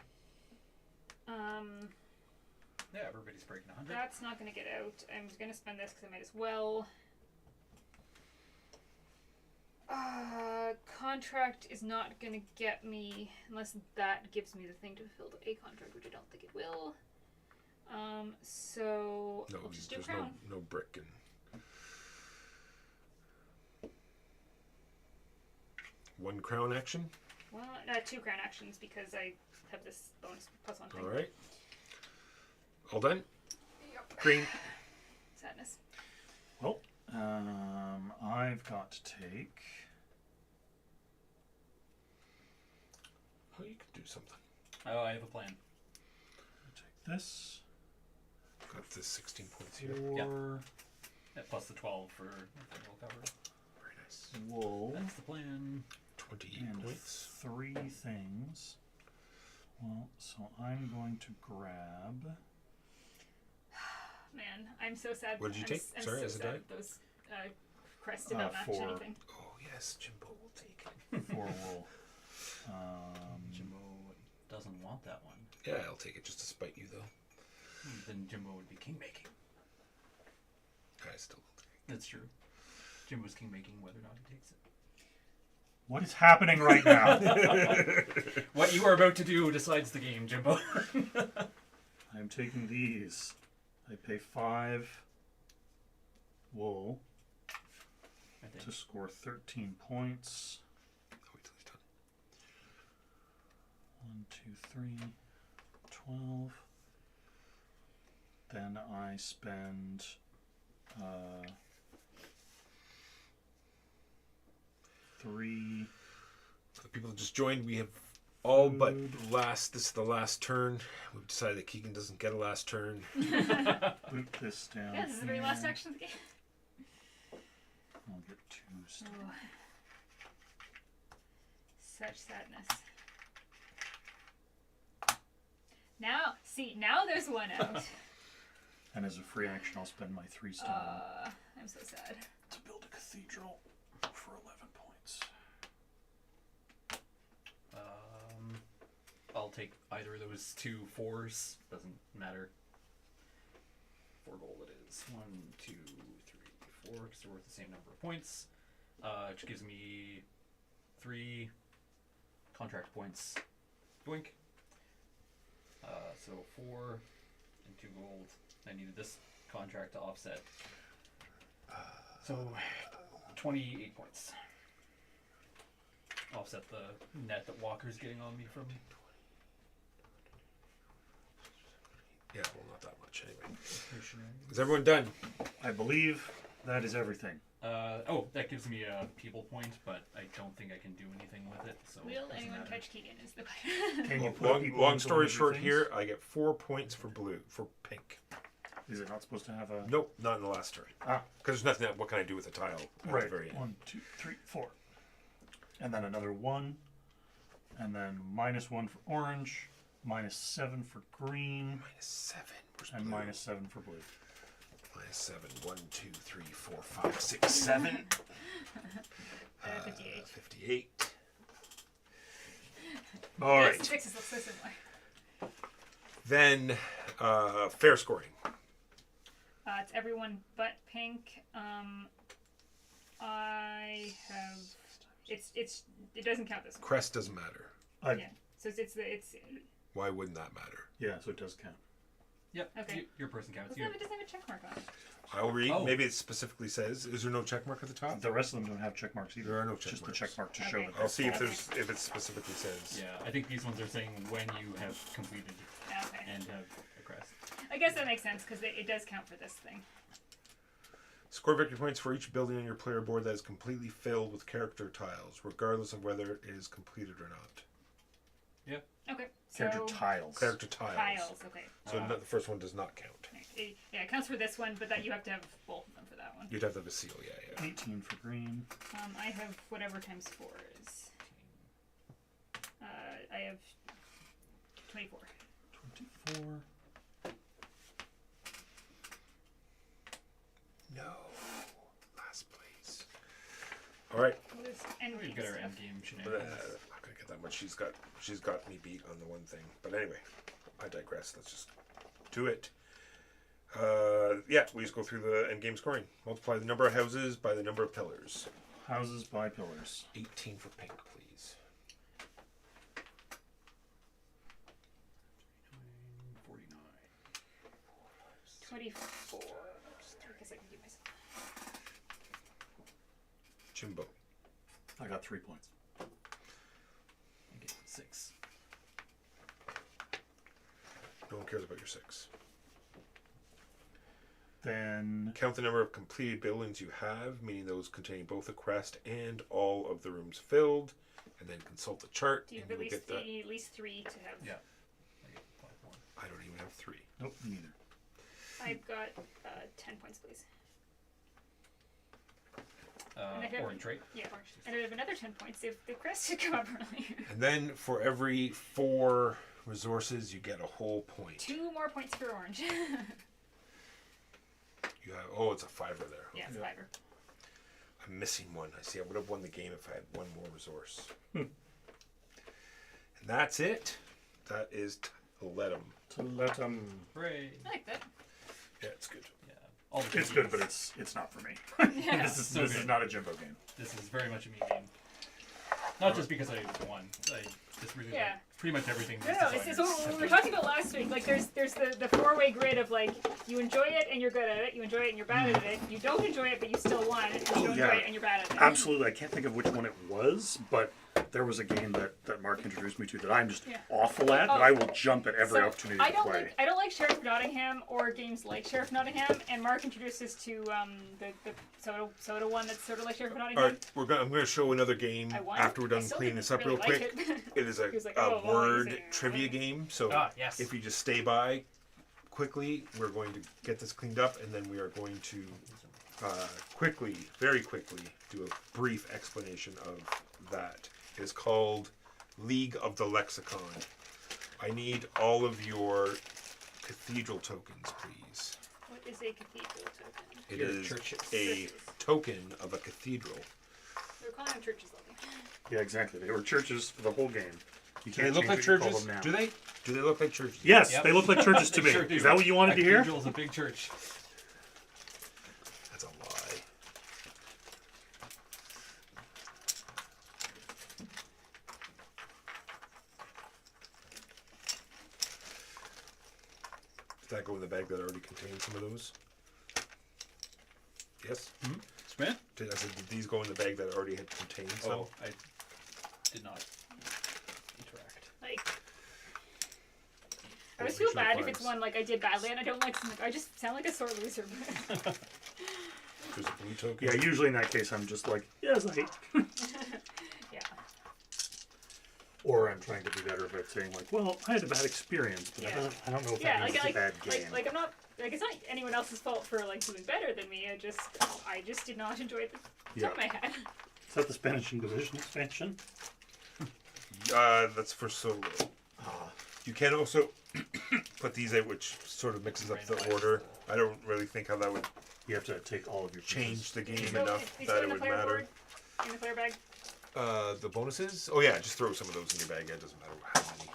Yeah, everybody's breaking 100.
That's not going to get out. I'm going to spend this because I might as well. Contract is not going to get me unless that gives me the thing to fulfill a contract, which I don't think it will. So
No,
we'll just do
there's
crown.
no brick and. One crown action.
Well, 2 crown actions because I have this bonus +1 thing.
All right. All done.
Yep.
Green.
Sadness.
Well, I've got to take.
Oh, you can do something.
Oh, I have a plan.
Take this.
Got this 16 points here.
4
Yeah, plus the 12 for the will cover.
Very nice.
wool.
That's the plan.
28
And
points.
3 things. Well, so I'm going to grab.
Man, I'm so sad.
What did you
I'm
take?
I'm
Sorry,
so
as a
sad
die?
those crests did not match
4.
anything.
Oh yes, Jimbo will take it.
4 wool.
Jimbo doesn't want that one.
Yeah, I'll take it just to spite you though.
Then Jimbo would be king making.
I still will take
That's true. Jimbo's king making whether or not he takes it.
What is happening right now?
What you are about to do decides the game, Jimbo.
I'm taking these. I pay 5 wool
I think.
to score 13 points.
it. I'll wait till he's done.
1, 2, 3, 12. Then I spend 3.
For the people that just joined, we have all but
Food.
this is the last turn. We've decided that Keegan doesn't get a last turn.
Boot this down.
Yeah, this is the very last
here.
action of the game.
I'll get 2 stuff.
Oh. Such sadness. Now there's one out.
And as a free action, I'll spend my 3 stone
I'm so sad.
to build a cathedral for 11 points.
I'll take either of those 2 4s. Doesn't matter. 4 gold it is. 1, 2, 3, 4, because they're worth the same number of points. Which gives me 3 contract points. Doink. So 4 and 2 gold. I needed this contract to offset. So 28 points. Offset the net that Walker's getting on me from.
Yeah, well, not that much anyway. Is everyone done?
I believe that is everything.
That gives me a people point, but I don't think I can do anything with it. So
Will
it doesn't
anyone
matter.
catch Keegan? Is the question.
Can you put
Long,
people
long
into
story
one of your
short
things?
here, I get 4 points for pink.
Is it not supposed to have a...
Nope, not in the last turn.
Ah,
Because there's nothing, what can I do with a tile at the
right.
very end?
1, 2, 3, 4. And then another 1. And then -1 for orange. -7 for green.
-7. Where's
And
blue?
-7 for blue.
-7. 1, 2, 3, 4, 5, 6, 7.
58.
58. All right.
Yes, sixes look so similar.
Then, fair scoring.
It's everyone but pink. I have. It doesn't count this one.
Crest doesn't matter.
Yeah. So it's
Why wouldn't that matter?
Yeah, so it does count.
Yep.
Okay.
Your person counts.
it doesn't have a check mark on it.
I'll read.
Oh.
Maybe it specifically says. Is there no check mark at the top?
The rest of them don't have check marks either.
There are no
It's
check
just
marks.
the check mark to show
Okay.
that.
I'll see if
Okay.
if it specifically says.
Yeah, I think these ones are saying when you have completed
Okay.
and have a crest.
I guess that makes sense because it does count for this thing.
Score victory points for each building on your player board that is completely filled with character tiles, regardless of whether it is completed or not.
Okay.
Character
So
tiles.
Character tiles.
tiles. Okay.
So the first one does not count.
It counts for this one, but that you have to have both of them for that one.
You'd have to have a seal, yeah.
18 for green.
I have whatever times 4 is. I have 24.
24.
No. Last place. All right.
What is end
We've
game
got our
stuff?
end game
I'm
shenanigans.
not gonna get that much. She's got me beat on the one thing. But anyway, I digress. Let's just do it. We just go through the end game scoring. Multiply the number of houses by the number of pillars.
Houses by pillars.
18 for pink, please.
49.
24. I guess I can do myself.
Jimbo.
I got 3 points.
I get 6.
No one cares about your 6.
Then
Count the number of completed buildings you have, meaning those containing both a crest and all of the rooms filled, and then consult the chart,
Do you
and
have
you will get that.
you need at least 3 to have?
Yeah. I get 5 more.
I don't even have 3.
nope, neither.
I've got 10 points, please. And I have-
Orange, right?
Yeah, orange. And I have another 10 points if the crest had come up earlier.
And then for every 4 resources, you get a whole point.
2 more points for orange.
You have it's a 5er there.
Yeah, it's a
Yeah.
5er.
I'm missing one. I see. I would have won the game if I had one more resource. And that's it. That is Tiletum.
To let them.
Hooray!
I like that.
Yeah, it's good.
Yeah. All the
It's
cookies.
good, but it's not for me.
Yeah.
this is
So
this is
good.
not a Jimbo game.
This is very much a me game. Not just because I won. I just really
Yeah.
like pretty much everything.
No,
these
no, it's
designers
what we
have
were
done.
talking about last week. Like, there's the 4-way grid of, like, you enjoy it and you're good at it, you enjoy it and you're bad at it, you don't enjoy it but you still won, and you don't enjoy
yeah.
it and you're bad at it.
Absolutely, I can't think of which one it was, but there was a game that Mark introduced me to that I'm just
Yeah.
awful at, but
Oh.
I will jump at every
So,
opportunity
I
to
don't
play.
I don't like Sheriff of Nottingham or games like Sheriff of Nottingham, and Mark introduced us to the soda one that's sort of like Sheriff of Nottingham.
All right, I'm going to show another game
I won.
after we're
I
done
still
cleaning
didn't
this up
really
real
like
quick.
it.
It is
He was like,
a
"Oh, well,
word
you say-
trivia game. So
Yes.
if you just stay by quickly, we're going to get this cleaned up, and then we are going to very quickly, do a brief explanation of that. It is called League of the Lexicon. I need all of your cathedral tokens, please.
What is a cathedral token?
It
Your
is
churches.
a token of a cathedral.
We're calling them churches lately.
Yeah, exactly. They were churches for the whole game. You
Do they
can't
look
change
like
what you call
churches?
them now.
Do they? Do they look like churches?
Yes,
Yep.
they look like churches to
They
me.
sure do.
Is that what you wanted to hear?
Cathedral is a big church.
That's a lie. Does that go in the bag that already contains some of those? Yes.
Smith?
I said, did these go in the bag that already had contained some?
Oh, I did not interact.
Like, I always feel
Formation of
bad if it's
flags.
one like I did badly and I don't like something. I just sound like a sore loser.
There's a blue token.
Yeah, usually in that case, I'm just like, yes, I.
Yeah.
Or I'm trying to be better about saying like, well, I had a bad experience, but
Yeah.
I don't know if
Yeah,
that means
like,
it's a bad game.
like I'm not like it's not anyone else's fault for like doing better than me. I just did not enjoy the
Yeah.
time I had.
Is that the Spanish Inquisition expansion?
That's for solo. You can also put these out, which sort of mixes up the
Randomize
order. I don't really think how that would
You have to take all of your
change the game
So
enough
it's
that
in
it
the
would
player
matter.
board, in the player bag.
The bonuses? Oh yeah, just throw some of those in your bag. It doesn't matter how many.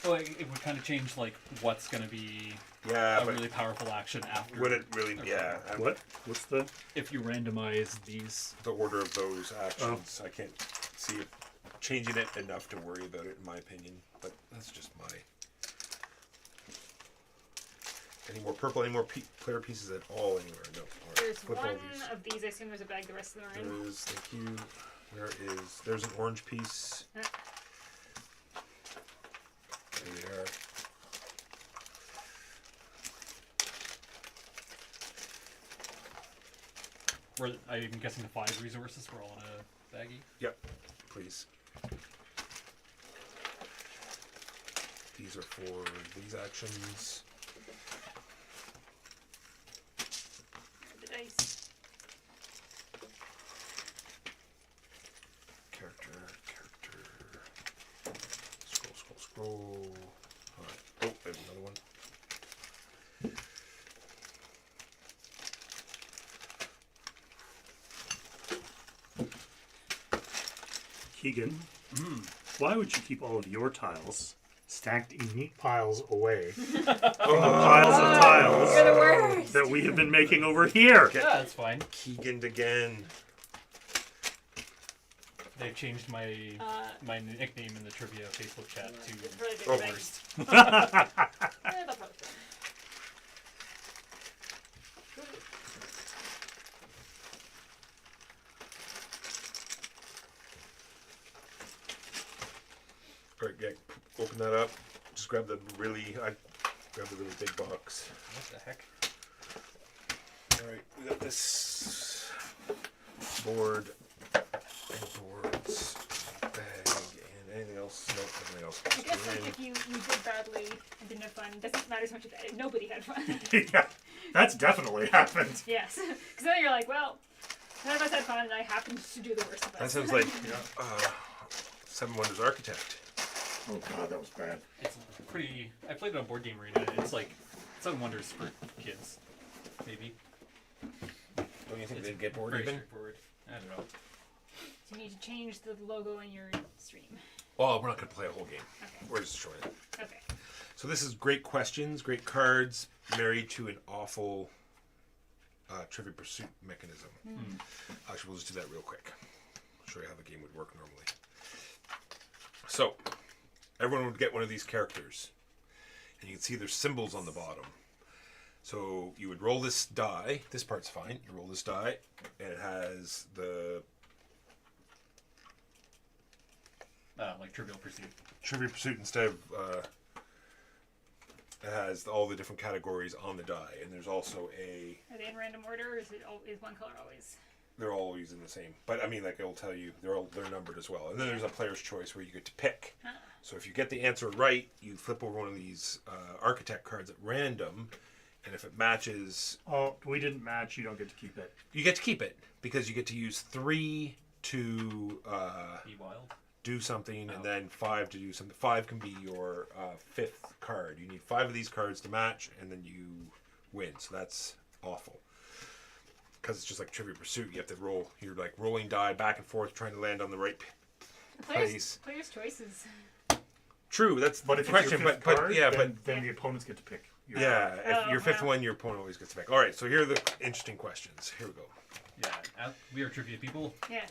Well, it would kind of change like what's going to be
Yeah,
a
but
really powerful action after.
would it really? Yeah.
What? What's the?
If you randomize these?
The order of those actions, I can't see it changing it enough to worry about it, in my opinion. But that's just my. Any more purple? Any more player pieces at all anywhere? No. All right.
There's
Flip all
one
these.
of these. I assume there's a bag. The rest of them are in.
There is. Thank you. Where is? There's an orange piece.
Uh.
There we are.
I'm guessing the 5 resources were all in a baggie.
Yep. Please. These are for these actions.
The dice.
Character. Scroll. Alright. Oh, there's another one.
Keegan, why would you keep all of your tiles stacked in neat piles away from the piles of tiles
You're the worst.
that we have been making over here?
Yeah, that's fine.
Keegan again.
They've changed my my nickname in the trivia Facebook chat to
It's really big
Oh,
bag.
worst.
Eh, they'll probably fit.
Alright, yeah, open that up. Just grab the really big box.
what the heck?
Alright, we got this board, boards, bag, and anything else. Nope, nothing else.
I guess like,
And
if you did badly and didn't have fun, it doesn't matter as much if nobody had fun.
Yeah, that's definitely happened.
Yes, because then you're like, well, none of us had fun, and I happened to do the worst of us.
that sounds like Seven Wonders Architect.
Oh god, that was bad.
It's pretty. I played it on Board Game Arena. It's like Seven Wonders for kids, maybe.
Don't you think
It's
they'd get bored
very
even?
straightforward. I don't know.
So you need to change the logo in your stream.
Well, we're not going to play a whole game.
Okay.
We're just showing it.
Okay.
So this is great questions, great cards, married to an awful Trivia Pursuit mechanism. Actually, we'll just do that real quick. I'll show you how the game would work normally. So, everyone would get one of these characters. And you can see there's symbols on the bottom. So, you would roll this die. This part's fine. You roll this die, and it has the
Like Trivial Pursuit.
Trivia Pursuit instead of it has all the different categories on the die, and there's also
Are they in random order, or is one color always?
they're always in the same. But I mean, like it'll tell you they're numbered as well. And then there's a player's choice where you get to pick.
Huh.
So if you get the answer right, you flip over one of these architect cards at random, and if it matches,
Oh, we didn't match. You don't get to keep it.
you get to keep it because you get to use 3 to
Be wild.
do something, and then 5 to do something. 5 can be your 5th card. You need 5 of these cards to match, and then you win. So that's awful. Because it's just like Trivia Pursuit. You have to roll. You're like rolling die back and forth, trying to land on the right place.
Player's choices.
True, that's
But
the
if
question.
it's your fifth
But
card,
yeah,
then,
but
then the opponents get to pick.
yeah, if
Oh,
your 5th
wow.
one, your opponent always gets to pick. All right, so here are the interesting questions. Here we go.
Yeah, we are trivia people.
Yes.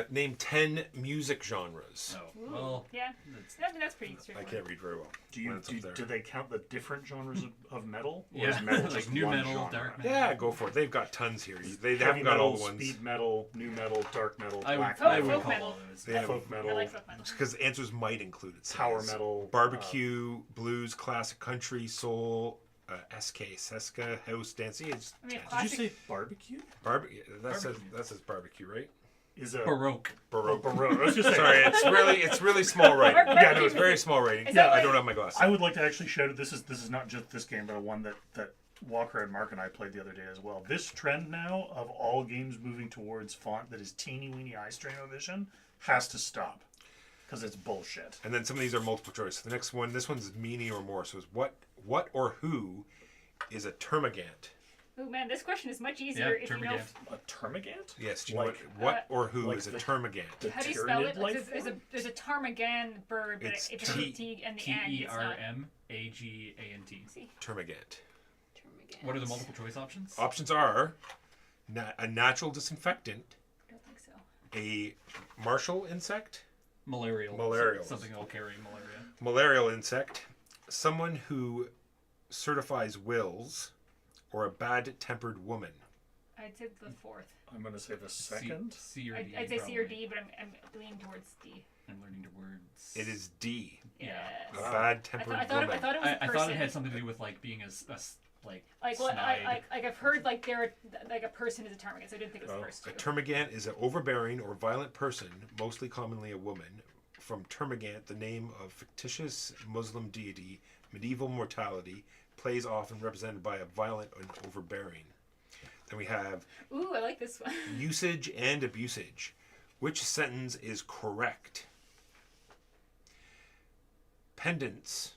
Name 10 music genres.
Oh,
Ooh,
well,
yeah.
that's,
That's pretty
I
straightforward.
can't read very well. when it's up there.
Do they count the different genres of metal? Or
yeah,
is metal
like
just
new
one
metal,
genre?
dark metal.
Yeah, go for it. They've got tons here. They
Heavy
haven't got
metal,
all the ones.
speed metal, new metal, dark metal,
I would,
black
I
Folk
would
metal,
call
metal.
all those.
Yeah.
folk
I
metal,
like folk metal.
Because the answers might include it.
power
says
metal,
barbecue, blues, classic, country, soul, Seska, house, dancing. It's
I mean,
dance.
classic-
Did you say barbecue?
barbecue. That says
Barbecue.
barbecue, right?
Is a
Baroque.
Baroque.
Baroque. I was just saying.
Sorry, it's really small writing.
Yeah, no,
It's very small writing.
Is
Yeah,
that
I
like-
don't have my glasses.
I would like to actually shout it. This is not just this game, but one that Walker and Mark and I played the other day as well. This trend now of all games moving towards font that is teeny weeny eye strain vision has to stop because it's bullshit.
And then some of these are multiple choice. The next one, this one's meanie or more. So it's what or who is a termagant?
Oh man, this question is much easier if you know.
Termagant.
A termagant?
Yes. Do you know
Like,
what or who
like
is a
the-
termagant?
the
How do you spell it?
Tyranid
Like,
life
there's a ptarmigan bird, but
It's
it's a T and the and it's not.
Termagant.
See,
Termagant.
termagant.
What are the multiple choice options?
Options are a natural disinfectant,
I don't think so.
a martial insect,
Malarial.
Malarial.
Something that'll carry malaria.
malarial insect, someone who certifies wills, or a bad-tempered woman.
I'd say the fourth.
I'm going to say the second.
C or D.
I'd say C or
probably.
D, but I'm leaning towards D.
I'm learning the words.
It is D.
Yeah.
A
Yes.
bad-tempered
I thought
woman.
it was a
I
person.
thought it had something to do with like being like
like what
snide.
like I've heard like like a person is a termagant, so I didn't think it was the first
A
two.
termagant is an overbearing or violent person, mostly commonly a woman. From termagant, the name of fictitious Muslim deity, medieval mortality, plays often represented by a violent and overbearing. Then we have
Ooh, I like this one.
usage and abusage. Which sentence is correct? Pendants.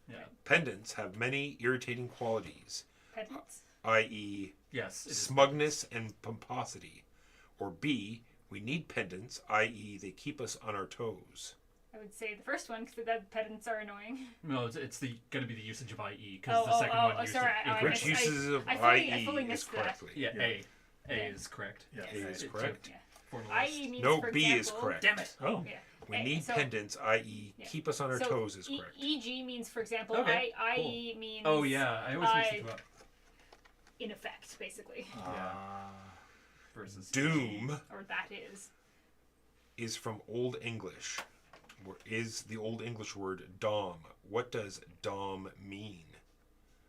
yeah.
Pendants have many irritating qualities,
Pedants.
i.e.,
Yes. It is.
smugness and pomposity. Or B, we need pendants, i.e., they keep us on our toes.
I would say the first one because that pedants are annoying.
No, it's going to be the usage of IE because the second one used
sorry.
it
I
Which
missed-
uses of
I
IE
fully
is
missed that.
correctly?
Yeah,
Yeah.
A. A
Yeah.
is correct.
Yeah.
A is
It
correct.
Yeah.
For the
IE
list.
means
No,
for
B is
example,
correct.
Damn it.
Oh,
Yeah.
We
A,
need
so-
pendants, i.e.,
Yeah.
keep us on our
So
toes is correct.
EG means, for example,
Okay,
IE means
Oh yeah, I always mix the two up.
in effect, basically,
Versus
Doom
or that is.
is from Old English. Is the Old English word dom. What does dom mean?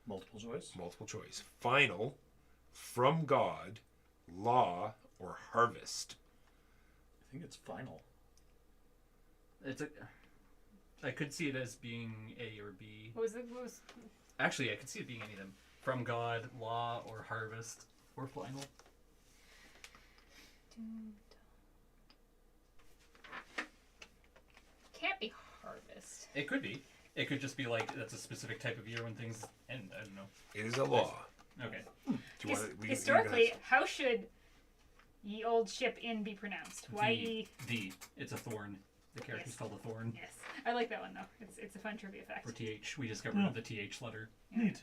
multiple choice.
Multiple choice. Final, from God, law, or harvest.
I think it's final.
It's a. I could see it as being A or B.
What was
Actually, I could see it being any of them. From God, law, or harvest, or final.
can't be harvest.
It could be. It could just be like that's a specific type of year when things end. I don't know.
It is a law.
Okay.
Do you want to,
Historically, how should ye old ship inn be pronounced? Y-E.
The. It's a thorn. The character's
Yes.
called a thorn.
Yes, I like that one though. It's a fun trivia fact.
For TH, we just got rid of the TH letter.
Neat.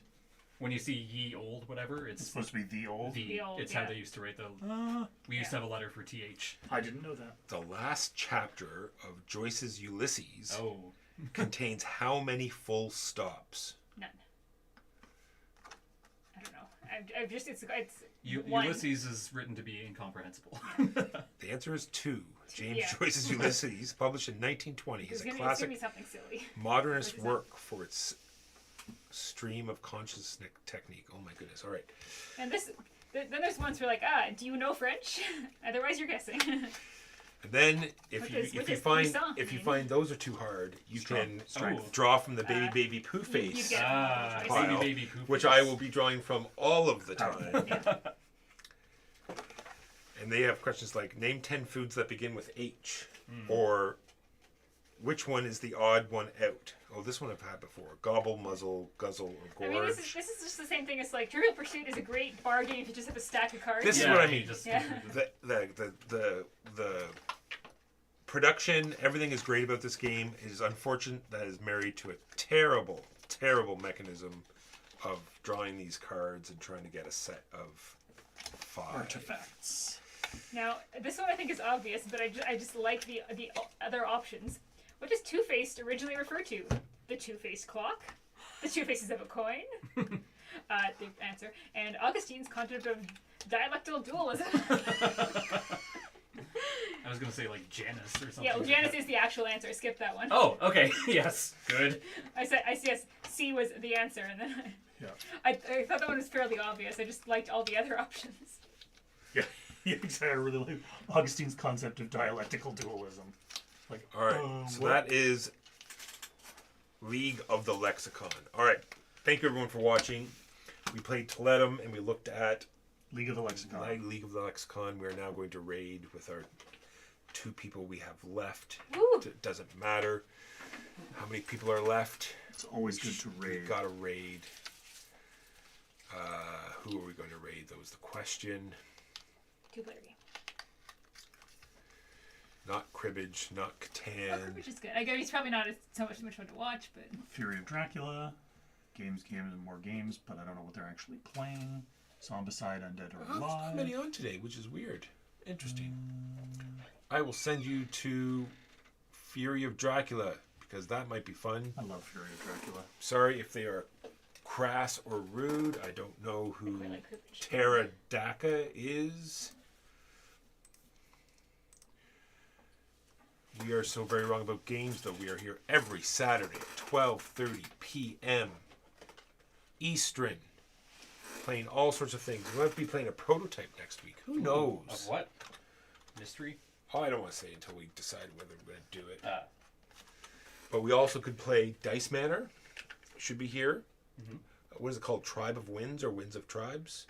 When you see ye old, whatever,
It's
it's
supposed to be the old.
The old,
it's
yeah.
how they used to write the. We used to
Yeah.
have a letter for TH.
I didn't know that.
The last chapter of Joyce's Ulysses
Oh.
contains how many full stops?
None. I don't know. I've just it's one.
Ulysses is written to be incomprehensible.
The answer is 2. James
Yeah.
Joyce's Ulysses, published in 1920, is
It's
a
gonna be
classic
something silly.
modernist
What is that?
work for its stream of consciousness technique. Oh my goodness! All right,
And then there's ones where like, do you know French? Otherwise, you're guessing.
and then if
What
you
does-
if
what
you
does
find
croissant
if you
mean?
find those are too hard, you can
Strength.
draw from the baby poo
you
face,
get
Ah,
it.
Pile,
baby poof.
which I will be drawing from all of the time.
Yeah.
And they have questions like name 10 foods that begin with H,
Hmm.
or which one is the odd one out? Oh, this one I've had before. Gobble, muzzle, guzzle, or
I
gorge.
mean, this is just the same thing as like Trivial Pursuit is a great bar game if you just have a stack of cards.
This is
Yeah,
what I
you
mean.
Just
Yeah.
The production, everything is great about this game. It is unfortunate that it is married to a terrible, terrible mechanism of drawing these cards and trying to get a set of 5.
Artifacts.
Now, this one I think is obvious, but I just like the other options. What does two-faced originally refer to? The two-faced clock? The two faces of a coin? The answer. And Augustine's concept of dialectal dualism.
I was gonna say like Janus or something.
Yeah, well, Janus is the actual answer. Skip that one.
Oh, okay. Yes. Good.
I said yes. C was the answer, and then
Yeah.
I thought that one was fairly obvious. I just liked all the other options.
Yeah. Yeah, exactly. I really like Augustine's concept of dialectical dualism. Like,
All right, so
what?
that is League of the Lexicon. All right, thank you everyone for watching. We played Tiletum and we looked at
League of the Lexicon.
League of the Lexicon. We are now going to raid with our 2 people we have left.
Woo.
It doesn't matter how many people are left.
It's always good to
We
raid.
got to raid. Who are we going to raid? That was the question.
2-player game.
Not cribbage, not Catan.
Which is good. I guess it's probably not so much fun to watch, but
Fury of Dracula. Games, and more games, but I don't know what they're actually playing. Zombicide, Undead or
Not
Alive.
many on today, which is weird. Interesting. I will send you to Fury of Dracula because that might be fun.
I love Fury of Dracula.
Sorry if they are crass or rude. I don't know who
quite like cribbage.
Terra Daka is. We are so very wrong about games, though. We are here every Saturday at 12:30 p.m. Eastern, playing all sorts of things. We might be playing a prototype next week. Who knows?
Of what? Mystery?
Oh, I don't want to say until we decide whether we're going to do it.
Ah.
But we also could play Dice Manor. Should be here. What is it called? Tribe of Winds or Winds of Tribes?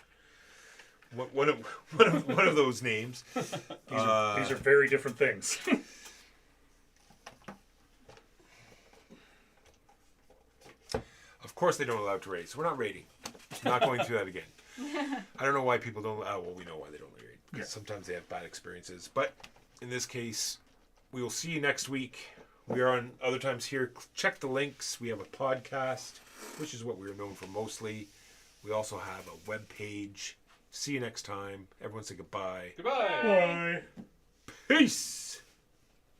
One of those names.
These are very different things.
Of course, they don't allow to raid, so we're not raiding. Not going through that again. I don't know why people don't. Oh, well, we know why they don't raid. Because sometimes they have bad experiences. But in this case, we will see you next week. We are on other times here. Check the links. We have a podcast, which is what we're known for mostly. We also have a web page. See you next time. Everyone say goodbye.
Goodbye.
Bye.
Peace.